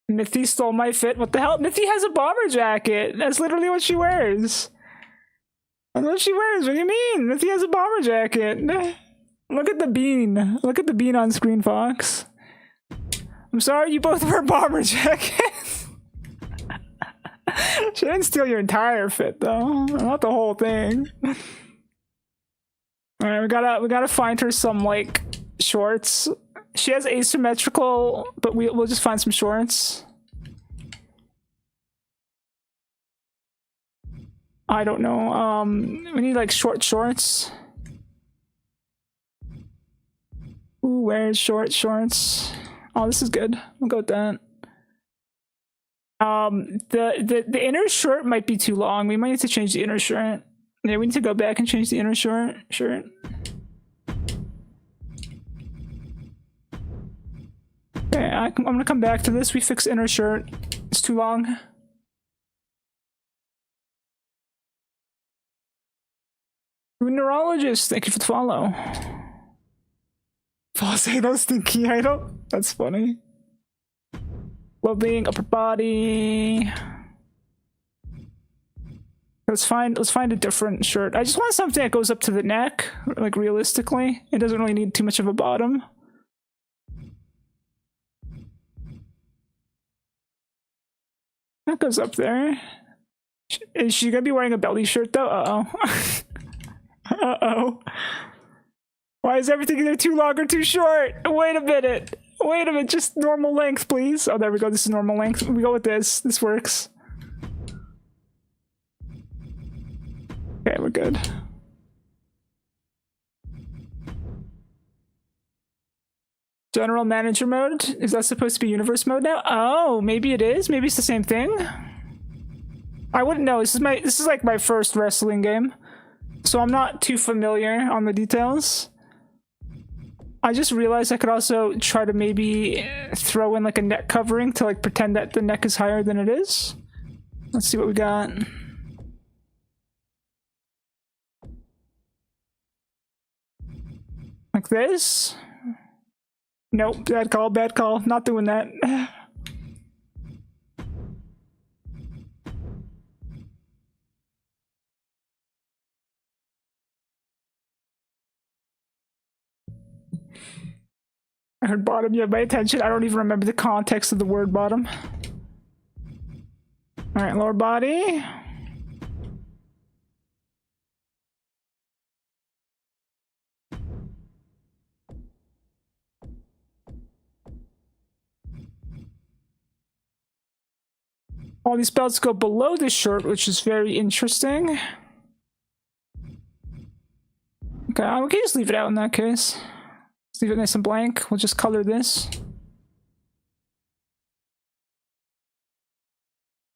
Mithy stole my fit. What the hell? Mithy has a bomber jacket. That's literally what she wears. That's what she wears. What do you mean? Mithy has a bomber jacket. Look at the bean. Look at the bean on screen, Fox. I'm sorry, you both wear bomber jackets. She didn't steal your entire fit, though. Not the whole thing. Alright, we gotta find her some, like, shorts. She has asymmetrical, but we'll just find some shorts. I don't know. We need like short shorts. Who wears short shorts? Oh, this is good. We'll go with that. The inner shirt might be too long. We might need to change the inner shirt. Yeah, we need to go back and change the inner shirt. Okay, I'm gonna come back to this. We fixed inner shirt. It's too long. Neurologist, thank you for the follow. Falsetto stinky idol. That's funny. Well-being, upper body. Let's find a different shirt. I just want something that goes up to the neck, like realistically. It doesn't really need too much of a bottom. That goes up there. Is she gonna be wearing a belly shirt though? Uh-oh. Uh-oh. Why is everything either too long or too short? Wait a minute. Wait a minute. Just normal length, please. Oh, there we go. This is normal length. We go with this. This works. Okay, we're good. General manager mode? Is that supposed to be universe mode now? Oh, maybe it is. Maybe it's the same thing. I wouldn't know. This is like my first wrestling game, so I'm not too familiar on the details. I just realized I could also try to maybe throw in like a neck covering to like pretend that the neck is higher than it is. Let's see what we got. Like this? Nope, bad call, bad call. Not doing that. I heard bottom, you have my attention. I don't even remember the context of the word bottom. Alright, lower body. All these belts go below the shirt, which is very interesting. Okay, we can just leave it out in that case. Let's leave it nice and blank. We'll just color this.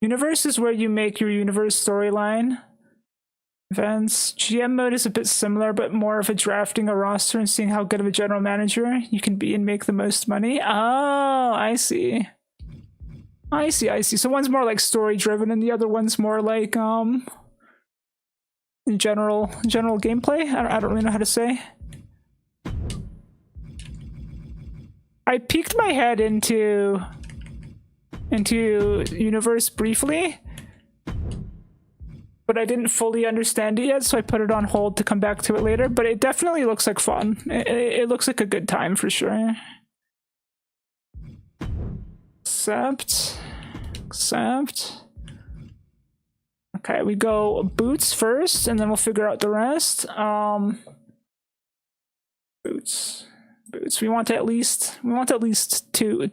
Universe is where you make your universe storyline. Events. GM mode is a bit similar, but more of a drafting a roster and seeing how good of a general manager you can be and make the most money. Oh, I see. I see. So one's more like story driven and the other one's more like general gameplay. I don't really know how to say. I peeked my head into Universe briefly, but I didn't fully understand it yet, so I put it on hold to come back to it later. But it definitely looks like fun. It looks like a good time for sure. Accept. Okay, we go boots first, and then we'll figure out the rest. Boots. We want at least two.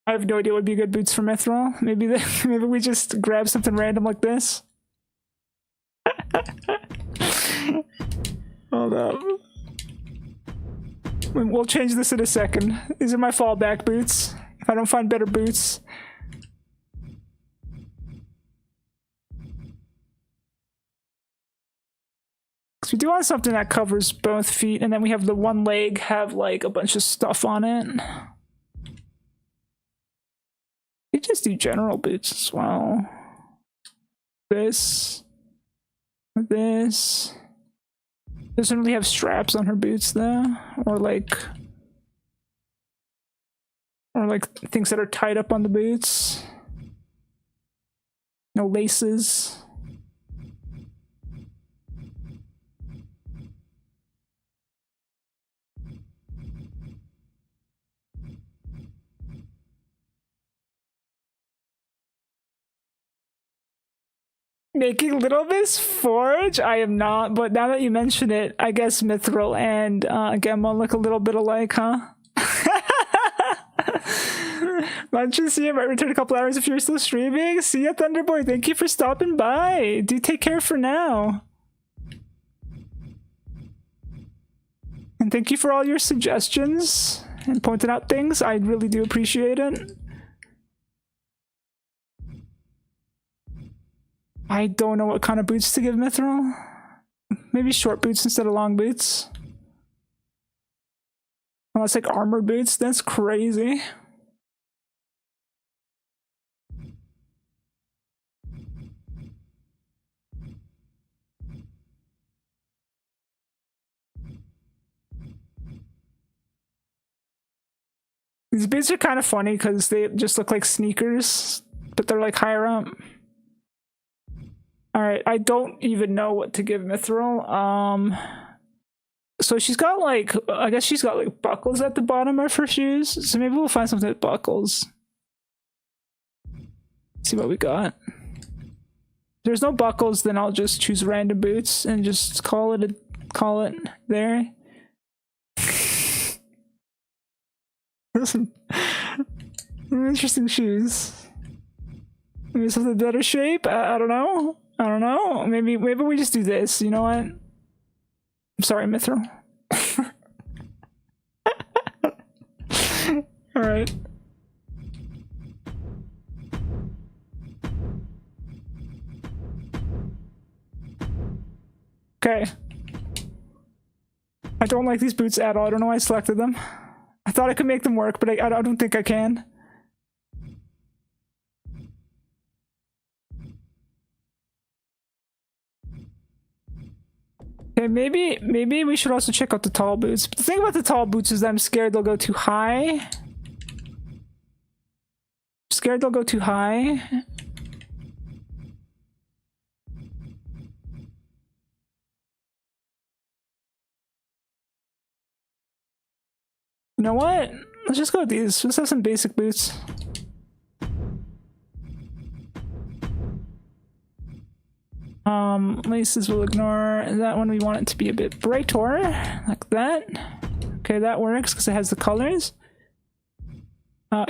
I have no idea what would be good boots for Mithril. Maybe we just grab something random like this. Hold up. We'll change this in a second. These are my fallback boots. If I don't find better boots. Because we do want something that covers both feet, and then we have the one leg have like a bunch of stuff on it. We just do general boots as well. This. Doesn't really have straps on her boots though, or like things that are tied up on the boots. No laces. Making Little Miss Forge? I am not, but now that you mention it, I guess Mithril and Gemma look a little bit alike, huh? Lunches here, might return a couple hours if you're still streaming. See ya, Thunderboy. Thank you for stopping by. Do take care for now. And thank you for all your suggestions and pointing out things. I really do appreciate it. I don't know what kind of boots to give Mithril. Maybe short boots instead of long boots. Unless like armored boots, that's crazy. These boots are kind of funny because they just look like sneakers, but they're like higher up. Alright, I don't even know what to give Mithril. So she's got like, I guess she's got like buckles at the bottom of her shoes. So maybe we'll find something with buckles. See what we got. If there's no buckles, then I'll just choose random boots and just call it there. Interesting shoes. Maybe something better shape. I don't know. Maybe we just do this. You know what? I'm sorry, Mithril. All right. Okay. I don't like these boots at all. I don't know why I selected them. I thought I could make them work, but I don't think I can. Okay, maybe we should also check out the tall boots. But the thing about the tall boots is that I'm scared they'll go too high. You know what? Let's just go with these. Let's have some basic boots. Laces we'll ignore. That one we want it to be a bit brighter, like that. Okay, that works because it has the colors.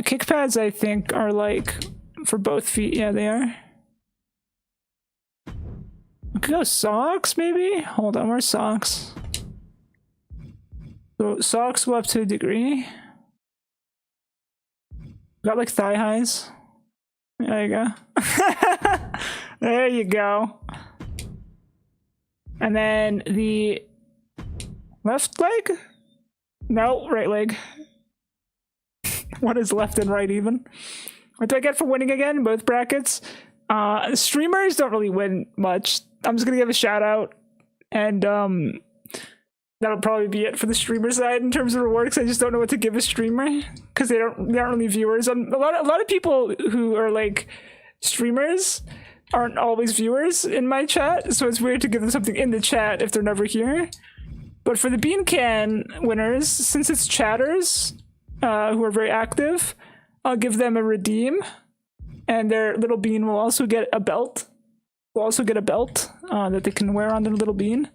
Kick pads I think are like for both feet. Yeah, they are. We could go socks maybe? Hold on, where's socks? So socks go up to a degree. Got like thigh highs. There you go. There you go. And then the left leg? No, right leg. What is left and right even? What do I get for winning again? Both brackets? Streamers don't really win much. I'm just gonna give a shout out, and that'll probably be it for the streamer side in terms of rewards. I just don't know what to give a streamer because they aren't really viewers. A lot of people who are like streamers aren't always viewers in my chat, so it's weird to give them something in the chat if they're never here. But for the Bean Can winners, since it's chatters who are very active, I'll give them a redeem, and their little bean will also get a belt. Will also get a belt that they can wear on their little bean.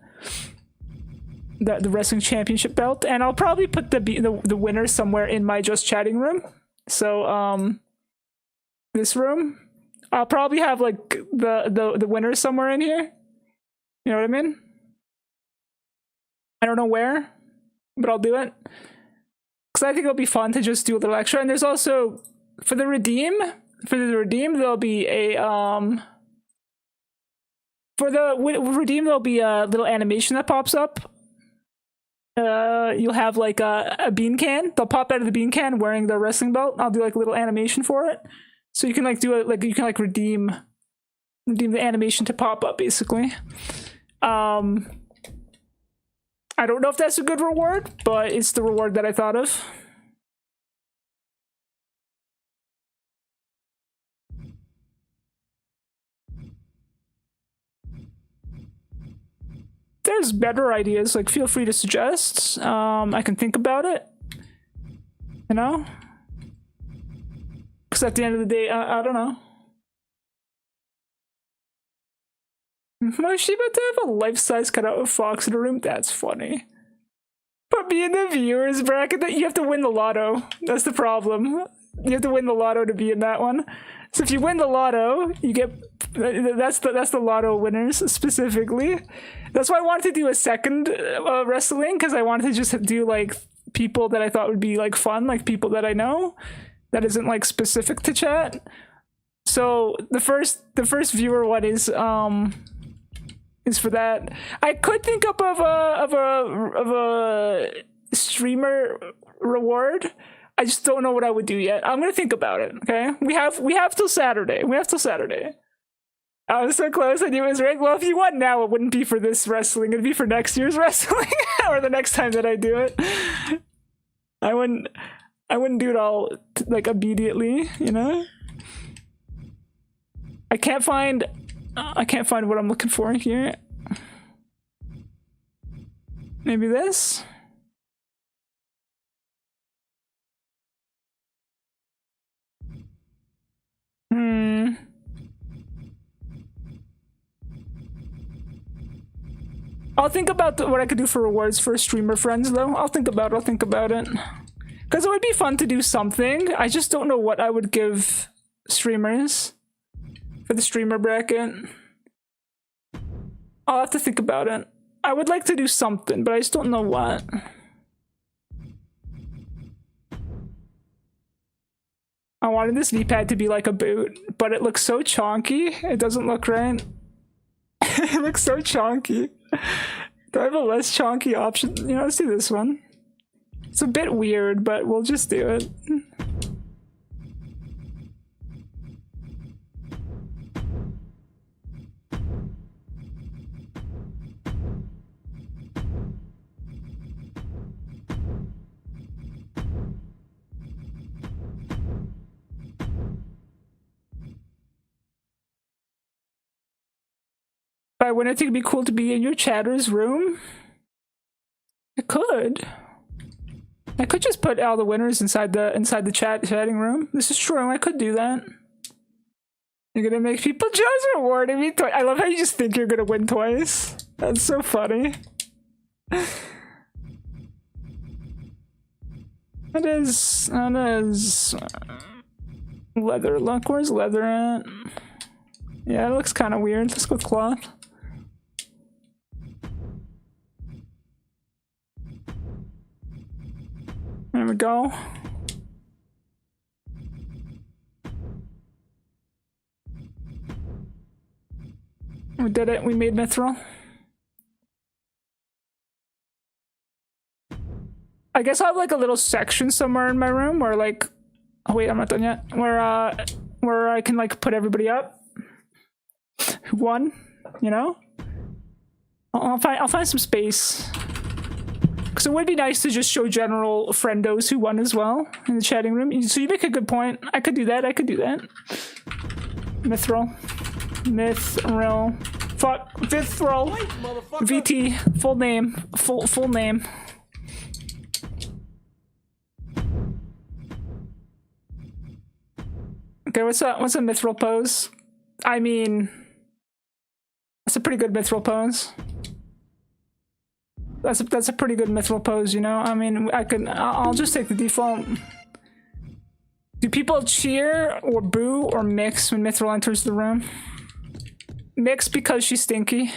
The wrestling championship belt, and I'll probably put the winner somewhere in my just chatting room. So this room, I'll probably have like the winner somewhere in here. You know what I mean? I don't know where, but I'll do it because I think it'll be fun to just do a little extra. And there's also for the redeem there'll be a there'll be a little animation that pops up. You'll have like a bean can. They'll pop out of the bean can wearing the wrestling belt. I'll do like a little animation for it, so you can like do it like you can like redeem the animation to pop up basically. I don't know if that's a good reward, but it's the reward that I thought of. There's better ideas, like feel free to suggest. I can think about it, you know, because at the end of the day, I don't know. Moshiba to have a life-size cutout of Fox in a room? That's funny. Put me in the viewers bracket. That you have to win the lotto. That's the problem. You have to win the lotto to be in that one. So if you win the lotto, you get that's the lotto winners specifically. That's why I wanted to do a second wrestling, because I wanted to just do like people that I thought would be like fun, like people that I know, that isn't like specific to chat. So the first viewer one is for that. I could think up of a streamer reward. I just don't know what I would do yet. I'm gonna think about it. Okay, we have till Saturday. I was so close. I knew it was right. Well, if you won now, it wouldn't be for this wrestling. It'd be for next year's wrestling or the next time that I do it. I wouldn't do it all like immediately. You know. I can't find what I'm looking for here. Maybe this? I'll think about what I could do for rewards for streamer friends, though. I'll think about it. Because it would be fun to do something. I just don't know what I would give streamers for the streamer bracket. I'll have to think about it. I would like to do something, but I just don't know what. I wanted this V-pad to be like a boot, but it looks so chonky. It doesn't look right. It looks so chonky. Do I have a less chonky option? You know, let's do this one. It's a bit weird, but we'll just do it. I wouldn't think it'd be cool to be in your chatter's room. I could just put all the winners inside the chatting room. This is true. I could do that. You're gonna make people just rewarding me twice. I love how you just think you're gonna win twice. That's so funny. That is leather. Look, where's leather at? Yeah, it looks kind of weird. Let's go with cloth. There we go. We did it. We made Mithril. I guess I have like a little section somewhere in my room where like, oh wait, I'm not done yet. Where I can like put everybody up who won, you know. I'll find some space because it would be nice to just show general friendos who won as well in the chatting room. So you make a good point. I could do that. Mithril. Fuck. Mithril. VT. Full name. Full name. Okay, what's a mithril pose? I mean, that's a pretty good mithril pose. That's a pretty good mithril pose, you know? I mean, I'll just take the default. Do people cheer or boo or mix when Mithril enters the room? Mix because she's stinky.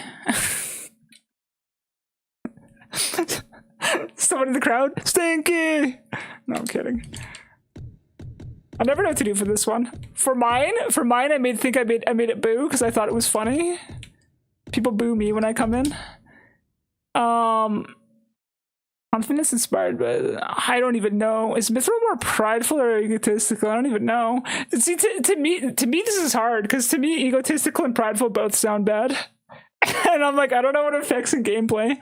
Someone in the crowd? Stinky! No, I'm kidding. I never know what to do for this one. For mine, I made it boo because I thought it was funny. People boo me when I come in. Confidence inspired, but I don't even know. Is Mithril more prideful or egotistical? I don't even know. See, to me, this is hard because to me, egotistical and prideful both sound bad, and I'm like, I don't know what affects in gameplay.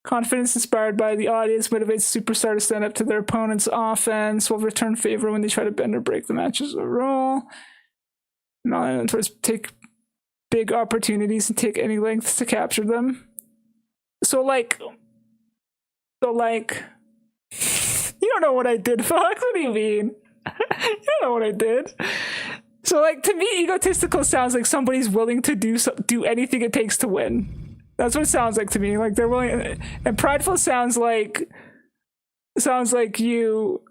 Confidence inspired by the audience motivates superstar to stand up to their opponent's offense. Will return favor when they try to bend or break the match's role. Mentors take big opportunities and take any lengths to capture them. So like, you don't know what I did, Fox. What do you mean? You don't know what I did. So like, to me, egotistical sounds like somebody's willing to do anything it takes to win. That's what it sounds like to me. Like they're willing, and prideful sounds like you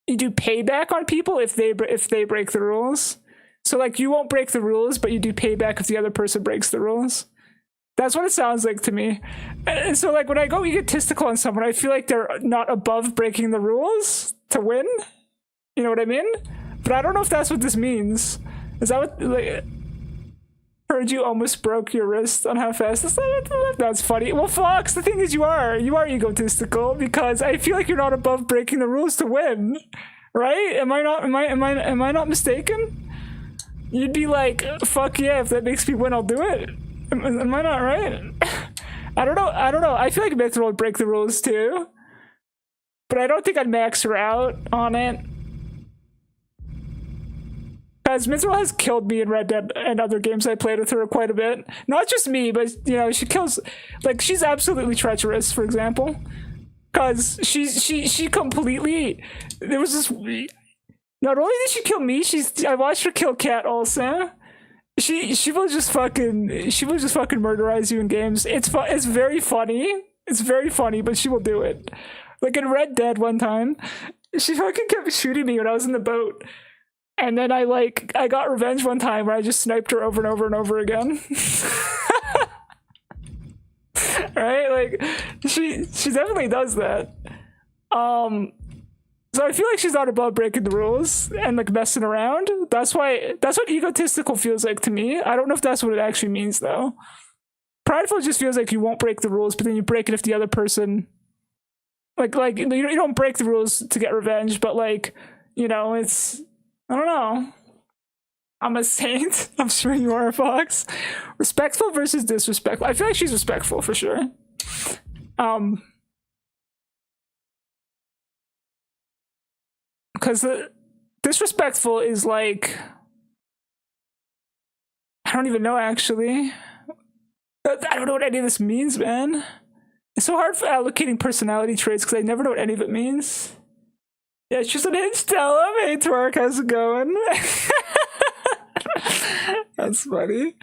do payback on people if they break the rules. So like you won't break the rules, but you do payback if the other person breaks the rules. That's what it sounds like to me. And so like when I go egotistical on someone, I feel like they're not above breaking the rules to win. You know what I mean? But I don't know if that's what this means. Is that what, like, heard you almost broke your wrist on how fast that's funny. Well, Fox, the thing is you are egotistical because I feel like you're not above breaking the rules to win. Right? Am I not mistaken? You'd be like, fuck yeah, if that makes me win, I'll do it. Am I not right? I don't know. I feel like Mithril would break the rules too. But I don't think I'd max her out on it. Because Mithril has killed me in Red Dead and other games I played with her quite a bit. Not just me, but, you know, she kills... Like, she's absolutely treacherous, for example. Because she completely... There was this... Not only did she kill me, I watched her kill Cat also. She will just fucking murderize you in games. It's very funny. It's very funny, but she will do it. Like in Red Dead one time, she fucking kept shooting me when I was in the boat. And then I got revenge one time where I just sniped her over and over and over again. Right? Like she definitely does that. So I feel like she's not above breaking the rules and like messing around. That's what egotistical feels like to me. I don't know if that's what it actually means though. Prideful just feels like you won't break the rules, but then you break it if the other person like you don't break the rules to get revenge, but like, you know, it's, I don't know. I'm a saint. I'm sure you are, Fox. Respectful versus disrespectful. I feel like she's respectful for sure. Because the disrespectful is like, I don't even know actually. I don't know what any of this means, man. It's so hard for allocating personality traits because I never know what any of it means. Yeah, she's an hinge. Tell him. Hey, Twerk, how's it going? That's funny.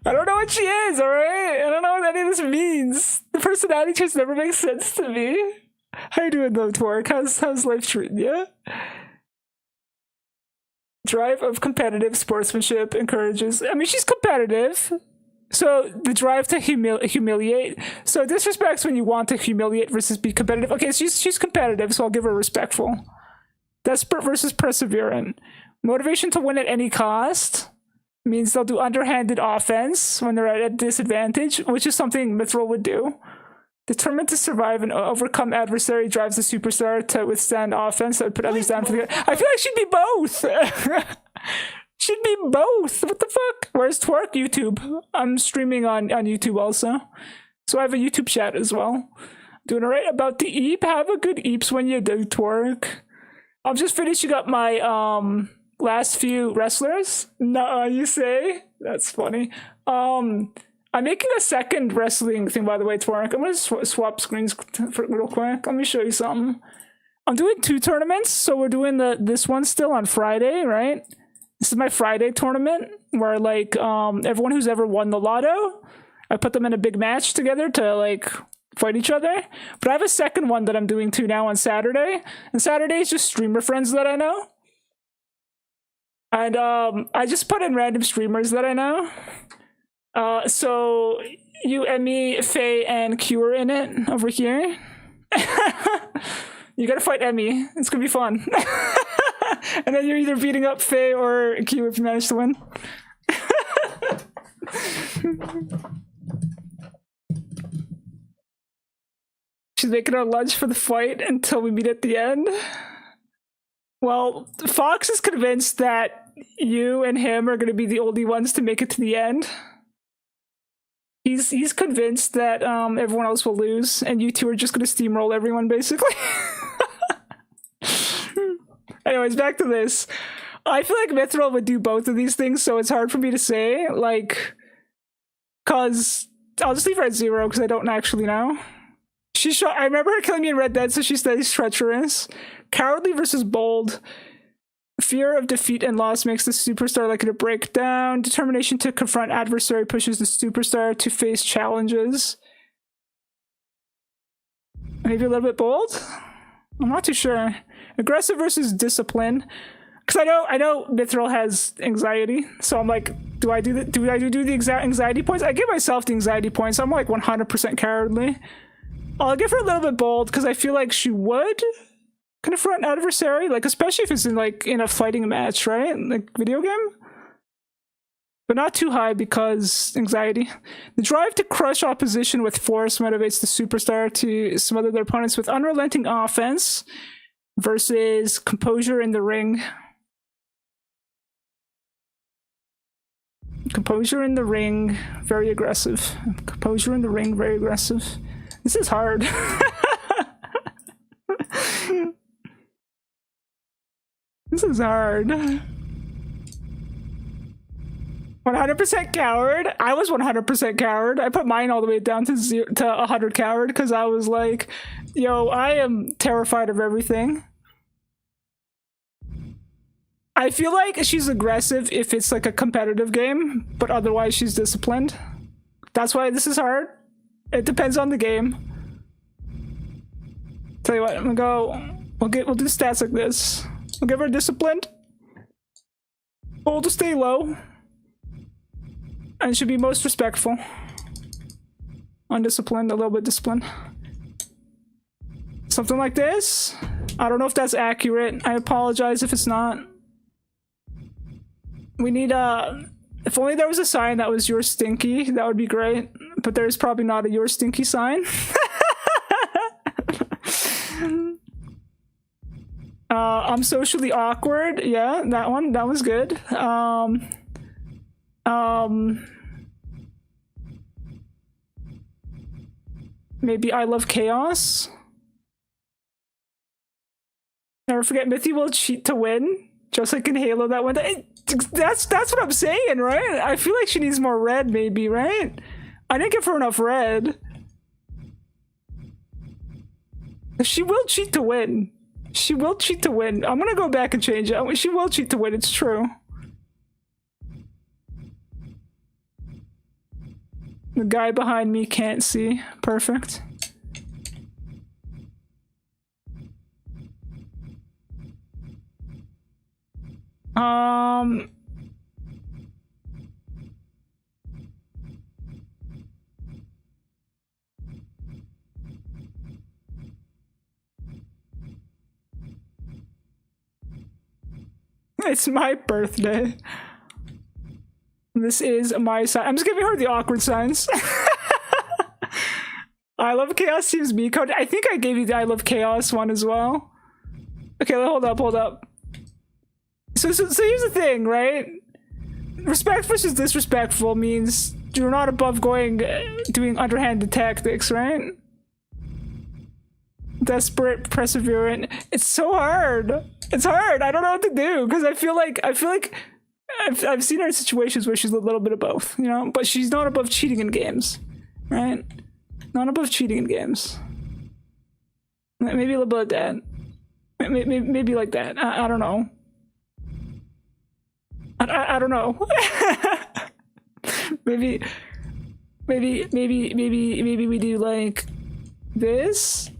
I don't know what she is, alright? I don't know what any of this means. The personality traits never make sense to me. How you doing though, Twerk? How's life treating you? Drive of competitive sportsmanship encourages... I mean, she's competitive. So the drive to humiliate. So disrespect's when you want to humiliate versus be competitive. Okay, so she's competitive, so I'll give her respectful. Desperate versus perseverant. Motivation to win at any cost means they'll do underhanded offense when they're at a disadvantage, which is something Mithril would do. Determined to survive and overcome adversary drives the superstar to withstand offense that would put others down for the. I feel like she'd be both. She'd be both. What the fuck? Where's Twerk? YouTube. I'm streaming on YouTube also. So I have a YouTube chat as well. Doing alright about the Eep. Have a good Eeps when you do Twerk. I'm just finishing up my last few wrestlers. No, you say? That's funny. I'm making a second wrestling thing, by the way, Twerk. I'm gonna swap screens real quick. Let me show you something. I'm doing 2 tournaments, so we're doing this one still on Friday, right? This is my Friday tournament where like everyone who's ever won the lotto, I put them in a big match together to like fight each other. But I have a second one that I'm doing too now on Saturday, and Saturday is just streamer friends that I know. And I just put in random streamers that I know. So you, Emmy, Faye, and Q are in it over here. You gotta fight Emmy. It's gonna be fun. And then you're either beating up Faye or Q if you manage to win. She's making our lunch for the fight until we meet at the end. Well, Fox is convinced that you and him are going to be the only ones to make it to the end. He's convinced that everyone else will lose, and you two are just going to steamroll everyone, basically. Anyways, back to this. I feel like Mithril would do both of these things, so it's hard for me to say, like, cause I'll just leave her at 0 because I don't actually know. I remember her killing me in Red Dead, so she stays treacherous. Cowardly versus bold. Fear of defeat and loss makes the superstar likely to break down. Determination to confront adversary pushes the superstar to face challenges. Maybe a little bit bold? I'm not too sure. Aggressive versus discipline. Because I know Mithril has anxiety, so I'm like, do I do the exact anxiety points? I give myself the anxiety points. I'm like 100% cowardly. I'll give her a little bit bold because I feel like she would confront an adversary, like especially if it's in a fighting match, right? Like video game. But not too high because anxiety. The drive to crush opposition with force motivates the superstar to smother their opponents with unrelenting offense versus composure in the ring. Composure in the ring, very aggressive. Composure in the ring, very aggressive. This is hard. This is hard. 100% coward. I was 100% coward. I put mine all the way down to 100 coward because I was like, yo, I am terrified of everything. I feel like she's aggressive if it's like a competitive game, but otherwise she's disciplined. That's why this is hard. It depends on the game. Tell you what, I'm gonna go. We'll do stats like this. We'll give her disciplined. Hold to stay low. And should be most respectful. Undisciplined, a little bit disciplined. Something like this. I don't know if that's accurate. I apologize if it's not. We need if only there was a sign that was your stinky, that would be great. But there's probably not a your stinky sign. I'm socially awkward. Yeah, that one. That was good. Maybe I love chaos. Never forget Mithy will cheat to win. Just like in Halo that one. That's what I'm saying, right? I feel like she needs more red, maybe, right? I didn't give her enough red. She will cheat to win. She will cheat to win. I'm gonna go back and change it. She will cheat to win, it's true. The guy behind me can't see. Perfect. It's my birthday. This is my sign. I'm just giving her the awkward signs. I love chaos seems me code. I think I gave you the I love chaos one as well. Okay, hold up. So here's the thing, right? Respect versus disrespectful means you're not above doing underhanded tactics, right? Desperate, perseverant. It's so hard. It's hard. I don't know what to do because I feel like I've seen her in situations where she's a little bit of both, you know, but she's not above cheating in games, right? Not above cheating in games. Maybe a little bit of that. Maybe like that. I don't know. I don't know. maybe we do like this.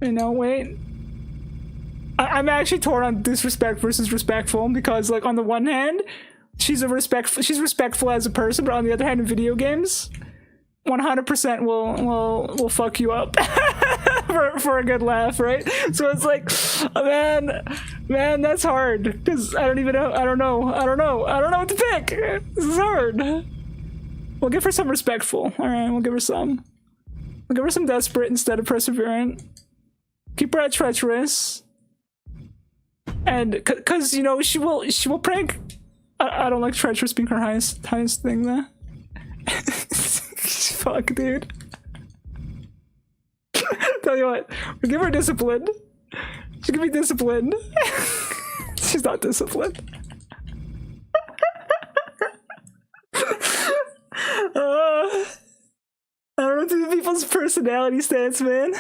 You know, wait. I'm actually torn on disrespect versus respectful because, like, on the one hand, she's respectful as a person, but on the other hand, in video games, 100% will fuck you up for a good laugh, right? So it's like, man, that's hard because I don't know what to pick. This is hard. We'll give her some respectful. All right, we'll give her some desperate instead of perseverant. Keep her at treacherous. And because, you know, she will prank. I don't like treacherous being her highest thing there. Fuck, dude. Tell you what, we give her discipline. She can be disciplined. She's not disciplined. I don't know people's personality stance, man.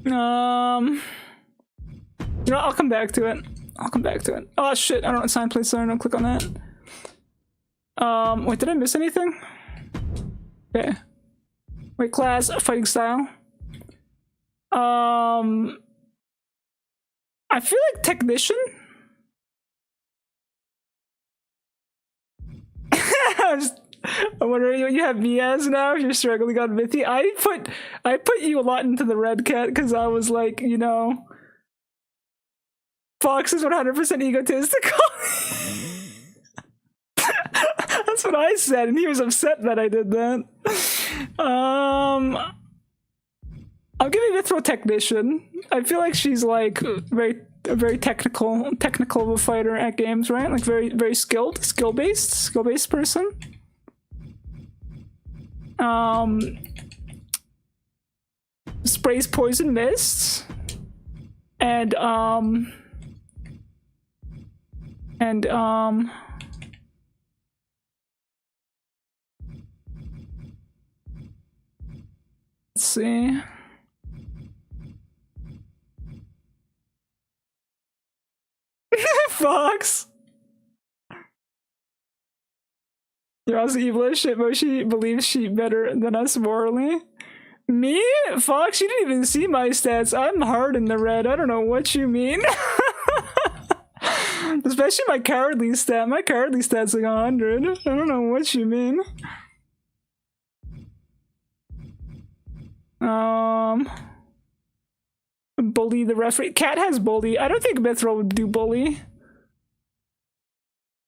You know, I'll come back to it. Oh shit, I don't assign place there, don't click on that. Wait, did I miss anything? Okay. Wait, class, fighting style. I feel like technician? I'm wondering what you have me as now if you're struggling on Mithy. I put you a lot into the red cat because I was like, you know, Fox is 100% egotistical. That's what I said, and he was upset that I did that. I'll give you Mithril technician. I feel like she's like very technical of a fighter at games, right? Like very skill-based person. Sprays poison mists and let's see. Fox. You're also evil as shit, Moshi believes she better than us morally. Me? Fox, you didn't even see my stats. I'm hard in the red. I don't know what you mean. Especially my cowardly stat. My cowardly stat's like 100. I don't know what you mean. Bully the referee. Cat has bully. I don't think Mithril would do bully.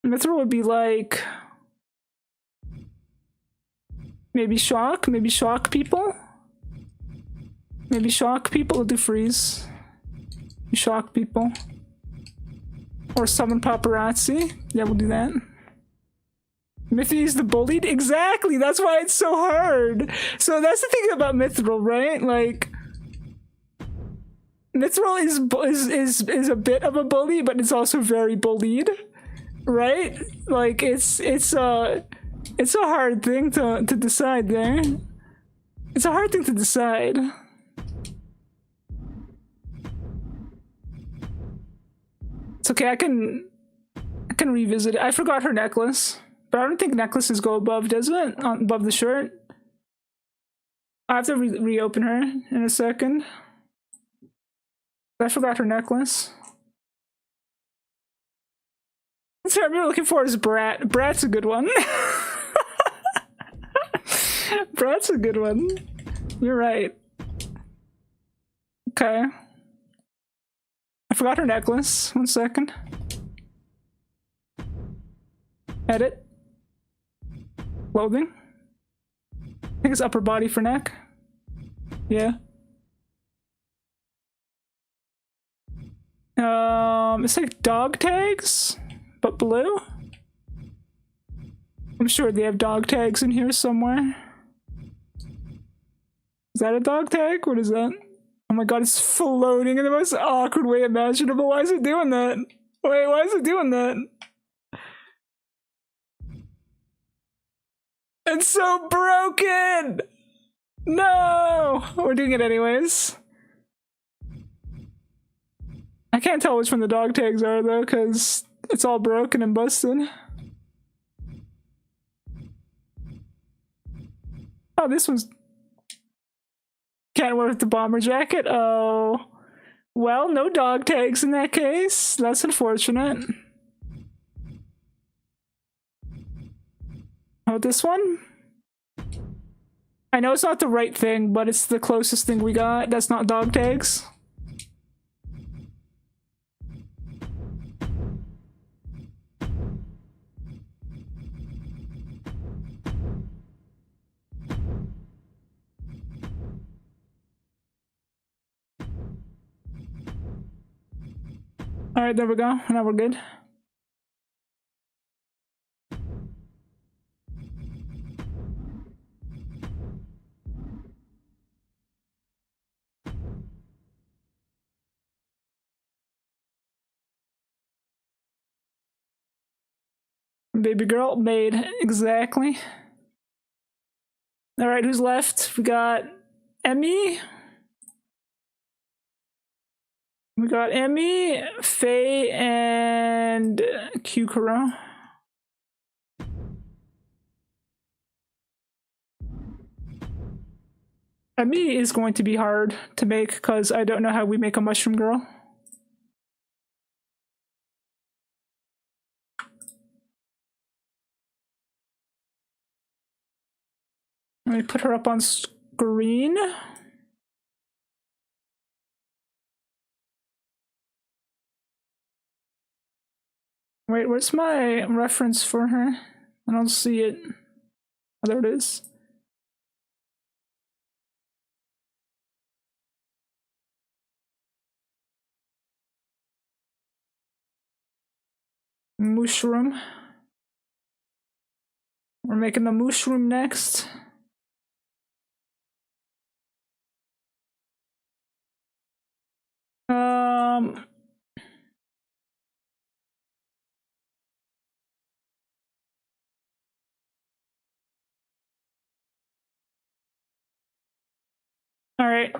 Mithril would be like maybe shock people. Maybe shock people will do freeze. Shock people. Or summon paparazzi. Yeah, we'll do that. Mithy is the bullied? Exactly! That's why it's so hard! So that's the thing about Mithril, right? Like, Mithril is a bit of a bully, but it's also very bullied. Right? Like, it's a hard thing to decide there. It's a hard thing to decide. It's okay, I can revisit it. I forgot her necklace. But I don't think necklaces go above, does it? Above the shirt? I have to reopen her in a second. I forgot her necklace. So I'm really looking for is Brat. Brat's a good one. Brat's a good one. You're right. Okay. forgot her necklace. 1 second. Edit. Clothing. I think it's upper body for neck. Yeah. It's like dog tags, but blue. I'm sure they have dog tags in here somewhere. Is that a dog tag? What is that? Oh my god, it's floating in the most awkward way imaginable. Why is it doing that? Wait, why is it doing that? It's so broken! No! We're doing it anyways. I can't tell which one the dog tags are though, because it's all broken and busted. Oh, this one's... Can't wear the bomber jacket? Oh. Well, no dog tags in that case. That's unfortunate. How about this one? I know it's not the right thing, but it's the closest thing we got. That's not dog tags. Alright, there we go. Now we're good. Baby girl made exactly. Alright, who's left? We got Emmy. We got Emmy, Faye, and Kukuro. Emmy is going to be hard to make because I don't know how we make a mushroom girl. Let me put her up on screen. Wait, where's my reference for her? I don't see it. Oh, there it is. Mushroom. We're making the mushroom next. All right.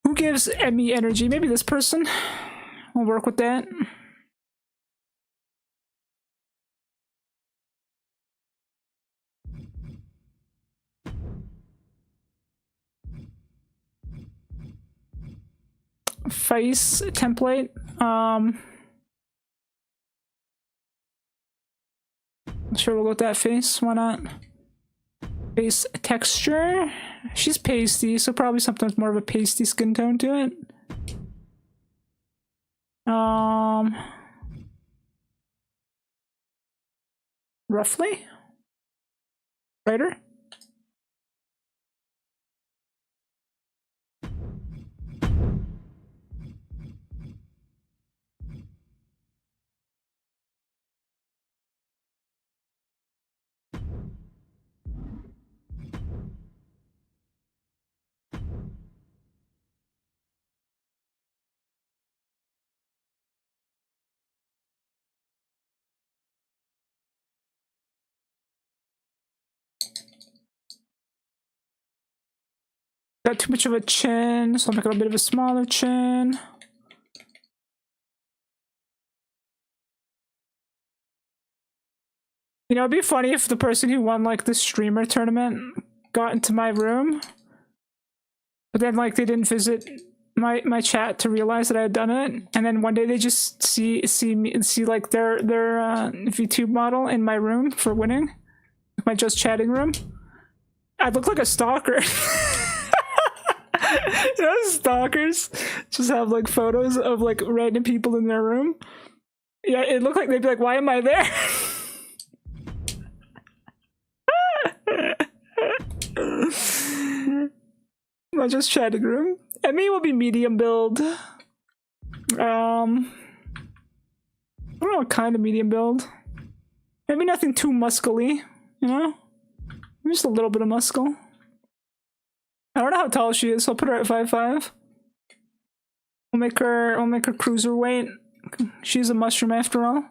Who gives Emmy energy? Maybe this person. We'll work with that. Face template. Sure, we'll go with that face. Why not? Face texture. She's pasty, so probably something with more of a pasty skin tone to it. Roughly? Brighter? Got too much of a chin, so I'll make it a bit of a smaller chin. You know, it'd be funny if the person who won like the streamer tournament got into my room, but then like they didn't visit my chat to realize that I had done it, and then one day they just see like their VTube model in my room for winning, my just chatting room. I look like a stalker. You know, stalkers just have like photos of like random people in their room. Yeah, it looked like they'd be like, why am I there? Not just chatting room. Emmy will be medium build. I don't know what kind of medium build. Maybe nothing too muscly, you know? Maybe just a little bit of muscle. I don't know how tall she is, so I'll put her at 5'5". We'll make her cruiserweight. She's a mushroom after all.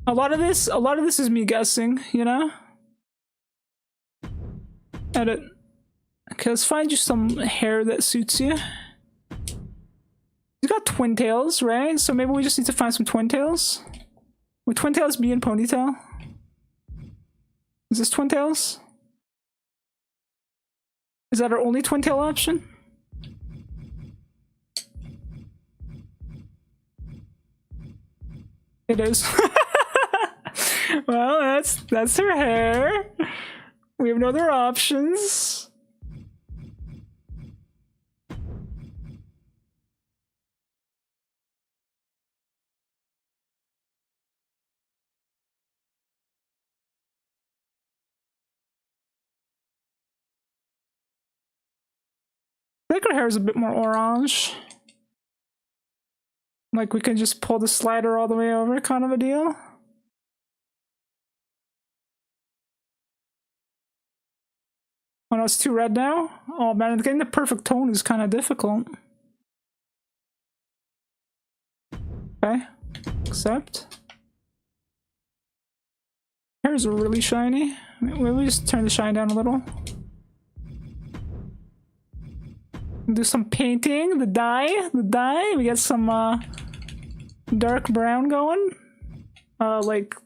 A lot of this is me guessing, you know? Edit. Okay, let's find you some hair that suits you. You got twin tails, right? So maybe we just need to find some twin tails. Would twin tails be in ponytail? Is this twin tails? Is that our only twin tail option? It is. Well, that's her hair. We have no other options. I think her hair is a bit more orange. Like we can just pull the slider all the way over, kind of a deal. Oh no, it's too red now? Oh man, getting the perfect tone is kind of difficult. Okay, accept. Hairs are really shiny. Maybe we just turn the shine down a little. Do some painting, the dye. We get some dark brown going. Like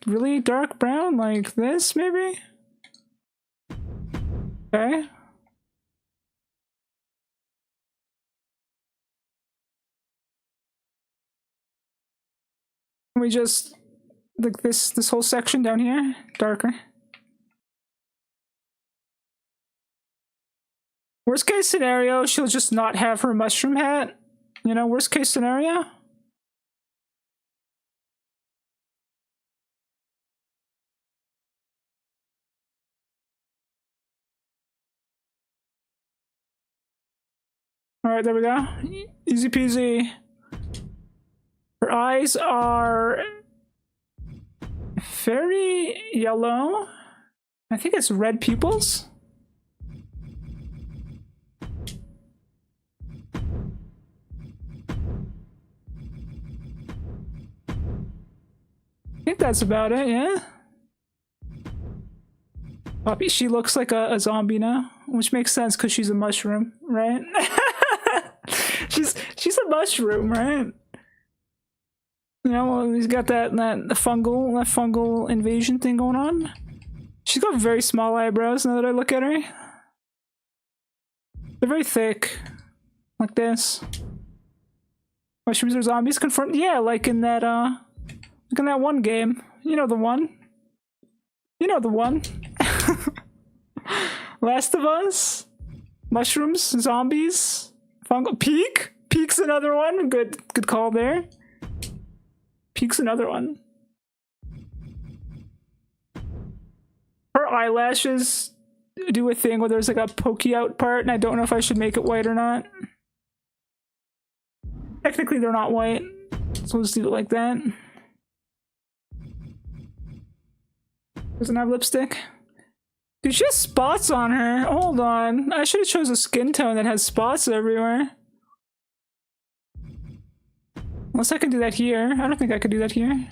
really dark brown, like this maybe? Okay. We just like this whole section down here darker. Worst case scenario, she'll just not have her mushroom hat. You know, worst case scenario. Alright, there we go. Easy peasy. Her eyes are very yellow. I think it's red pupils. I think that's about it, yeah? Poppy, she looks like a zombie now, which makes sense because she's a mushroom, right? she's a mushroom, right? You know, he's got that fungal invasion thing going on. She's got very small eyebrows now that I look at her. They're very thick, like this. Mushrooms are zombies confirmed. Yeah, like in that one game. You know the one. You know the one. Last of Us. Mushrooms, zombies, fungal. Peak. Peak's another one. Good call there. Peak's another one. Her eyelashes do a thing where there's like a pokey out part, and I don't know if I should make it white or not. Technically, they're not white, so we'll just leave it like that. Doesn't have lipstick. Dude, she has spots on her. Hold on. I should have chose a skin tone that has spots everywhere. Unless I can do that here. I don't think I could do that here.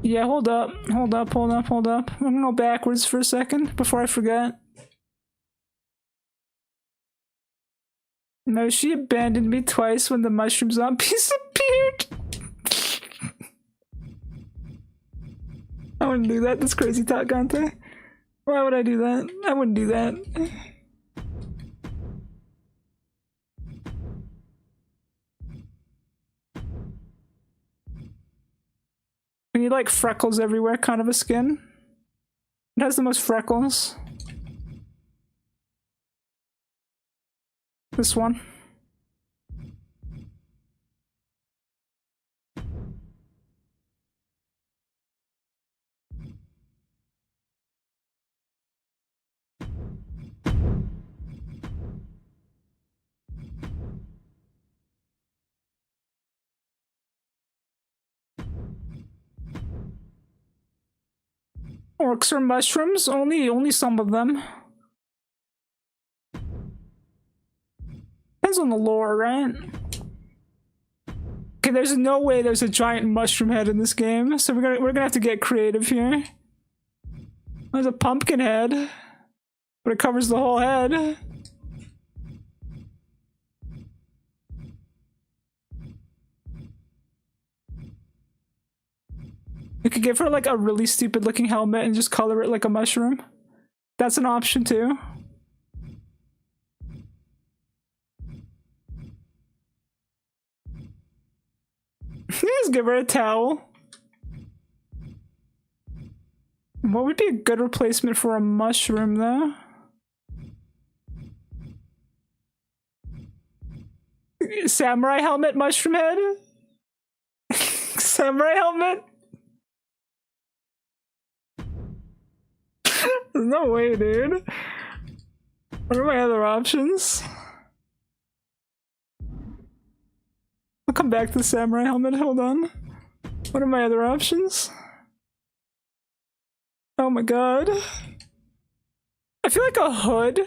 Yeah, hold up. I'm gonna go backwards for a second before I forget. No, she abandoned me twice when the mushroom zombies appeared. I wouldn't do that. That's crazy talk, Gante. Why would I do that? I wouldn't do that. need like freckles everywhere kind of a skin. It has the most freckles. This one. Orcs or mushrooms? Only some of them. Depends on the lore, right? Okay, there's no way there's a giant mushroom head in this game, so we're gonna have to get creative here. There's a pumpkin head, but it covers the whole head. We could give her like a really stupid looking helmet and just color it like a mushroom. That's an option too. Just give her a towel. What would be a good replacement for a mushroom though? Samurai helmet, mushroom head? Samurai helmet? There's no way, dude. What are my other options? I'll come back to the samurai helmet, hold on. What are my other options? Oh my god. I feel like a hood.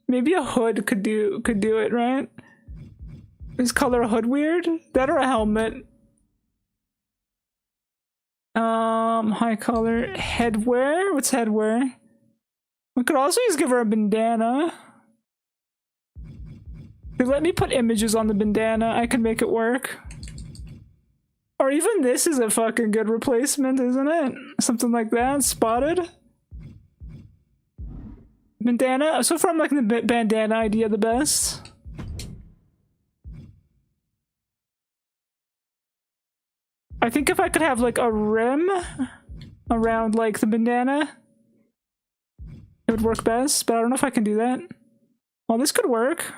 Maybe a hood could do it, right? Is color a hood weird? That or a helmet? High color. Headwear? What's headwear? We could also just give her a bandana. Let me put images on the bandana. I can make it work. Or even this is a fucking good replacement, isn't it? Something like that. Spotted. Bandana. So far I'm liking the bandana idea the best. I think if I could have like a rim around like the bandana, it would work best, but I don't know if I can do that. Well, this could work.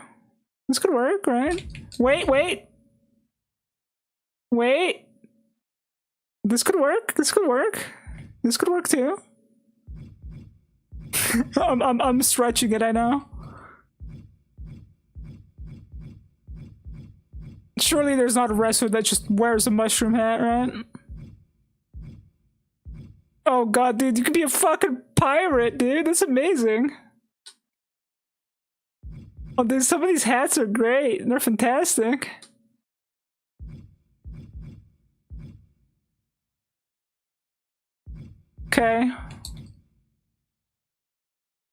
This could work, right? Wait! This could work. This could work. This could work too. I'm stretching it, I know. Surely there's not a wrestler that just wears a mushroom hat, right? Oh god, dude, you could be a fucking pirate, dude. That's amazing. Oh, dude, some of these hats are great. They're fantastic. Okay.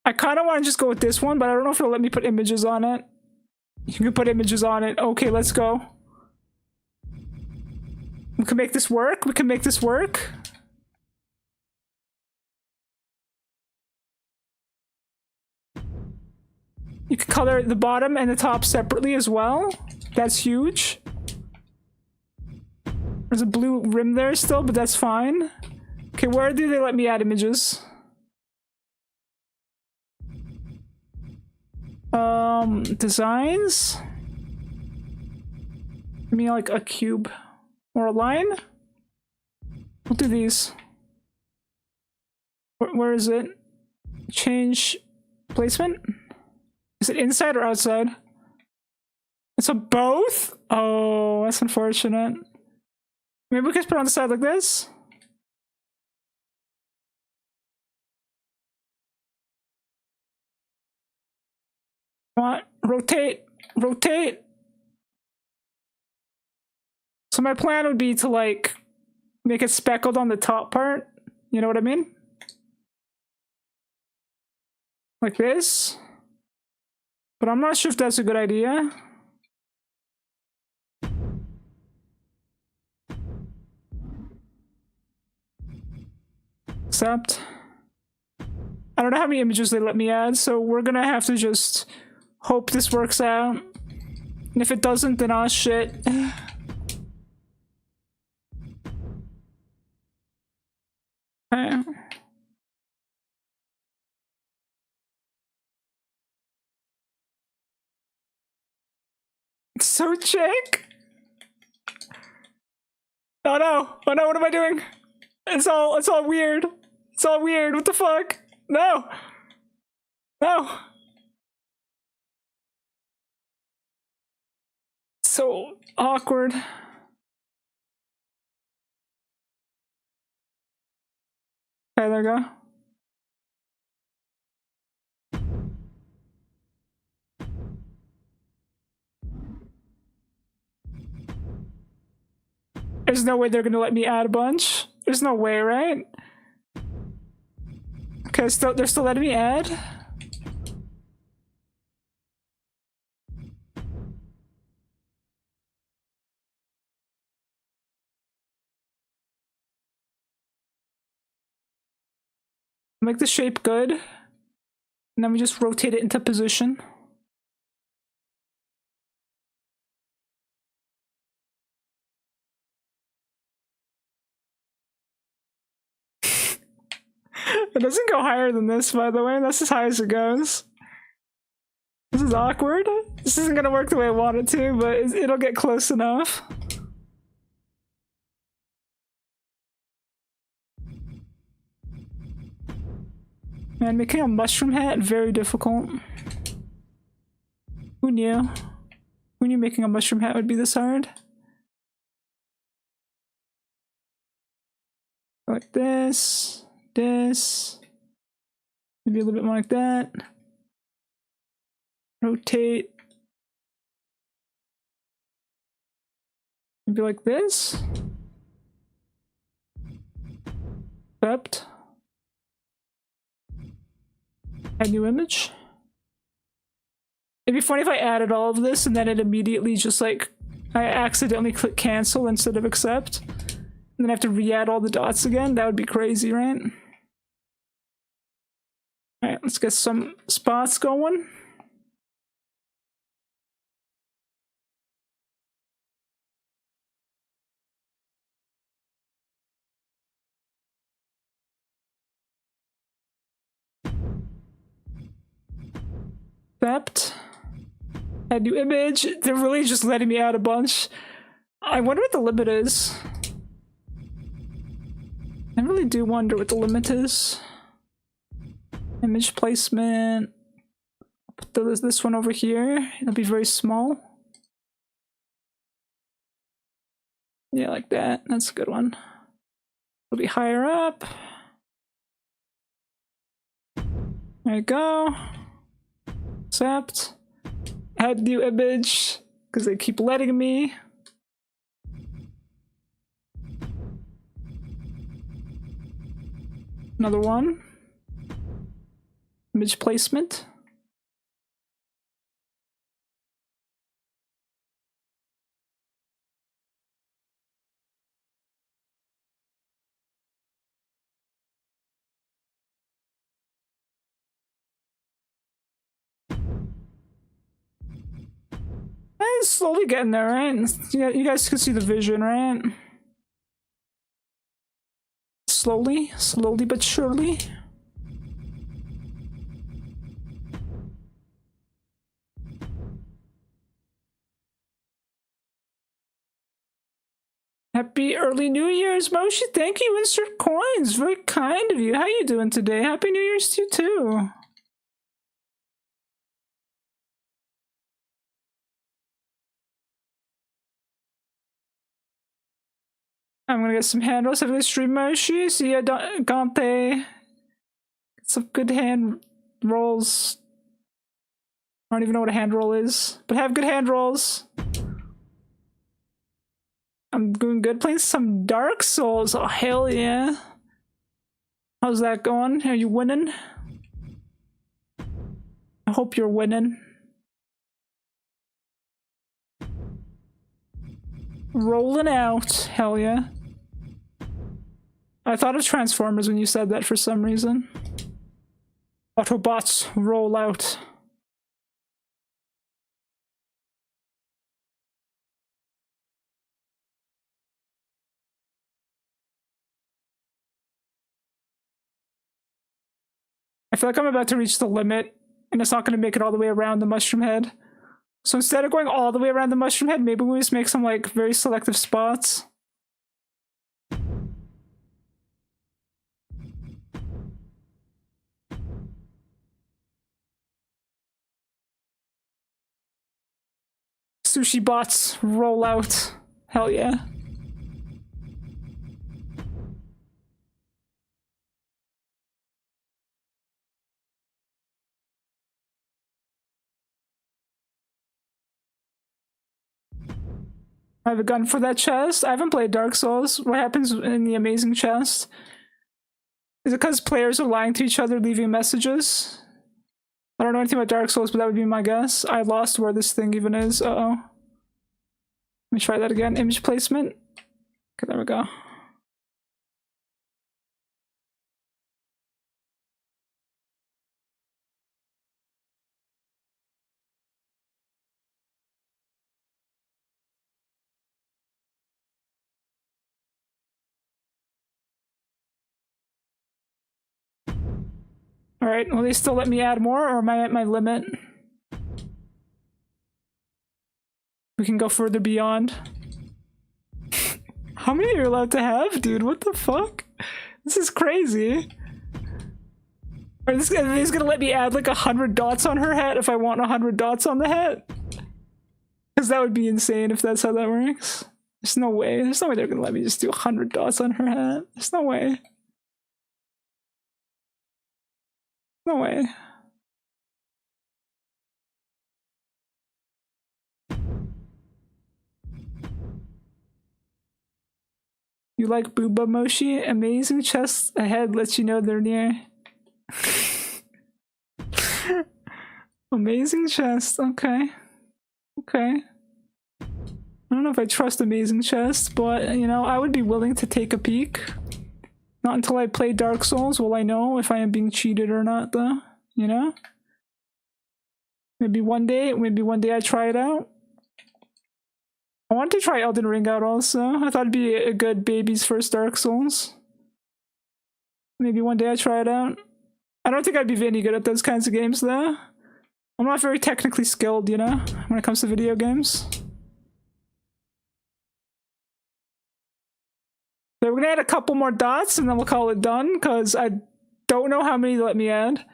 I kind of want to just go with this one, but I don't know if it'll let me put images on it. You can put images on it. Okay, let's go. We can make this work. We can make this work. You can color the bottom and the top separately as well. That's huge. There's a blue rim there still, but that's fine. Okay, where do they let me add images? Designs? Give me like a cube or a line? We'll do these. Where is it? Change placement? Is it inside or outside? It's a both? Oh, that's unfortunate. Maybe we can put it on the side like this? What? Rotate. Rotate. So my plan would be to like make it speckled on the top part. You know what I mean? Like this. But I'm not sure if that's a good idea. Except I don't know how many images they let me add, so we're gonna have to just hope this works out. And if it doesn't, then oh, shit. It's so chick. Oh no! Oh no! What am I doing? It's all weird. It's all weird. What the fuck? No! No! So awkward. Okay, there we go. There's no way they're gonna let me add a bunch. There's no way, right? Okay, they're still letting me add. Make the shape good. And then we just rotate it into position. It doesn't go higher than this, by the way. That's as high as it goes. This is awkward. This isn't gonna work the way I want it to, but it'll get close enough. Man, making a mushroom hat, very difficult. Who knew? Who knew making a mushroom hat would be this hard? Like this. This. Maybe a little bit more like that. Rotate. Maybe like this. Accept. Add new image. It'd be funny if I added all of this and then it immediately just like I accidentally click cancel instead of accept. And then I have to re-add all the dots again. That would be crazy, right? Alright, let's get some spots going. Accept. Add new image. They're really just letting me add a bunch. I wonder what the limit is. I really do wonder what the limit is. Image placement. Put this one over here. It'll be very small. Yeah, like that. That's a good one. It'll be higher up. There you go. Accept. Add new image because they keep letting me. Another one. Image placement. It's slowly getting there, right? You guys can see the vision, right? Slowly but surely. Happy early New Year's, Moshi. Thank you, insert coins. Very kind of you. How you doing today? Happy New Year's to you too. I'm gonna get some hand rolls. Have a good stream, Moshi. See ya, Gante. Get some good hand rolls. I don't even know what a hand roll is, but have good hand rolls. I'm doing good. Playing some Dark Souls. Oh, hell yeah. How's that going? Are you winning? I hope you're winning. Rolling out. Hell yeah. I thought of Transformers when you said that for some reason. Autobots roll out. I feel like I'm about to reach the limit, and it's not going to make it all the way around the mushroom head. So instead of going all the way around the mushroom head, maybe we just make some like very selective spots. Sushi bots roll out. Hell yeah. I have a gun for that chest. I haven't played Dark Souls. What happens in the amazing chest? Is it because players are lying to each other, leaving messages? I don't know anything about Dark Souls, but that would be my guess. I lost where this thing even is. Uh-oh. Let me try that again. Image placement. Okay, there we go. Alright, will they still let me add more, or am I at my limit? We can go further beyond. How many are you allowed to have, dude? What the fuck? This is crazy. Are these gonna let me add like 100 dots on her hat if I want 100 dots on the hat? Because that would be insane if that's how that works. There's no way. There's no way they're gonna let me just do 100 dots on her hat. There's no way. No way. You like Booba Moshi? Amazing chest ahead lets you know they're near. Amazing chest, okay. Okay. I don't know if I trust Amazing Chest, but, you know, I would be willing to take a peek. Not until I play Dark Souls will I know if I am being cheated or not, though. You know? Maybe one day I try it out. I want to try Elden Ring out also. I thought it'd be a good baby's first Dark Souls. Maybe one day I try it out. I don't think I'd be any good at those kinds of games, though. I'm not very technically skilled, you know, when it comes to video games. So we're gonna add a couple more dots and then we'll call it done, because I don't know how many to let me add.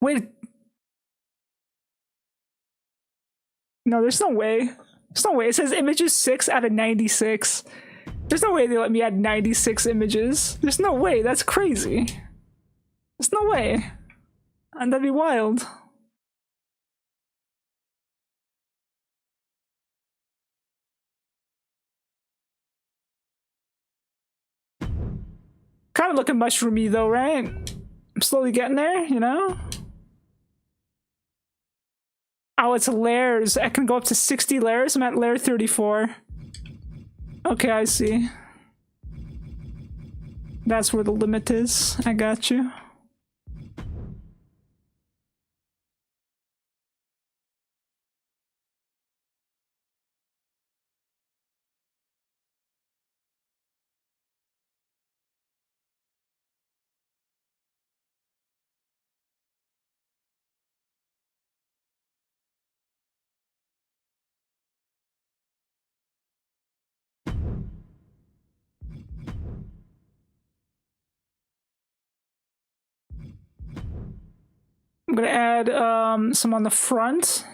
Wait. No, there's no way. There's no way. It says images 6 out of 96. There's no way they let me add 96 images. There's no way. That's crazy. There's no way. And that'd be wild. Kind of looking mushroomy though, right? I'm slowly getting there, you know? Oh, it's layers. I can go up to 60 layers. I'm at layer 34. Okay, I see. That's where the limit is. I got you. I'm gonna add some on the front,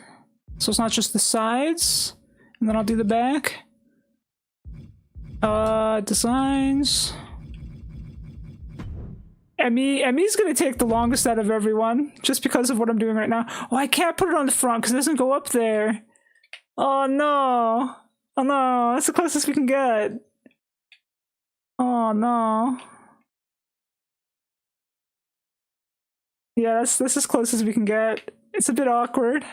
so it's not just the sides, and then I'll do the back. Designs. Emmy's gonna take the longest out of everyone, just because of what I'm doing right now. Oh, I can't put it on the front because it doesn't go up there. Oh no. Oh no, that's the closest we can get. Oh no. Yeah, that's as close as we can get. It's a bit awkward.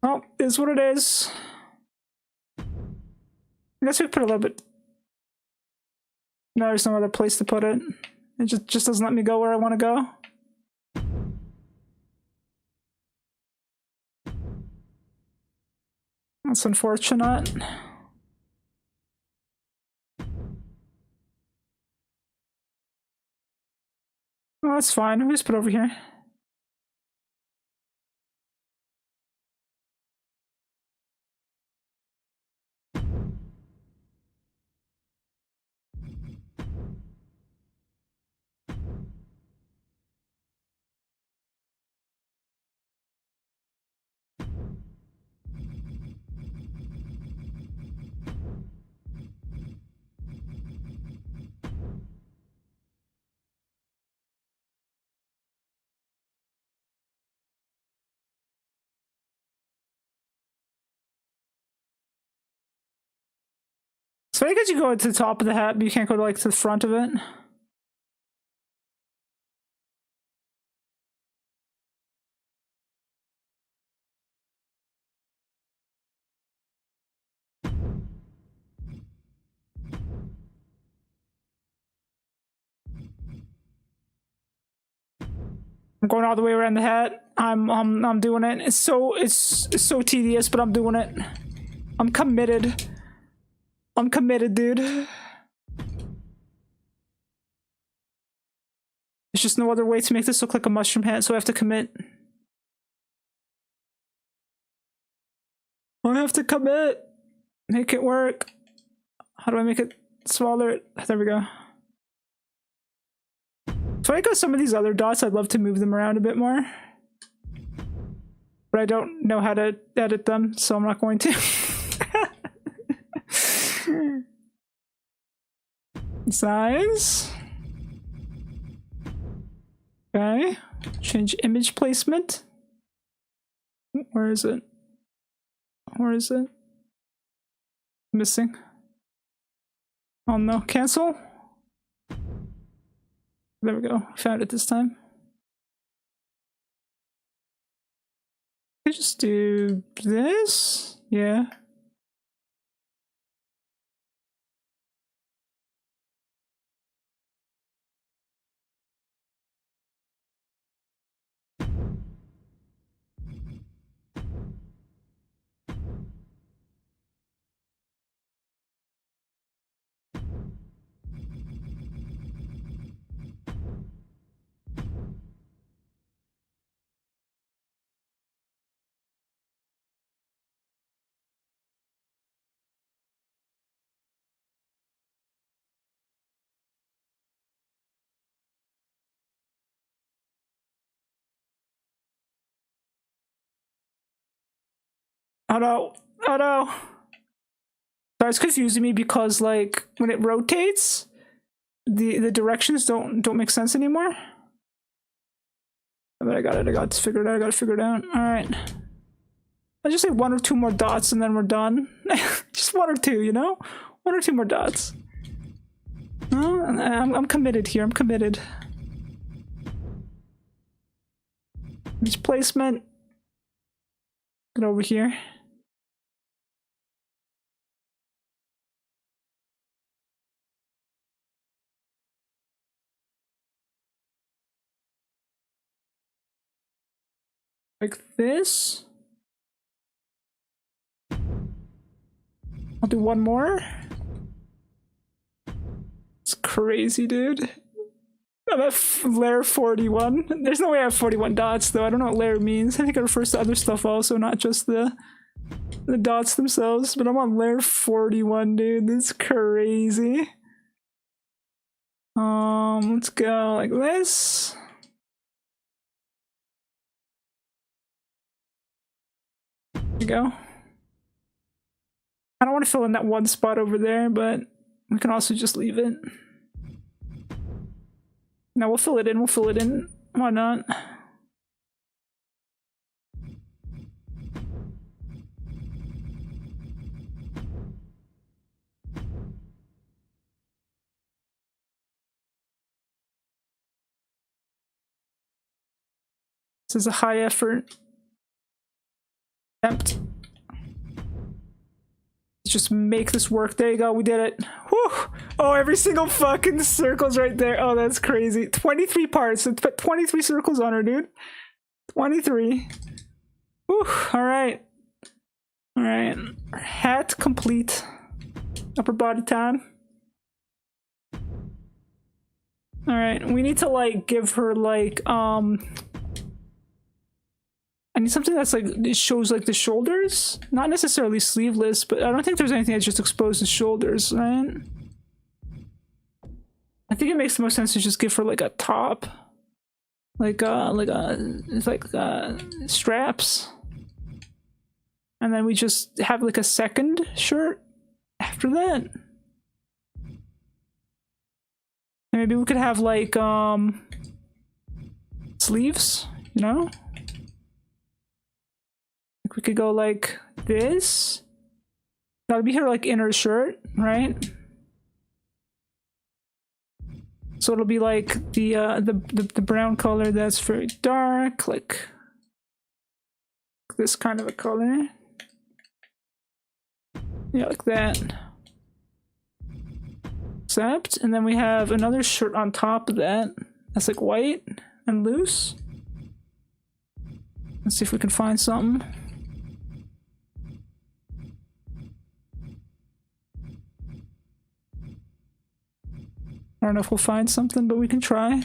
Oh, is what it is. I guess we could put a little bit. No, there's no other place to put it. It just doesn't let me go where I want to go. That's unfortunate. Oh, that's fine. We just put it over here. So I guess you go to the top of the hat, but you can't go to like to the front of it. I'm going all the way around the hat. I'm doing it. It's so tedious, but I'm doing it. I'm committed. I'm committed, dude. There's just no other way to make this look like a mushroom hat, so I have to commit. I have to commit. Make it work. How do I make it smaller? There we go. So I got some of these other dots. I'd love to move them around a bit more, but I don't know how to edit them, so I'm not going to. Size. Okay. Change image placement. Where is it? Where is it? Missing. Oh no, cancel. There we go. Found it this time. I just do this? Yeah. Oh no. Oh no. That's confusing me because like when it rotates, the directions don't make sense anymore. But I got it. I got this figured out. I got it figured out. All right. I'll just say 1 or 2 more dots and then we're done. Just 1 or 2, you know? 1 or 2 more dots. I'm committed here. I'm committed. Just placement. Get over here. Like this. I'll do 1 more. It's crazy, dude. I'm at layer 41. There's no way I have 41 dots, though. I don't know what layer means. I think it refers to other stuff also, not just the dots themselves. But I'm on layer 41, dude. That's crazy. Let's go like this. There you go. I don't want to fill in that one spot over there, but we can also just leave it. No, we'll fill it in. We'll fill it in. Why not? This is a high effort attempt. Just make this work. There you go. We did it. Whew. Oh, every single fucking circle's right there. Oh, that's crazy. 23 parts. Let's put 23 circles on her, dude. 23. Whew. All right. All right. Hat complete. Upper body time. Alright, we need to like give her like I need something that's like it shows like the shoulders. Not necessarily sleeveless, but I don't think there's anything that just exposes the shoulders, right? I think it makes the most sense to just give her like a top. Like straps. And then we just have like a second shirt after that. And maybe we could have like sleeves, you know? Like we could go like this. That would be her like inner shirt, right? So it'll be like the brown color that's very dark, like this kind of a color. Yeah, like that. Except, and then we have another shirt on top of that. That's like white and loose. Let's see if we can find something. I don't know if we'll find something, but we can try.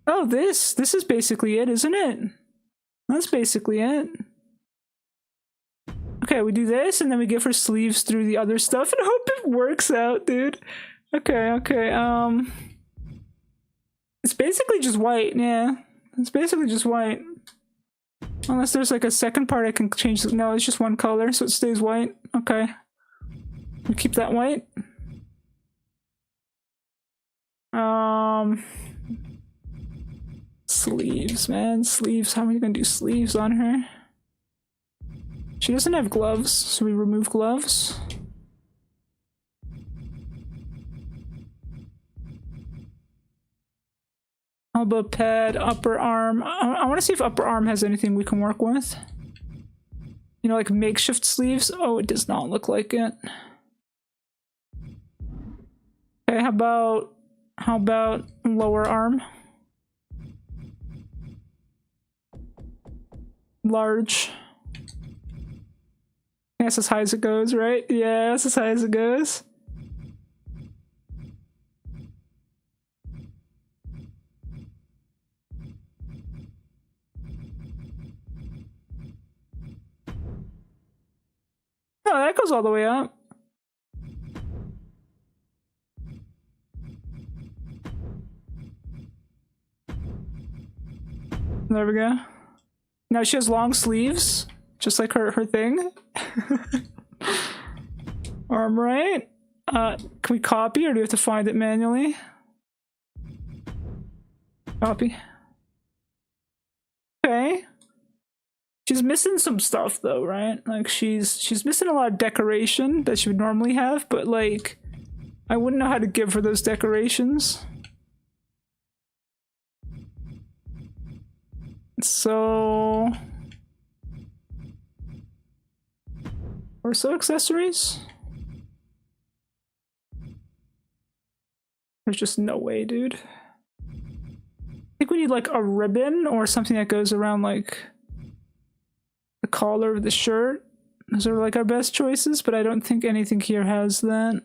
Oh, this is basically it, isn't it? That's basically it. Okay, we do this, and then we give her sleeves through the other stuff, and hope it works out, dude. Okay, it's basically just white, yeah. It's basically just white. Unless there's like a second part I can change. No, it's just one color, so it stays white. Okay. We keep that white. Sleeves, man. Sleeves. How are we gonna do sleeves on her? She doesn't have gloves, so we remove gloves. Elbow pad, upper arm. I want to see if upper arm has anything we can work with. You know, like makeshift sleeves. Oh, it does not look like it. Okay, how about lower arm? Large. That's as high as it goes, right? Yeah, that's as high as it goes. Oh, that goes all the way up. There we go. Now she has long sleeves, just like her thing. Arm right. Can we copy or do we have to find it manually? Copy. Okay. She's missing some stuff though, right? Like she's missing a lot of decoration that she would normally have, but like I wouldn't know how to give her those decorations. So torso accessories? There's just no way, dude. I think we need like a ribbon or something that goes around like the collar of the shirt. Those are like our best choices, but I don't think anything here has that.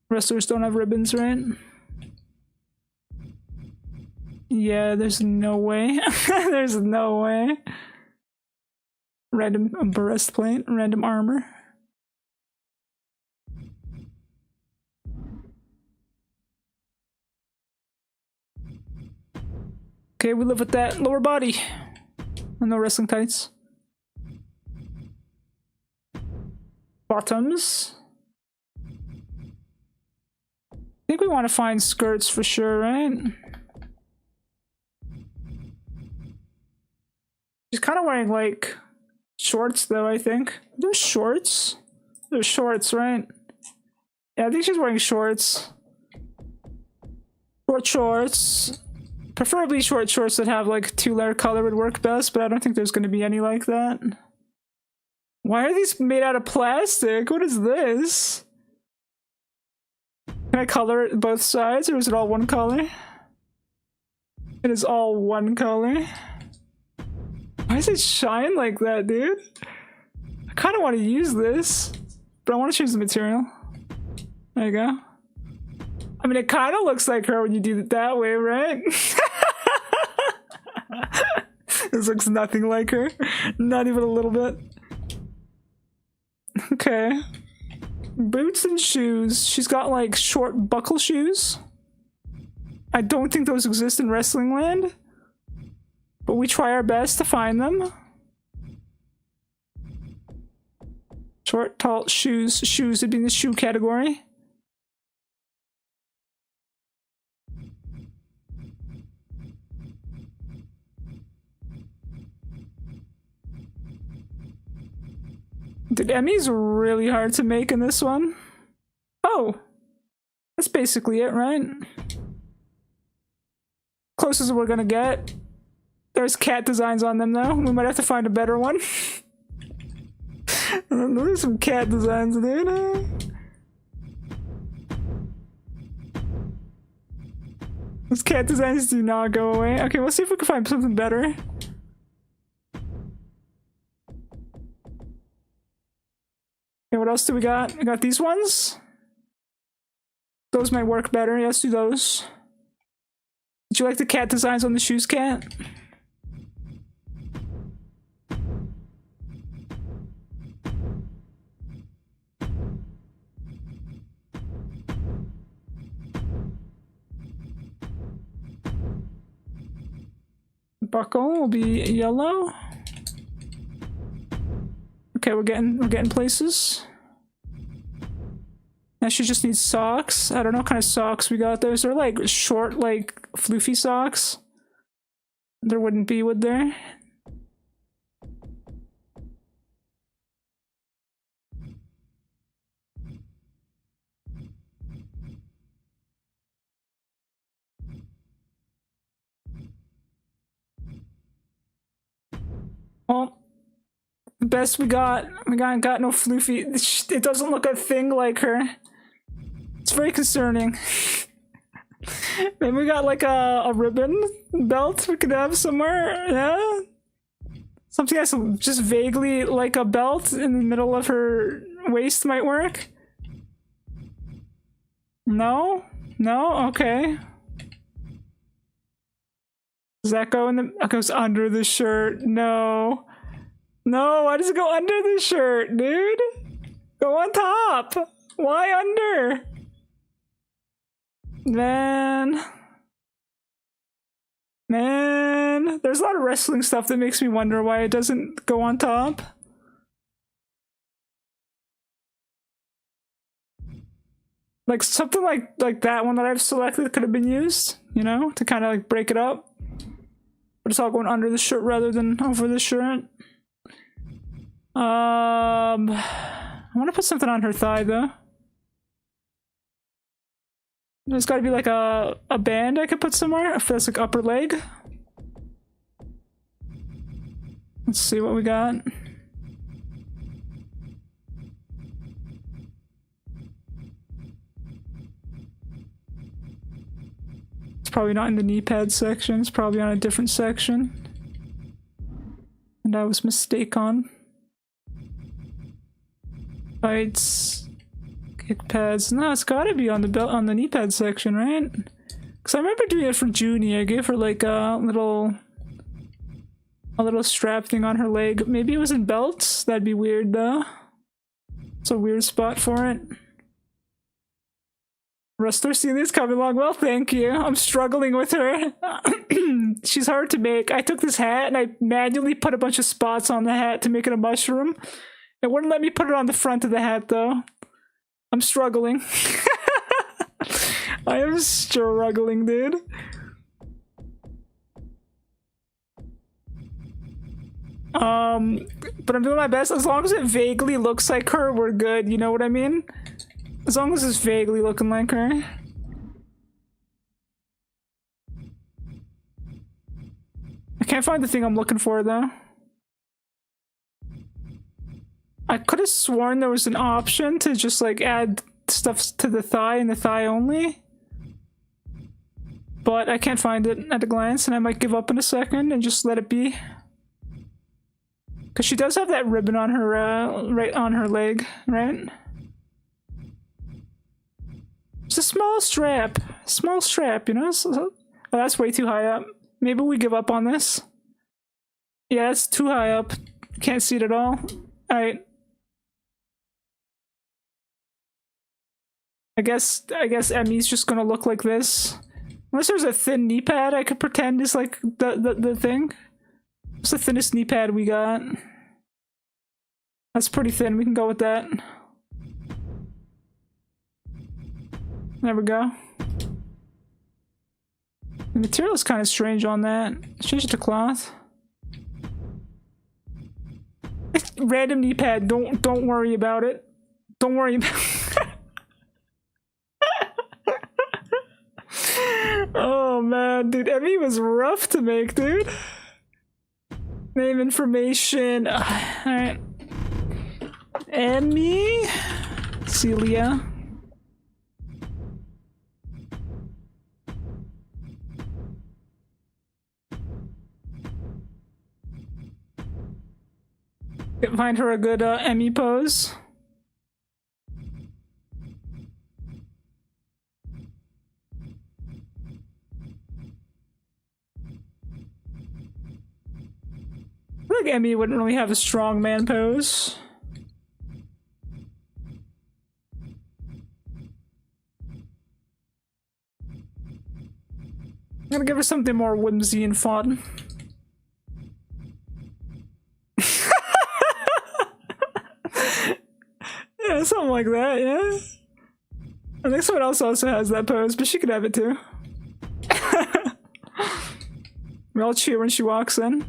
Wrestlers don't have ribbons, right? Yeah, there's no way. There's no way. Random breastplate, random armor. Okay, we live with that. Lower body. And no wrestling tights. Bottoms. I think we want to find skirts for sure, right? She's kind of wearing like shorts though, I think. There's shorts. There's shorts, right? Yeah, I think she's wearing shorts. Short shorts. Preferably short shorts that have like 2-layer color would work best, but I don't think there's going to be any like that. Why are these made out of plastic? What is this? Can I color it both sides or is it all one color? It is all one color. Why Why does it shine like that, dude? I kind of want to use this, but I want to change the material. There you go. I mean, it kind of looks like her when you do it that way, right? This looks nothing like her. Not even a little bit. Okay. Boots and shoes. She's got like short buckle shoes. I don't think those exist in Wrestling Land, but we try our best to find them. Short, tall shoes. Shoes would be in the shoe category. Dude, Emmy's really hard to make in this one. Oh, that's basically it, right? Closest we're gonna get. There's cat designs on them though. We might have to find a better one. There's some cat designs, dude. Those cat designs do not go away. Okay, we'll see if we can find something better. Okay, what else do we got? We got these ones. Those might work better. Yeah, let's do those. Did you like the cat designs on the shoes, Cat? Buckle will be yellow. Okay, we're getting places. Now she just needs socks. I don't know what kind of socks we got. Those are like short, like floofy socks. There wouldn't be, would there? Well, the best we got no floofy. It doesn't look a thing like her. It's very concerning. Maybe we got like a ribbon belt we could have somewhere. Yeah, something that's just vaguely like a belt in the middle of her waist might work. No, okay. Does that go in the? It goes under the shirt. No. Why does it go under the shirt, dude? Go on top. Why under? Man, there's a lot of wrestling stuff that makes me wonder why it doesn't go on top. Like something like that one that I've selected could have been used, you know, to kind of like break it up. But it's all going under the shirt rather than over the shirt. I want to put something on her thigh though. There's got to be like a band I could put somewhere if that's like upper leg. Let's see what we got. It's probably not in the knee pad section. It's probably on a different section. And I was mistaken. Tights. Kick pads. No, it's gotta be on the belt on the knee pad section, right? Because I remember doing it for Junie. I gave her like a little strap thing on her leg. Maybe it was in belts. That'd be weird though. It's a weird spot for it. Wrestler seeing this coming along. Well, thank you. I'm struggling with her. She's hard to make. I took this hat and I manually put a bunch of spots on the hat to make it a mushroom. It wouldn't let me put it on the front of the hat though. I'm struggling. I am struggling, dude. But I'm doing my best. As long as it vaguely looks like her, we're good. You know what I mean? As long as it's vaguely looking like her. I can't find the thing I'm looking for, though. I could have sworn there was an option to just, like, add stuff to the thigh and the thigh only. But I can't find it at a glance, and I might give up in a second and just let it be. Because she does have that ribbon on her, right on her leg, right? It's a small strap, you know? Oh, that's way too high up. Maybe we give up on this. Yeah, it's too high up. Can't see it at all. Alright. I guess Emmy's just gonna look like this. Unless there's a thin knee pad I could pretend is like the thing. What's the thinnest knee pad we got? That's pretty thin, we can go with that. There we go. The material is kind of strange on that. Change it to cloth. Random knee pad, don't worry about it. Don't worry about it. Oh man, dude, Emmy was rough to make, dude. Name information. Alright. Emmy. Celia. Find her a good Emmy pose. I feel like Emmy wouldn't really have a strong man pose. I'm gonna give her something more whimsy and fun. Yeah, something like that, yeah. I think someone else also has that pose, but she could have it too. We all cheer when she walks in.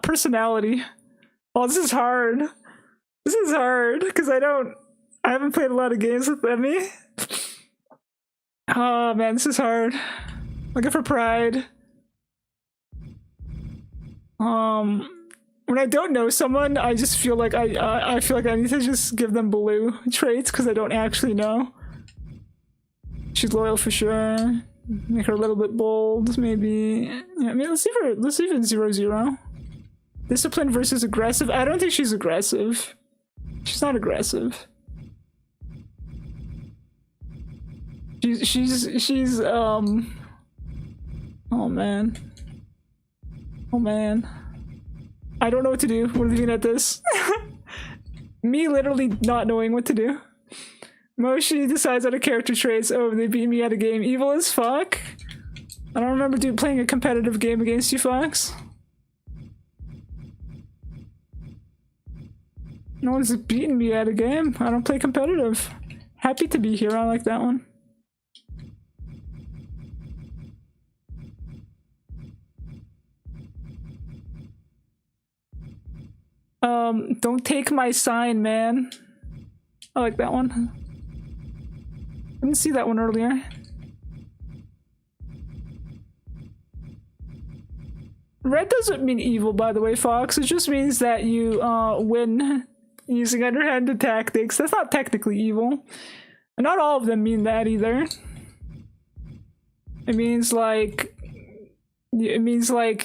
Personality. Oh, this is hard. This is hard, because I haven't played a lot of games with Emmy. Oh man, this is hard. Looking for pride. When I don't know someone, I just feel like I feel like I need to just give them blue traits because I don't actually know. She's loyal for sure. Make her a little bit bold, maybe. Yeah, I mean, let's leave it 0-0. Discipline versus aggressive. I don't think she's aggressive. She's not aggressive. She's oh man. Oh man. I don't know what to do when looking at this. Me literally not knowing what to do. Moshi decides out of character traits. Oh, they beat me at a game. Evil as fuck. I don't remember playing a competitive game against you, Fox. No one's beaten me at a game. I don't play competitive. Happy to be here. I like that one. Don't take my sign, man. I like that one. I didn't see that one earlier. Red doesn't mean evil, by the way, Fox. It just means that you win using underhanded tactics. That's not technically evil. And not all of them mean that either. It means like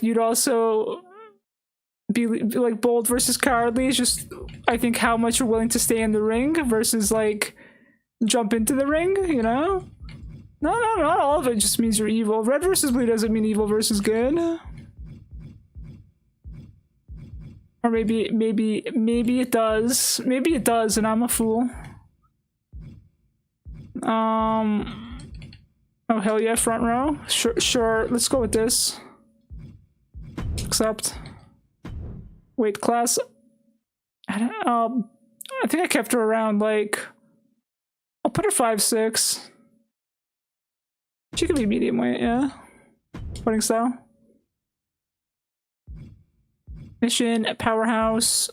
you'd also be like bold versus cowardly is just, I think, how much you're willing to stay in the ring versus like jump into the ring, you know? No, not all of it just means you're evil. Red versus blue doesn't mean evil versus good. Or maybe it does. Maybe it does and I'm a fool. Oh hell yeah, front row. Sure, let's go with this. Accept. Weight class. I think I kept her around like, I'll put her 5'6". She could be medium weight, yeah. Fighting style. Mission, powerhouse.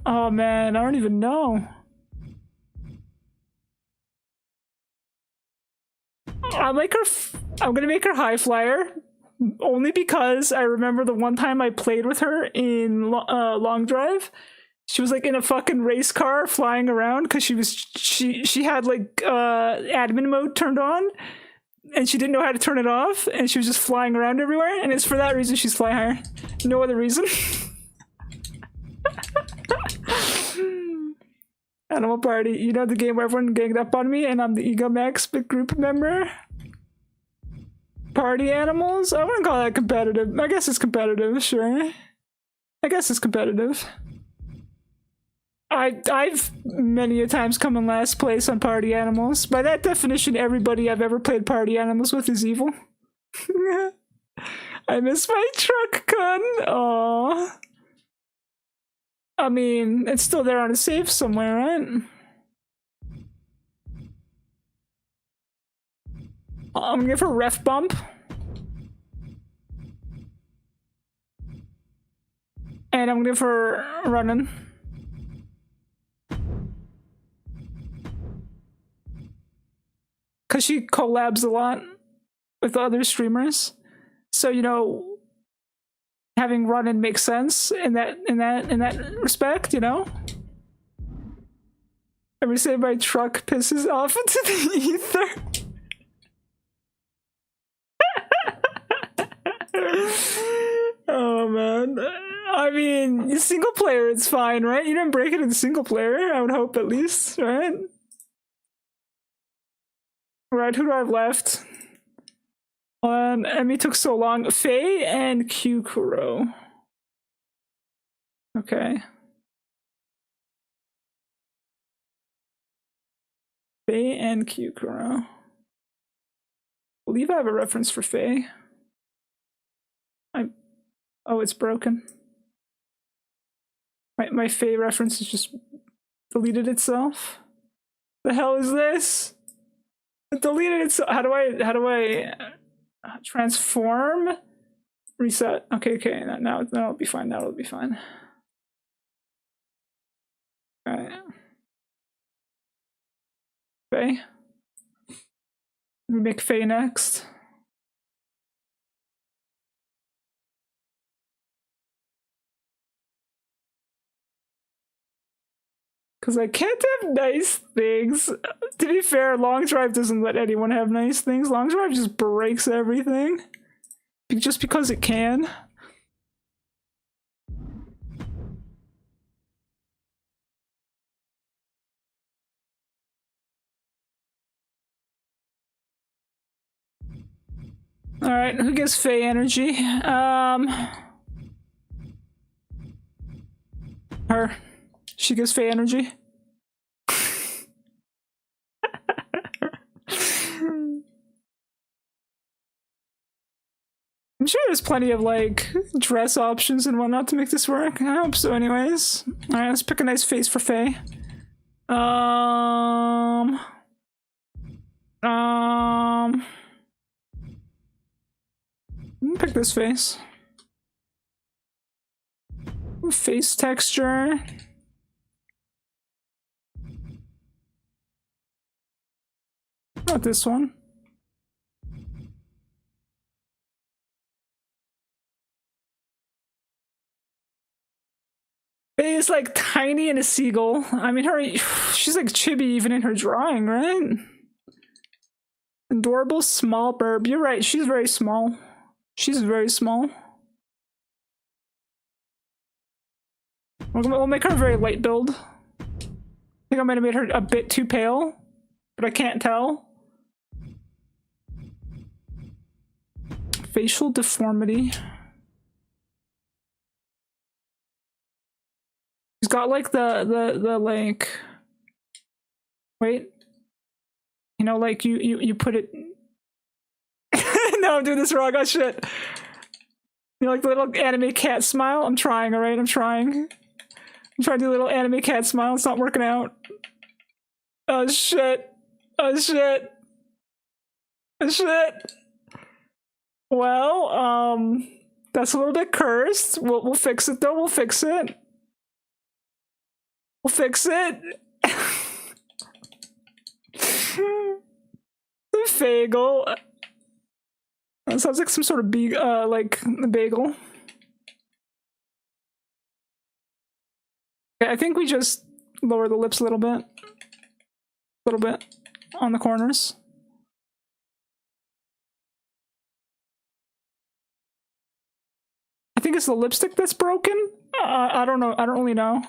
Oh man, I don't even know. I'm gonna make her high flyer. Only because I remember the one time I played with her in Long Drive, she was like in a fucking race car flying around because she had like admin mode turned on and she didn't know how to turn it off and she was just flying around everywhere, and it's for that reason she's fly higher. No other reason. Animal Party. You know the game where everyone ganged up on me and I'm the Ego Max big group member? Party Animals? I wouldn't call that competitive. I guess it's competitive, sure. I guess it's competitive. I've many a times come in last place on Party Animals. By that definition, everybody I've ever played Party Animals with is evil. I miss my truck, Kun. Aww. I mean, it's still there on a safe somewhere, right? I'm gonna give her ref bump. And I'm gonna give her running. Cause she collabs a lot with other streamers. So, you know, having running makes sense in that respect, you know? Every time my truck pisses off into the ether. Oh man. I mean, single player it's fine, right? You didn't break it in single player, I would hope at least, right? Right, who do I have left? Emmy took so long. Faye and Q Kuro. Okay. Faye and Q Kuro. I believe I have a reference for Faye. Oh, it's broken. My Faye reference has just deleted itself. The hell is this? It deleted itself. How do I transform? Reset. Okay. Now it'll be fine. Now it'll be fine. Alright. Faye. We make Faye next. Because I can't have nice things. To be fair, Long Drive doesn't let anyone have nice things. Long Drive just breaks everything. Just because it can. Alright, who gets Faye energy? Her. She gives Faye energy. I'm sure there's plenty of like dress options and whatnot to make this work. I hope so anyways. Alright, let's pick a nice face for Faye. Pick this face. Face texture. Not this one. Faye is like tiny and a seagull. I mean, she's like chibi even in her drawing, right? Adorable small burb. You're right, she's very small. She's very small. We'll make her a very light build. I think I might have made her a bit too pale, but I can't tell. Facial deformity. She's got like the like. Wait. You know, like you put it. No, I'm doing this wrong. Oh shit. You know, like the little anime cat smile. I'm trying. All right, I'm trying. I'm trying to do a little anime cat smile. It's not working out. Oh shit. Oh shit. Oh shit. Well, that's a little bit cursed. We'll fix it though. We'll fix it. We'll fix it. Fagel. That sounds like some sort of like a bagel. Okay, I think we just lower the lips a little bit on the corners. I think it's the lipstick that's broken. I don't know. I don't really know.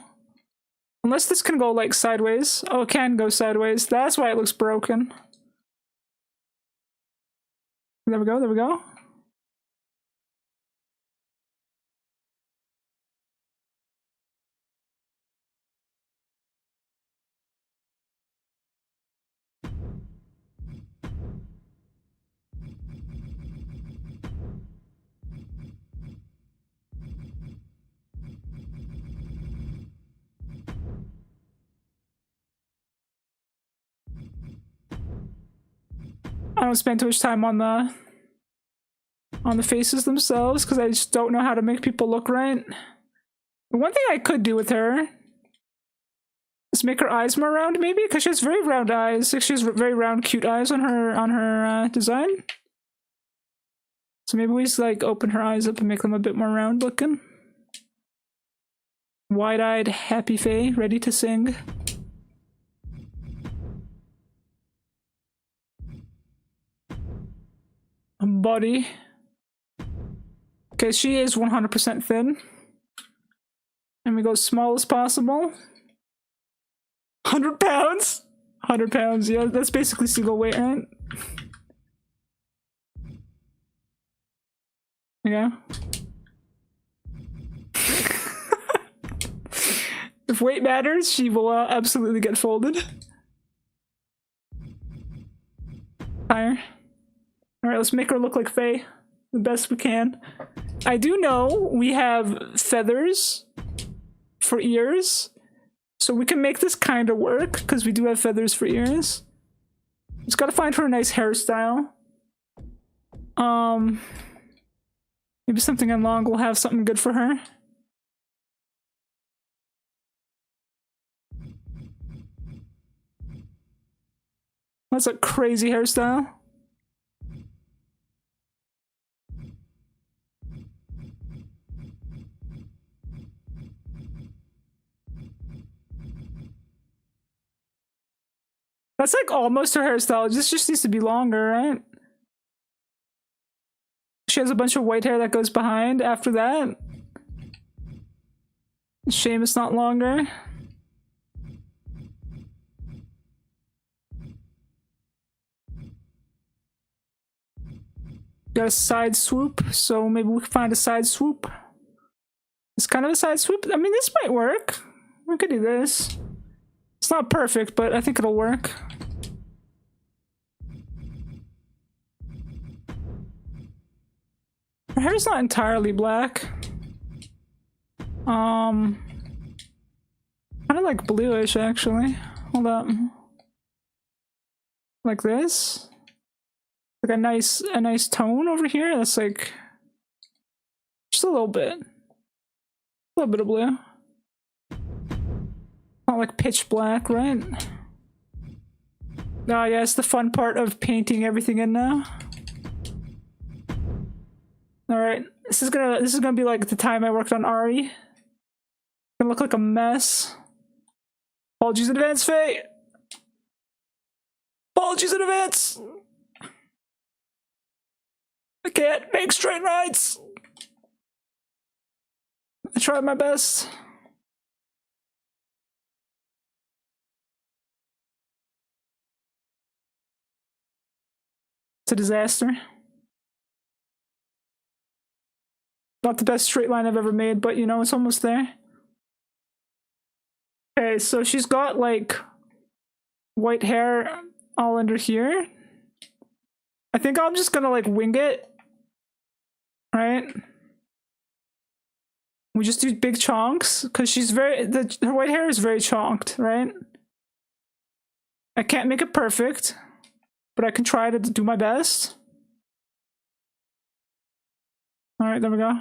Unless this can go like sideways. Oh, it can go sideways. That's why it looks broken. There we go, there we go. I don't spend too much time on the faces themselves because I just don't know how to make people look right. One thing I could do with her is make her eyes more round, maybe, because she has very round eyes. Like she has very round, cute eyes on her design. So maybe we just like open her eyes up and make them a bit more round looking. Wide-eyed, happy Faye, ready to sing. Body. Okay, she is 100% thin. And we go as small as possible. 100 pounds? 100 pounds, yeah, that's basically single weight, right? Yeah. If weight matters, she will absolutely get folded. Higher. Alright, let's make her look like Faye the best we can. I do know we have feathers for ears, so we can make this kind of work because we do have feathers for ears. Just gotta find her a nice hairstyle. Maybe something on long will have something good for her. That's a crazy hairstyle. That's like almost her hairstyle. This just needs to be longer, right? She has a bunch of white hair that goes behind after that. Shame it's not longer. Got a side swoop, so maybe we can find a side swoop. It's kind of a side swoop. I mean, this might work. We could do this. It's not perfect, but I think it'll work. Her hair's not entirely black. Kind of like bluish, actually. Hold up. Like this. Like a nice tone over here. That's like just a little bit. A little bit of blue. Not like pitch black, right? Ah, yeah, it's the fun part of painting everything in now. Alright, this is gonna be like the time I worked on Ari. It's gonna look like a mess. Apologies in advance, Faye! Apologies in advance! I can't make straight lines! I tried my best. It's a disaster. Not the best straight line I've ever made, but you know, it's almost there. Okay, so she's got like white hair all under here. I think I'm just gonna like wing it. Right? We just do big chunks because she's her white hair is very chunked, right? I can't make it perfect, but I can try to do my best. Alright, there we go.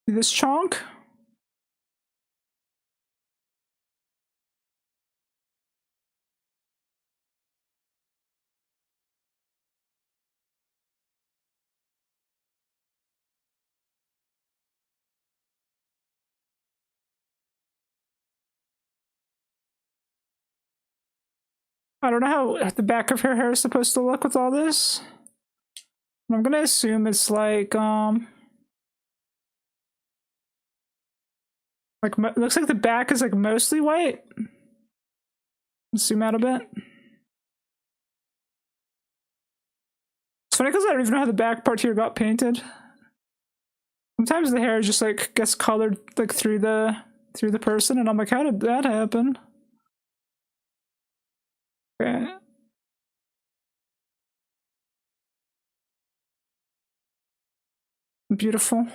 This chunk. I don't know how the back of her hair is supposed to look with all this. I'm gonna assume it's like, Like, looks like the back is like mostly white. Zoom out a bit. It's funny because I don't even know how the back part here got painted. Sometimes the hair just like gets colored like through the person, and I'm like, how did that happen? Okay. Beautiful.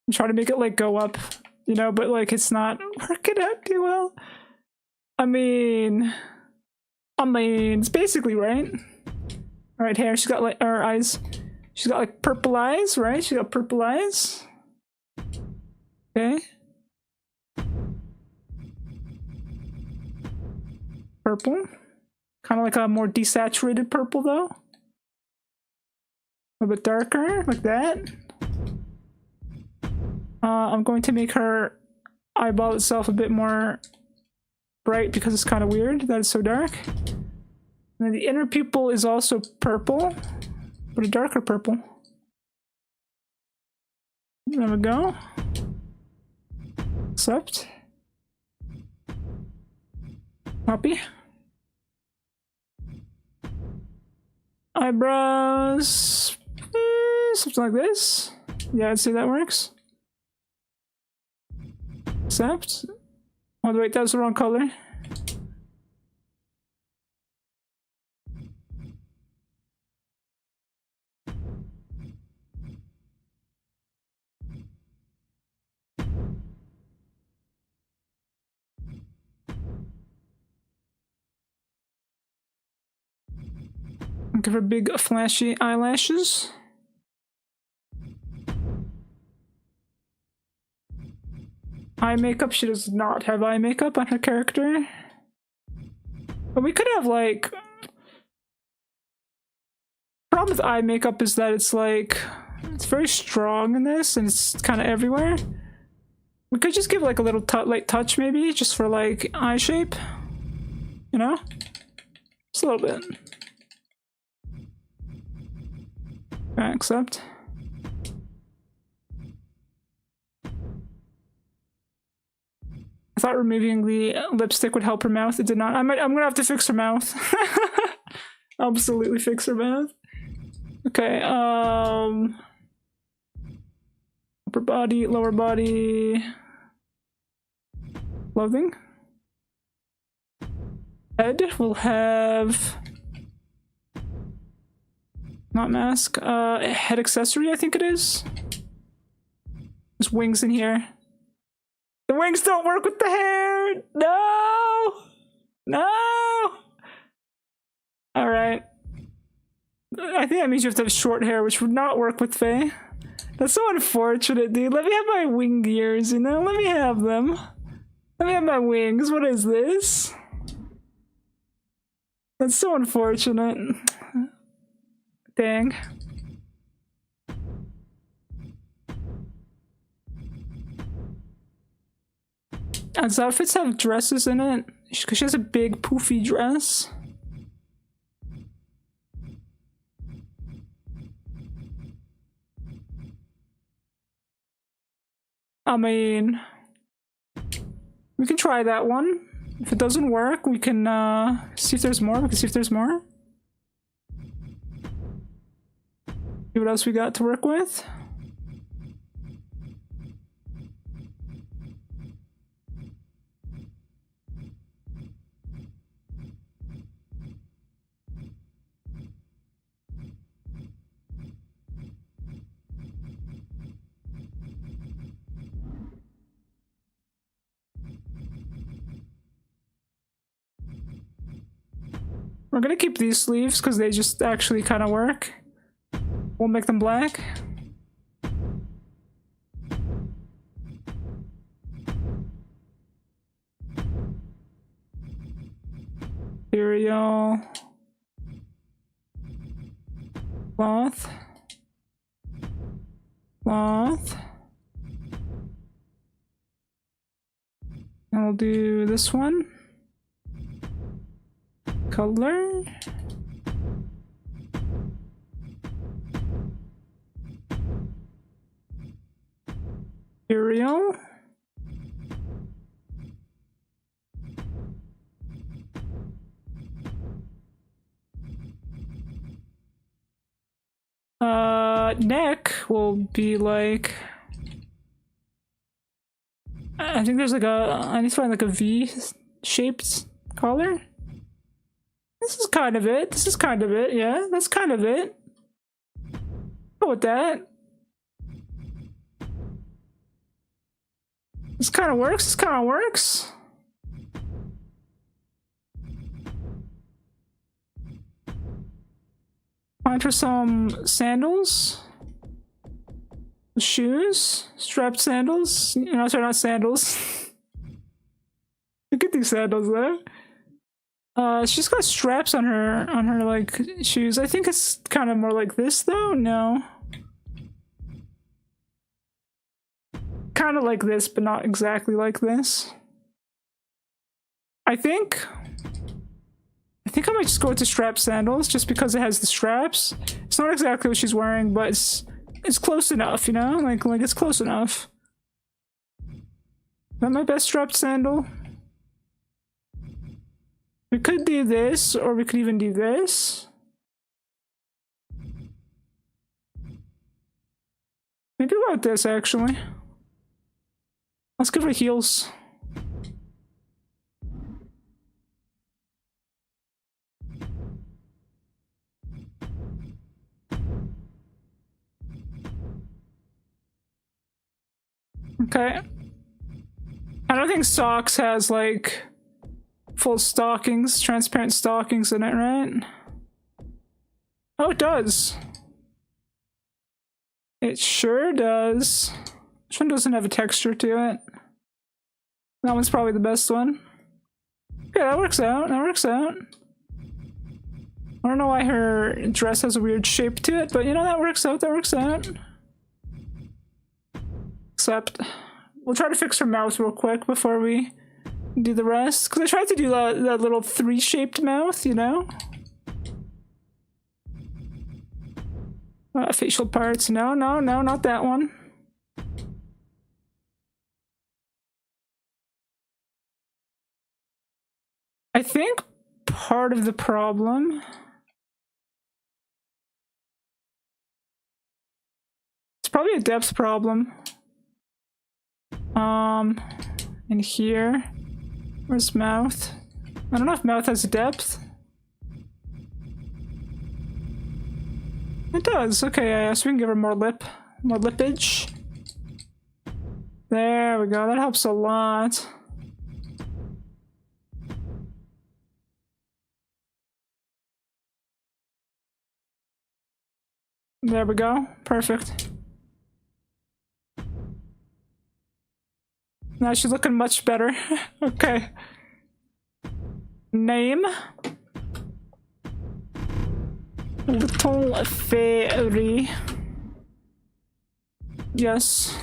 I'm trying to make it like go up, you know, but like it's not working out too well. I mean, it's basically right. All right, hair. She's got like her eyes. She's got like purple eyes, right? She got purple eyes. Okay. Purple. Kind of like a more desaturated purple though. A little bit darker, like that. I'm going to make her eyeball itself a bit more bright because it's kind of weird that it's so dark. And then the inner pupil is also purple, but a darker purple. There we go. Except. Copy. Eyebrows. Something like this. Yeah, I'd say that works. Except. Oh, wait, that was the wrong color. Give her big flashy eyelashes. Eye makeup. She does not have eye makeup on her character. But we could have like... Problem with eye makeup is that it's like... It's very strong in this and it's kind of everywhere. We could just give like a little light touch maybe, just for like eye shape. You know? Just a little bit. Accept. I thought removing the lipstick would help her mouth. It did not. I'm gonna have to fix her mouth. Absolutely fix her mouth. Okay, upper body, lower body. Clothing. Head will have... Not mask. Head accessory, I think it is. There's wings in here. The wings don't work with the hair! No! No! Alright. I think that means you have to have short hair, which would not work with Faye. That's so unfortunate, dude. Let me have my wing ears, you know? Let me have them. Let me have my wings. What is this? That's so unfortunate. Dang. Does outfits have dresses in it? Because she has a big poofy dress. I mean, we can try that one. If it doesn't work, we can see if there's more. We can see if there's more. See what else we got to work with. We're gonna keep these sleeves because they just actually kind of work. We'll make them black. Material. Cloth. Cloth. we'll do this one. Color. Material. Neck will be like, I think there's like I need to find like a V-shaped collar. This is kind of it. This is kind of it. Yeah, that's kind of it. Go with that. This kind of works. This kind of works. Find for some sandals. Shoes. Strapped sandals. You know, sorry, not sandals. Look at these sandals there. She's got straps on her like shoes. I think it's kind of more like this though. No. Kind of like this, but not exactly like this. I think I might just go with the strap sandals just because it has the straps. It's not exactly what she's wearing, but it's close enough, you know? Like it's close enough. Is that my best strapped sandal? We could do this, or we could even do this. Maybe about this, actually. Let's give her heels. Okay. I don't think socks has like full stockings, transparent stockings in it, right? Oh, it does. It sure does. This one doesn't have a texture to it. That one's probably the best one. Okay, that works out. That works out. I don't know why her dress has a weird shape to it, but you know, that works out. That works out. Except, we'll try to fix her mouth real quick before we do the rest. Because I tried to do that little three-shaped mouth, you know? Facial parts. No, no, no, not that one. I think part of the problem... It's probably a depth problem. In here. Where's mouth? I don't know if mouth has depth. It does. Okay, yeah, so we can give her more lippage. There we go. That helps a lot. There we go. Perfect. Now she's looking much better. Okay. Name? Little Fairy. Yes.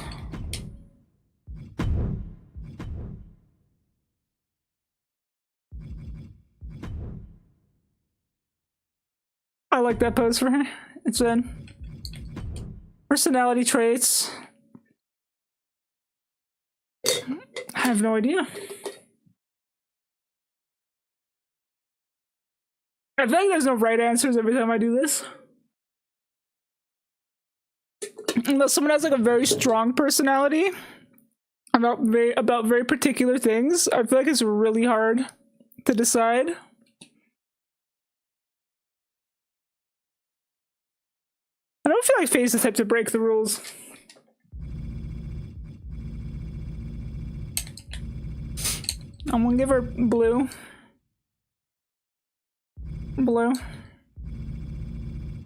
I like that pose for her. It's in. Personality traits. I have no idea. I feel like there's no right answers every time I do this. Unless someone has like a very strong personality about very particular things, I feel like it's really hard to decide. I don't feel like Faye's the type to break the rules. I'm gonna give her blue. Blue. A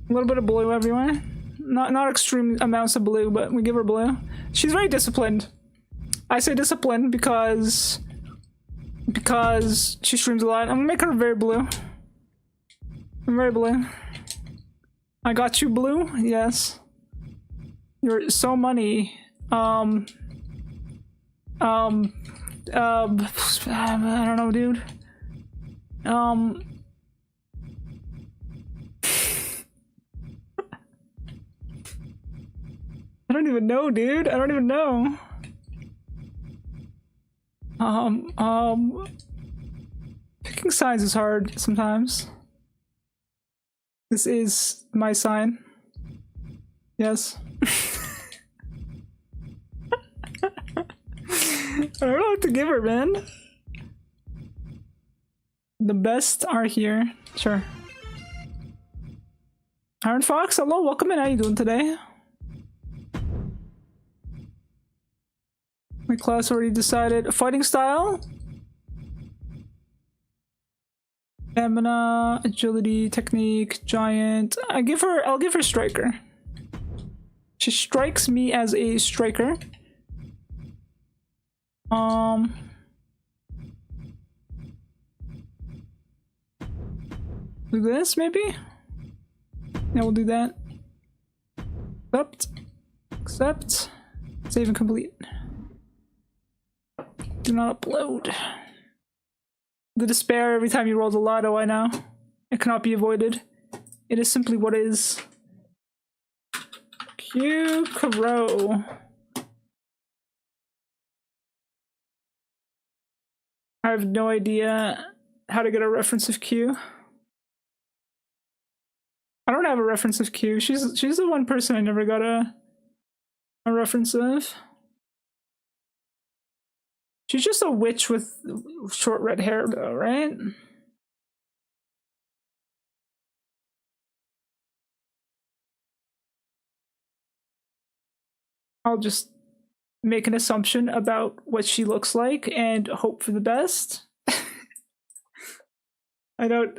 little bit of blue everywhere. Not extreme amounts of blue, but we give her blue. She's very disciplined. I say disciplined because she streams a lot. I'm gonna make her very blue. I'm very blue. I got you blue? Yes. You're so money. I don't know, dude. I don't even know, dude. I don't even know. Picking signs is hard sometimes. This is my sign. Yes. I don't know what to give her, man. The best are here. Sure. Iron Fox, hello, welcome in. How you doing today? My class already decided. Fighting style? Stamina, agility, technique, giant. I'll give her striker. She strikes me as a striker. Do this maybe? Yeah, we'll do that. Accept. Save and complete. Do not upload. The despair every time you roll the lotto, I know. It cannot be avoided. It is simply what is. Q Crow. I have no idea how to get a reference of Q. I don't have a reference of Q. She's the one person I never got a reference of. She's just a witch with short red hair though, right? I'll just make an assumption about what she looks like and hope for the best. I don't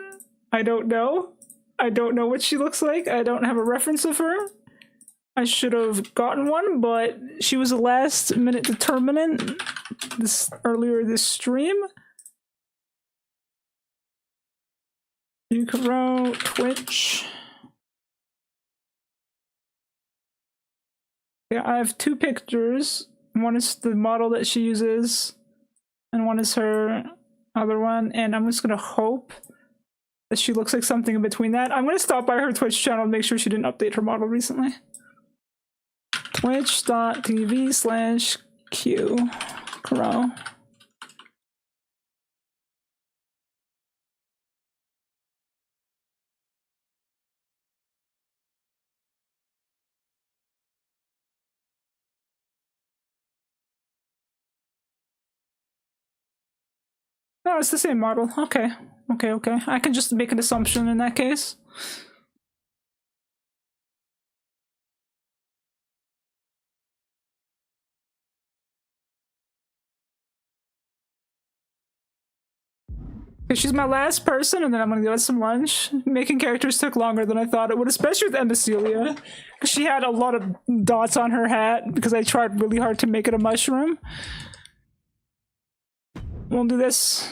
know. I don't know what she looks like. I don't have a reference of her. I should have gotten one, but she was a last minute determinant earlier this stream. Yukaro, Twitch. Yeah, I have two pictures. One is the model that she uses, and one is her other one, and I'm just gonna hope that she looks like something in between that. I'm gonna stop by her Twitch channel and make sure she didn't update her model recently. Twitch.tv/Q Crow. No, it's the same model. Okay. Okay. I can just make an assumption in that case. She's my last person, and then I'm gonna go get some lunch. Making characters took longer than I thought it would, especially with Embasilia, because she had a lot of dots on her hat because I tried really hard to make it a mushroom. We'll do this.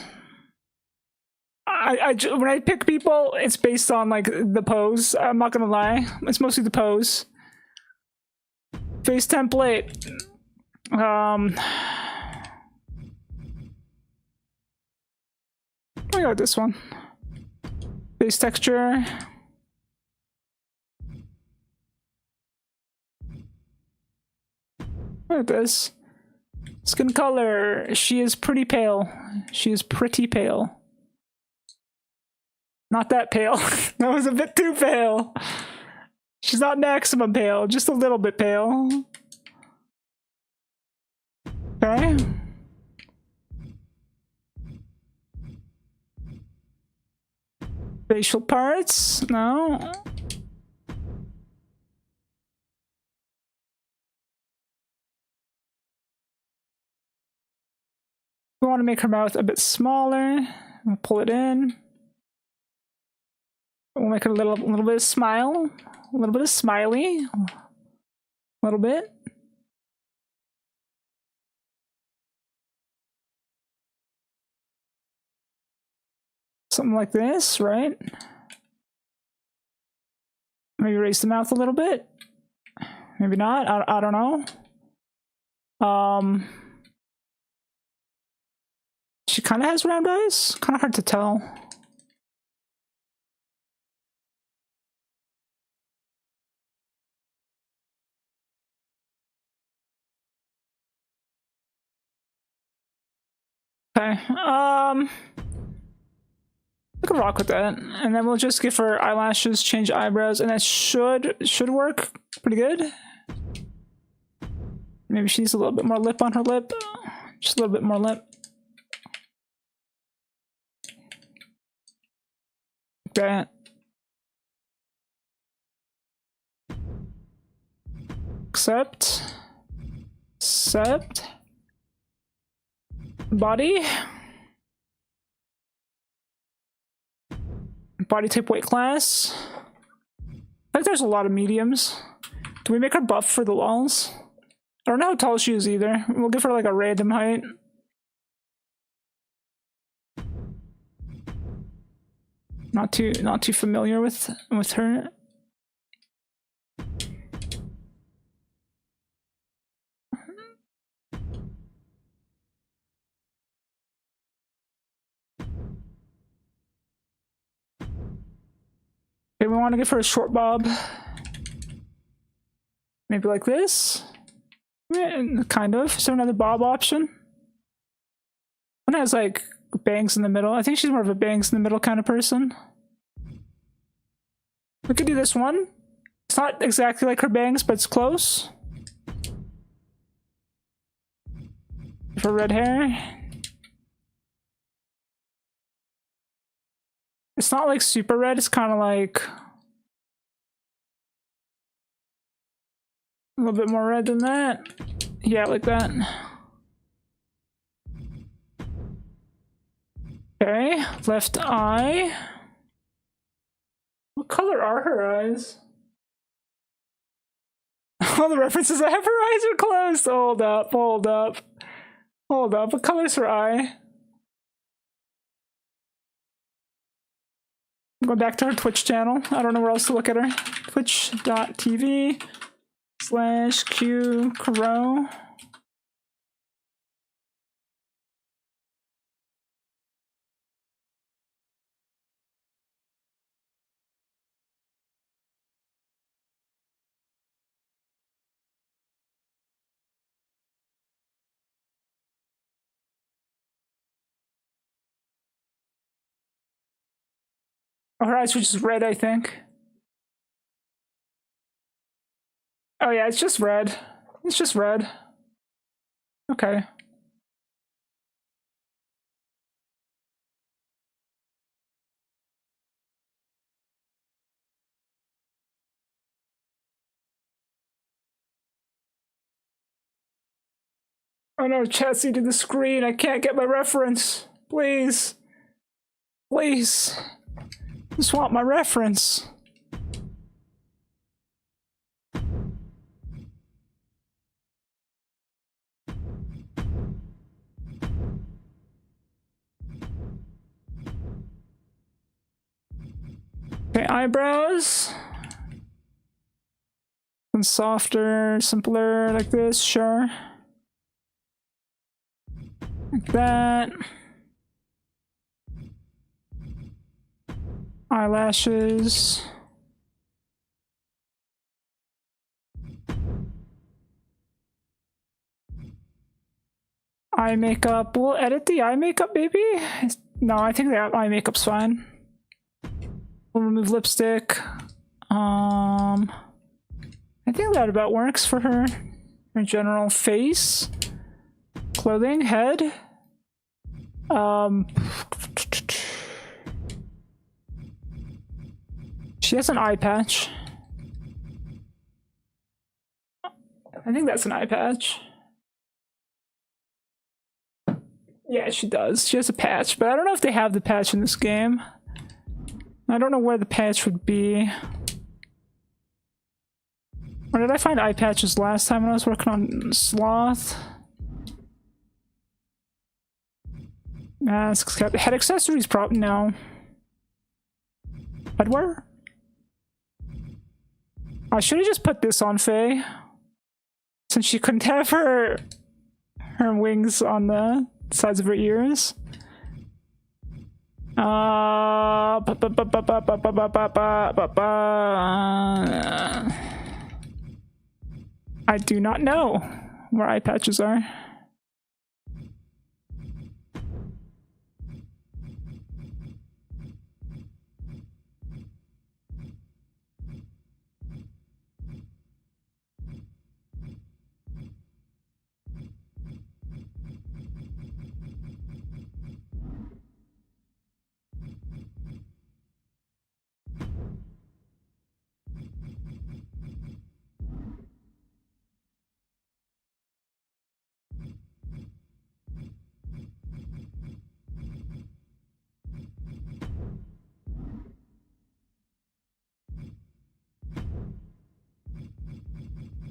When I pick people, it's based on like the pose. I'm not gonna lie, it's mostly the pose. Face template. I got this one. Face texture. Look at this. Skin color. She is pretty pale. She is pretty pale. Not that pale. That was a bit too pale. She's not maximum pale, just a little bit pale. Okay. Facial parts? No. We want to make her mouth a bit smaller. We'll pull it in. We'll make it a little bit of smile. A little bit of smiley. A little bit. Something like this, right? Maybe raise the mouth a little bit. Maybe not. I don't know. She kind of has round eyes. Kind of hard to tell. Okay. I can rock with that, and then we'll just give her eyelashes, change eyebrows, and that should work pretty good. Maybe she needs a little bit more lip on her lip. Just a little bit more lip. Okay. Accept. Body. Body type, weight class. I think there's a lot of mediums. Do we make her buff for the lulz? I don't know how tall she is either. We'll give her like a random height. Not too familiar with her. Okay, we want to give her a short bob. Maybe like this? Yeah, kind of. Is there another bob option? One has like bangs in the middle. I think she's more of a bangs in the middle kind of person. We could do this one. It's not exactly like her bangs, but it's close. For red hair. It's not like super red, it's kind of like a little bit more red than that. Yeah, like that. Okay, left eye. What color are her eyes? All the references I have, her eyes are closed. Hold up. What color's her eye? Go back to her Twitch channel. I don't know where else to look at her. Twitch.tv/QCrow. Oh, her eyes were just red, I think. Oh yeah, it's just red. It's just red. Okay. Oh no, Chessie to the screen. I can't get my reference. Please. Please. Just want my reference. Okay, eyebrows. And softer, simpler, like this, sure. Like that. Eyelashes. Eye makeup. We'll edit the eye makeup, maybe? No, I think the eye makeup's fine. We'll remove lipstick. I think that about works for her. Her general face. Clothing, head. She has an eye patch. I think that's an eye patch. Yeah, she does. She has a patch, but I don't know if they have the patch in this game. I don't know where the patch would be. Where did I find eye patches last time when I was working on Sloth? Masks, head accessories, no. Headwear? I should have just put this on Faye. Since she couldn't have her wings on the sides of her ears. I do not know where eye patches are.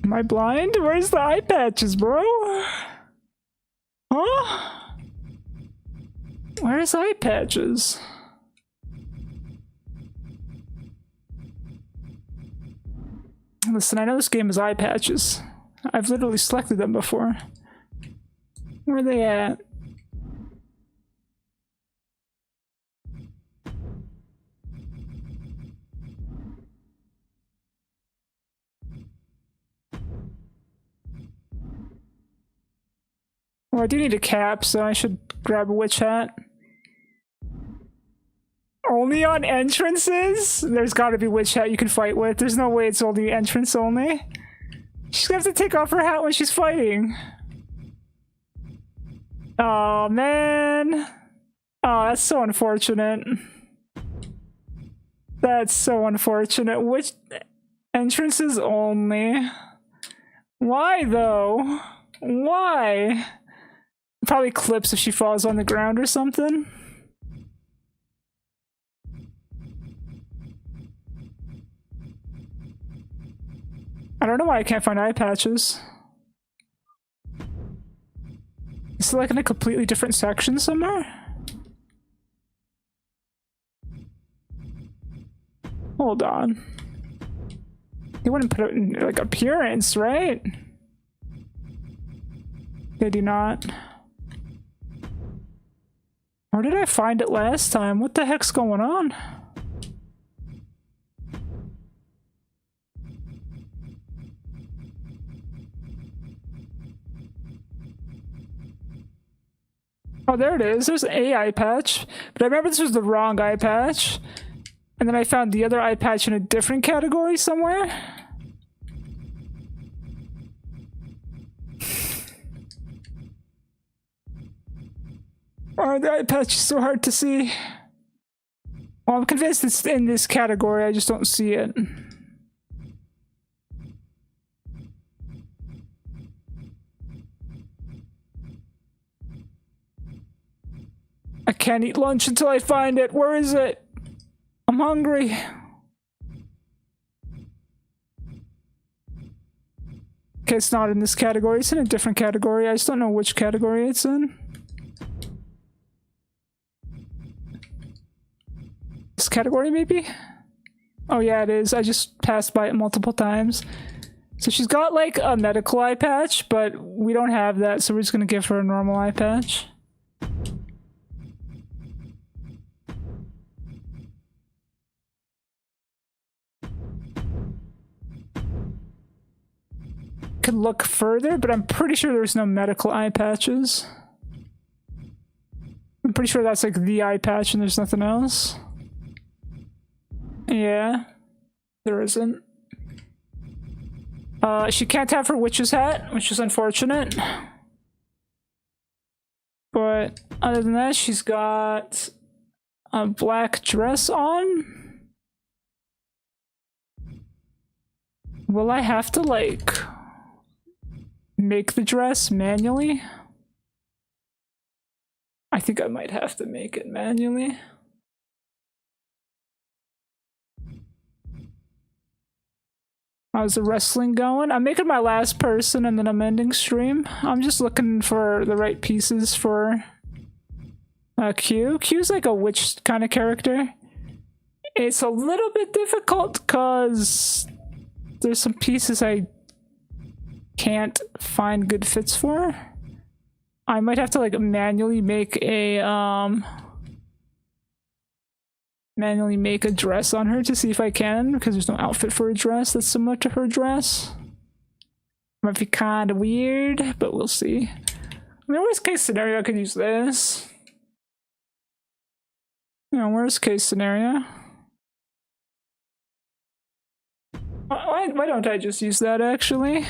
Am I blind? Where's the eye patches, bro? Huh? Where's eye patches? Listen, I know this game is eye patches. I've literally selected them before. Where are they at? Well, I do need a cap, so I should grab a witch hat. Only on entrances? There's gotta be witch hat you can fight with. There's no way it's only entrance only. She's gonna have to take off her hat when she's fighting. Oh, man. Oh, that's so unfortunate. That's so unfortunate. Which entrances only? Why, though? Why? Probably clips if she falls on the ground or something. I don't know why I can't find eye patches. Is it like in a completely different section somewhere? Hold on. They wouldn't put it in like appearance, right? They do not. Where did I find it last time? What the heck's going on? Oh, there it is. There's a eye patch. But I remember this was the wrong eye patch. And then I found the other eye patch in a different category somewhere. Why are the eye patches so hard to see? Well, I'm convinced it's in this category. I just don't see it. I can't eat lunch until I find it. Where is it? I'm hungry. Okay, it's not in this category. It's in a different category. I just don't know which category it's in. This category, maybe? Oh yeah, it is. I just passed by it multiple times. So she's got like a medical eye patch, but we don't have that, so we're just gonna give her a normal eye patch. Could look further, but I'm pretty sure there's no medical eye patches. I'm pretty sure that's like the eye patch and there's nothing else. Yeah, there isn't. She can't have her witch's hat, which is unfortunate. But other than that, she's got a black dress on. Will I have to, like, make the dress manually? I think I might have to make it manually. How's the wrestling going? I'm making my last person and then I'm ending stream. I'm just looking for the right pieces for Q. Q's like a witch kind of character. It's a little bit difficult because there's some pieces I can't find good fits for. I might have to like manually make a manually make a dress on her to see if I can, because there's no outfit for a dress that's similar to her dress. Might be kind of weird, but we'll see. I mean, worst case scenario, I could use this. You know, worst case scenario. Why don't I just use that, actually?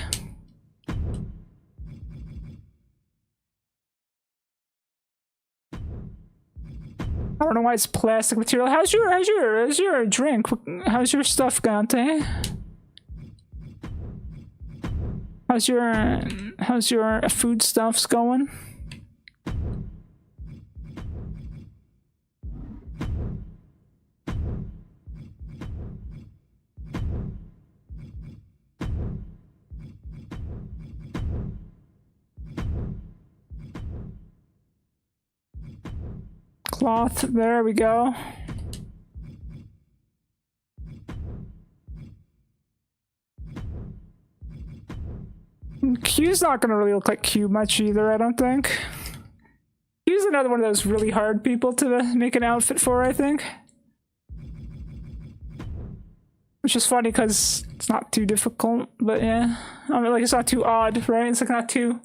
I don't know why it's plastic material. How's your drink? How's your stuff, Gante? How's your food stuffs going? Cloth, there we go. Q's not gonna really look like Q much either, I don't think. Q's another one of those really hard people to make an outfit for, I think. Which is funny because it's not too difficult, but yeah. I mean, like, it's not too odd, right? It's like not too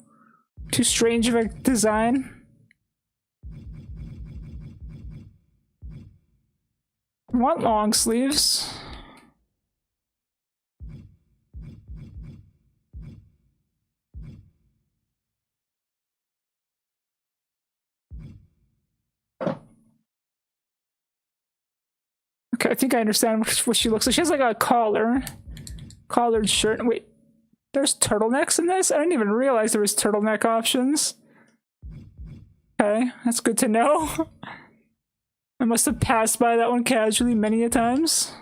strange of a design. I want long sleeves. Okay, I think I understand what she looks like. She has like a collared shirt. Wait, there's turtlenecks in this? I didn't even realize there was turtleneck options. Okay, that's good to know. I must have passed by that one casually many a times.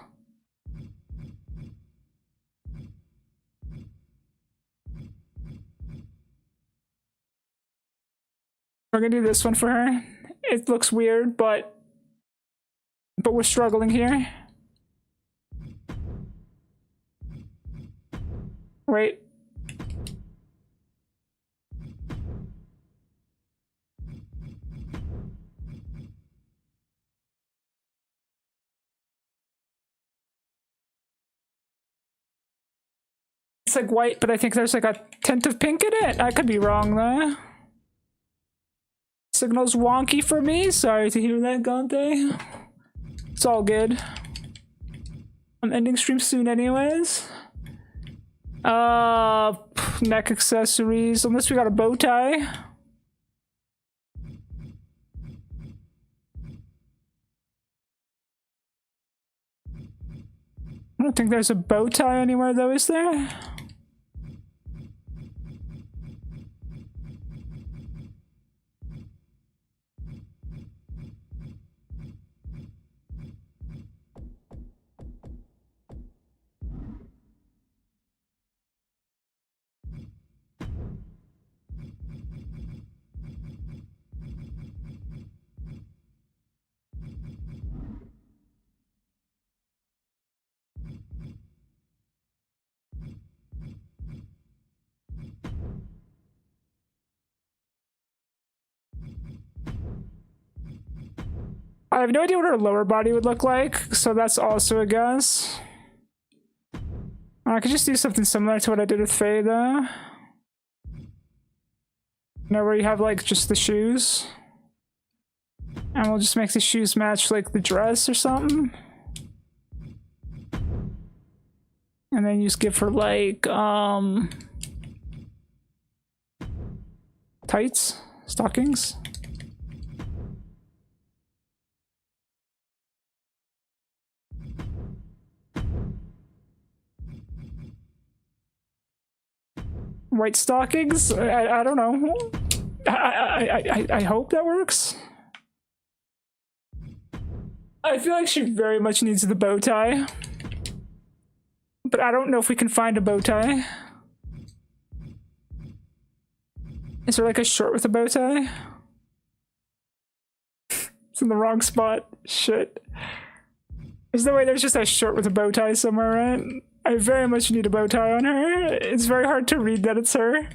We're gonna do this one for her. It looks weird, but we're struggling here. Wait. It's like white, but I think there's like a tint of pink in it. I could be wrong though. Signal's wonky for me. Sorry to hear that, Gante. It's all good. I'm ending stream soon anyways. Neck accessories, unless we got a bow tie. I don't think there's a bow tie anywhere though, is there? I have no idea what her lower body would look like, so that's also a guess. I could just do something similar to what I did with Faye, though. You know, where you have, like, just the shoes. And we'll just make the shoes match, like, the dress or something. And then you just give her, like, tights? Stockings? White stockings? I don't know. I hope that works. I feel like she very much needs the bow tie. But I don't know if we can find a bow tie. Is there like a shirt with a bow tie? It's in the wrong spot. Shit. There's no way there's just a shirt with a bow tie somewhere, right? I very much need a bow tie on her. It's very hard to read that it's her.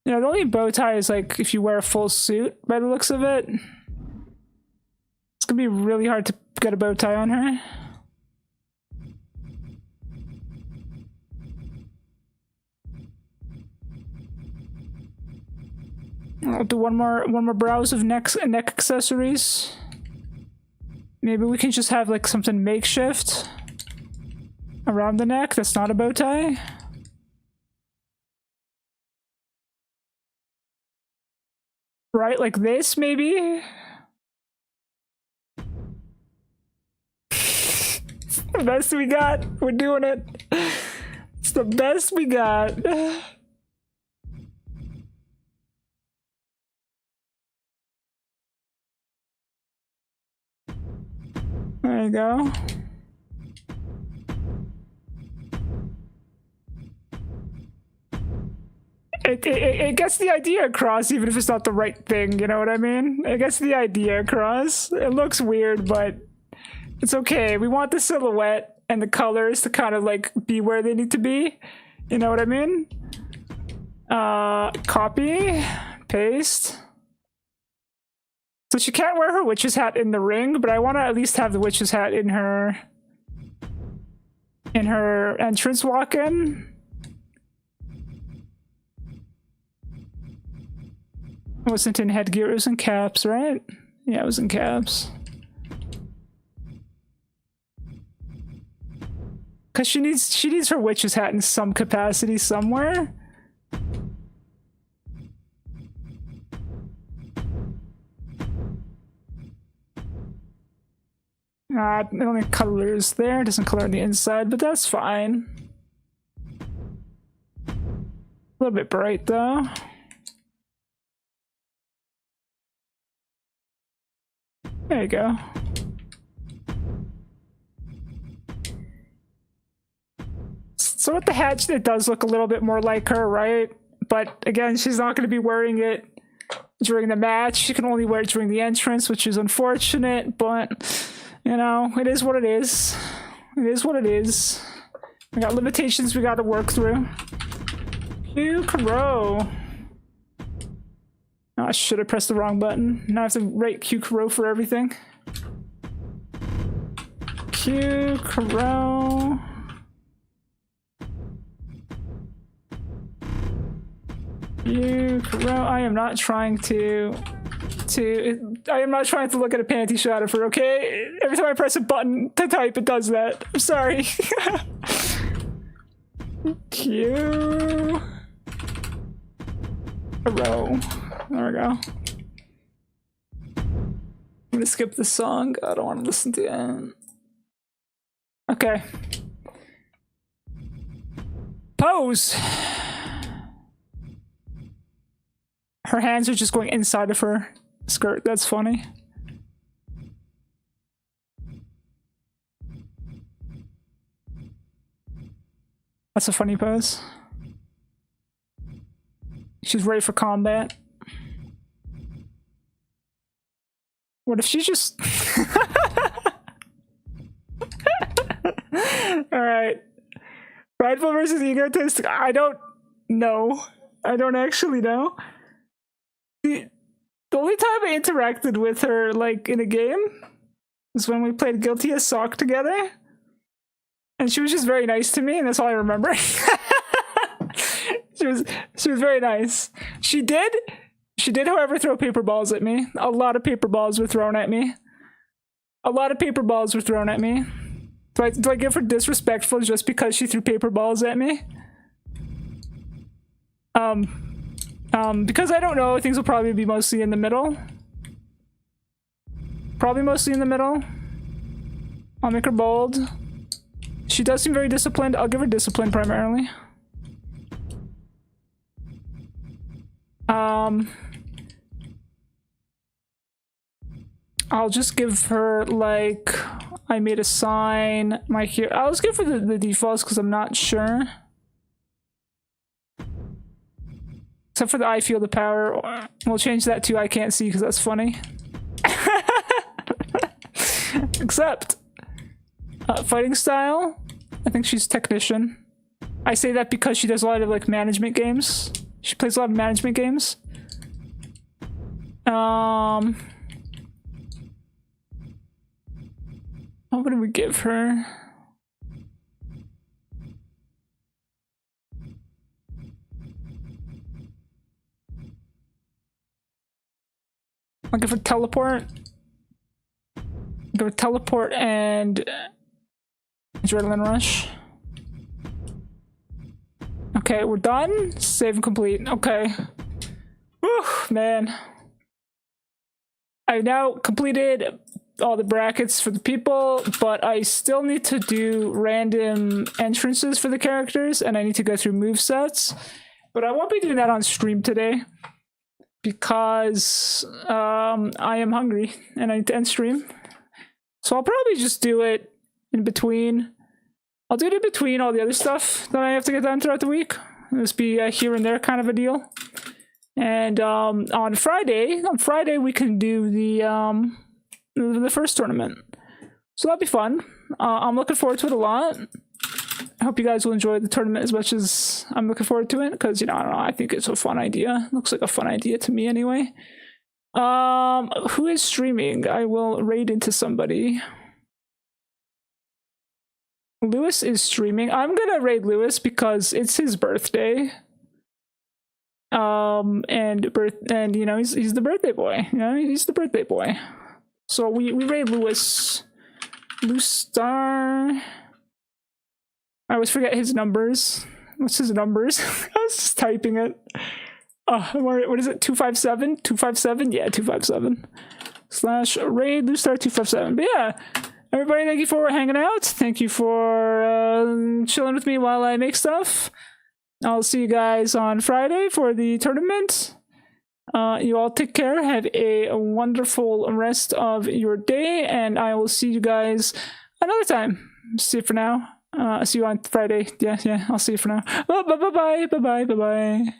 Yeah, the only bow tie is like if you wear a full suit by the looks of it. It's gonna be really hard to get a bow tie on her. I'll do one more browse of neck accessories. Maybe we can just have like something makeshift around the neck that's not a bow tie. Right, like this maybe? It's the best we got. We're doing it. It's the best we got. There you go. It gets the idea across, even if it's not the right thing, you know what I mean? It gets the idea across. It looks weird, but it's okay. We want the silhouette and the colors to kind of like be where they need to be. You know what I mean? Copy, paste. So she can't wear her witch's hat in the ring, but I want to at least have the witch's hat in her entrance walk-in. It wasn't in headgear, it was in caps, right? Yeah, it was in caps. Cause she needs her witch's hat in some capacity somewhere. It only colors there, doesn't color on the inside, but that's fine. A little bit bright though. There you go. So with the hat, it does look a little bit more like her, right? But again, she's not going to be wearing it during the match. She can only wear it during the entrance, which is unfortunate, but you know, it is what it is. It is what it is. We got limitations we got to work through. Q Kuro. Oh, I should have pressed the wrong button. Now I have to rate Q Kuro for everything. Q Kuro. Q Kuro. I am not trying to look at a panty shot of her, okay? Every time I press a button to type, it does that. I'm sorry. Q Kuro. There we go. I'm gonna skip this song. I don't want to listen to it. Okay. Pose! Her hands are just going inside of her skirt. That's funny. That's a funny pose. She's ready for combat. What if she just... Alright. Prideful versus egotistic. I don't know. I don't actually know. The only time I interacted with her, like, in a game was when we played Guilty as Sock together. And she was just very nice to me, and that's all I remember. She was very nice. She did, however, throw paper balls at me. A lot of paper balls were thrown at me. Do I give her disrespectful just because she threw paper balls at me? Because I don't know, things will probably be mostly in the middle. I'll make her bold. She does seem very disciplined. I'll give her discipline primarily. I'll just give her, like, I made a sign, my hero. I'll just give her the defaults because I'm not sure. Except for the I feel the power. We'll change that to I can't see because that's funny. Except fighting style, I think she's technician. I say that because she does a lot of like management games. She plays a lot of management games. What do we give her? I'll give her teleport. Give her teleport and adrenaline rush. Okay, we're done. Save and complete. Okay. Whew, man. I've now completed all the brackets for the people, but I still need to do random entrances for the characters, and I need to go through movesets. But I won't be doing that on stream today because I am hungry and I need to end stream. So I'll probably just do it in between. I'll do it in between all the other stuff that I have to get done throughout the week. It'll just be a here and there kind of a deal. And on Friday we can do the first tournament. So that'll be fun. I'm looking forward to it a lot. I hope you guys will enjoy the tournament as much as I'm looking forward to it, because, you know, I don't know, I think it's a fun idea. Looks like a fun idea to me anyway. Who is streaming? I will raid into somebody. Lewis is streaming. I'm gonna raid Lewis because it's his birthday. And you know, he's the birthday boy. You know, he's the birthday boy. So we raid Lewis. Lustar. I always forget his numbers. What's his numbers? I was just typing it. What is it? 257? 257? Yeah, 257. / raid Lustar 257. But yeah, everybody, thank you for hanging out. Thank you for chilling with me while I make stuff. I'll see you guys on Friday for the tournament. You all take care. Have a wonderful rest of your day, and I will see you guys another time. See you for now. See you on Friday. Yeah, I'll see you for now. Bye-bye.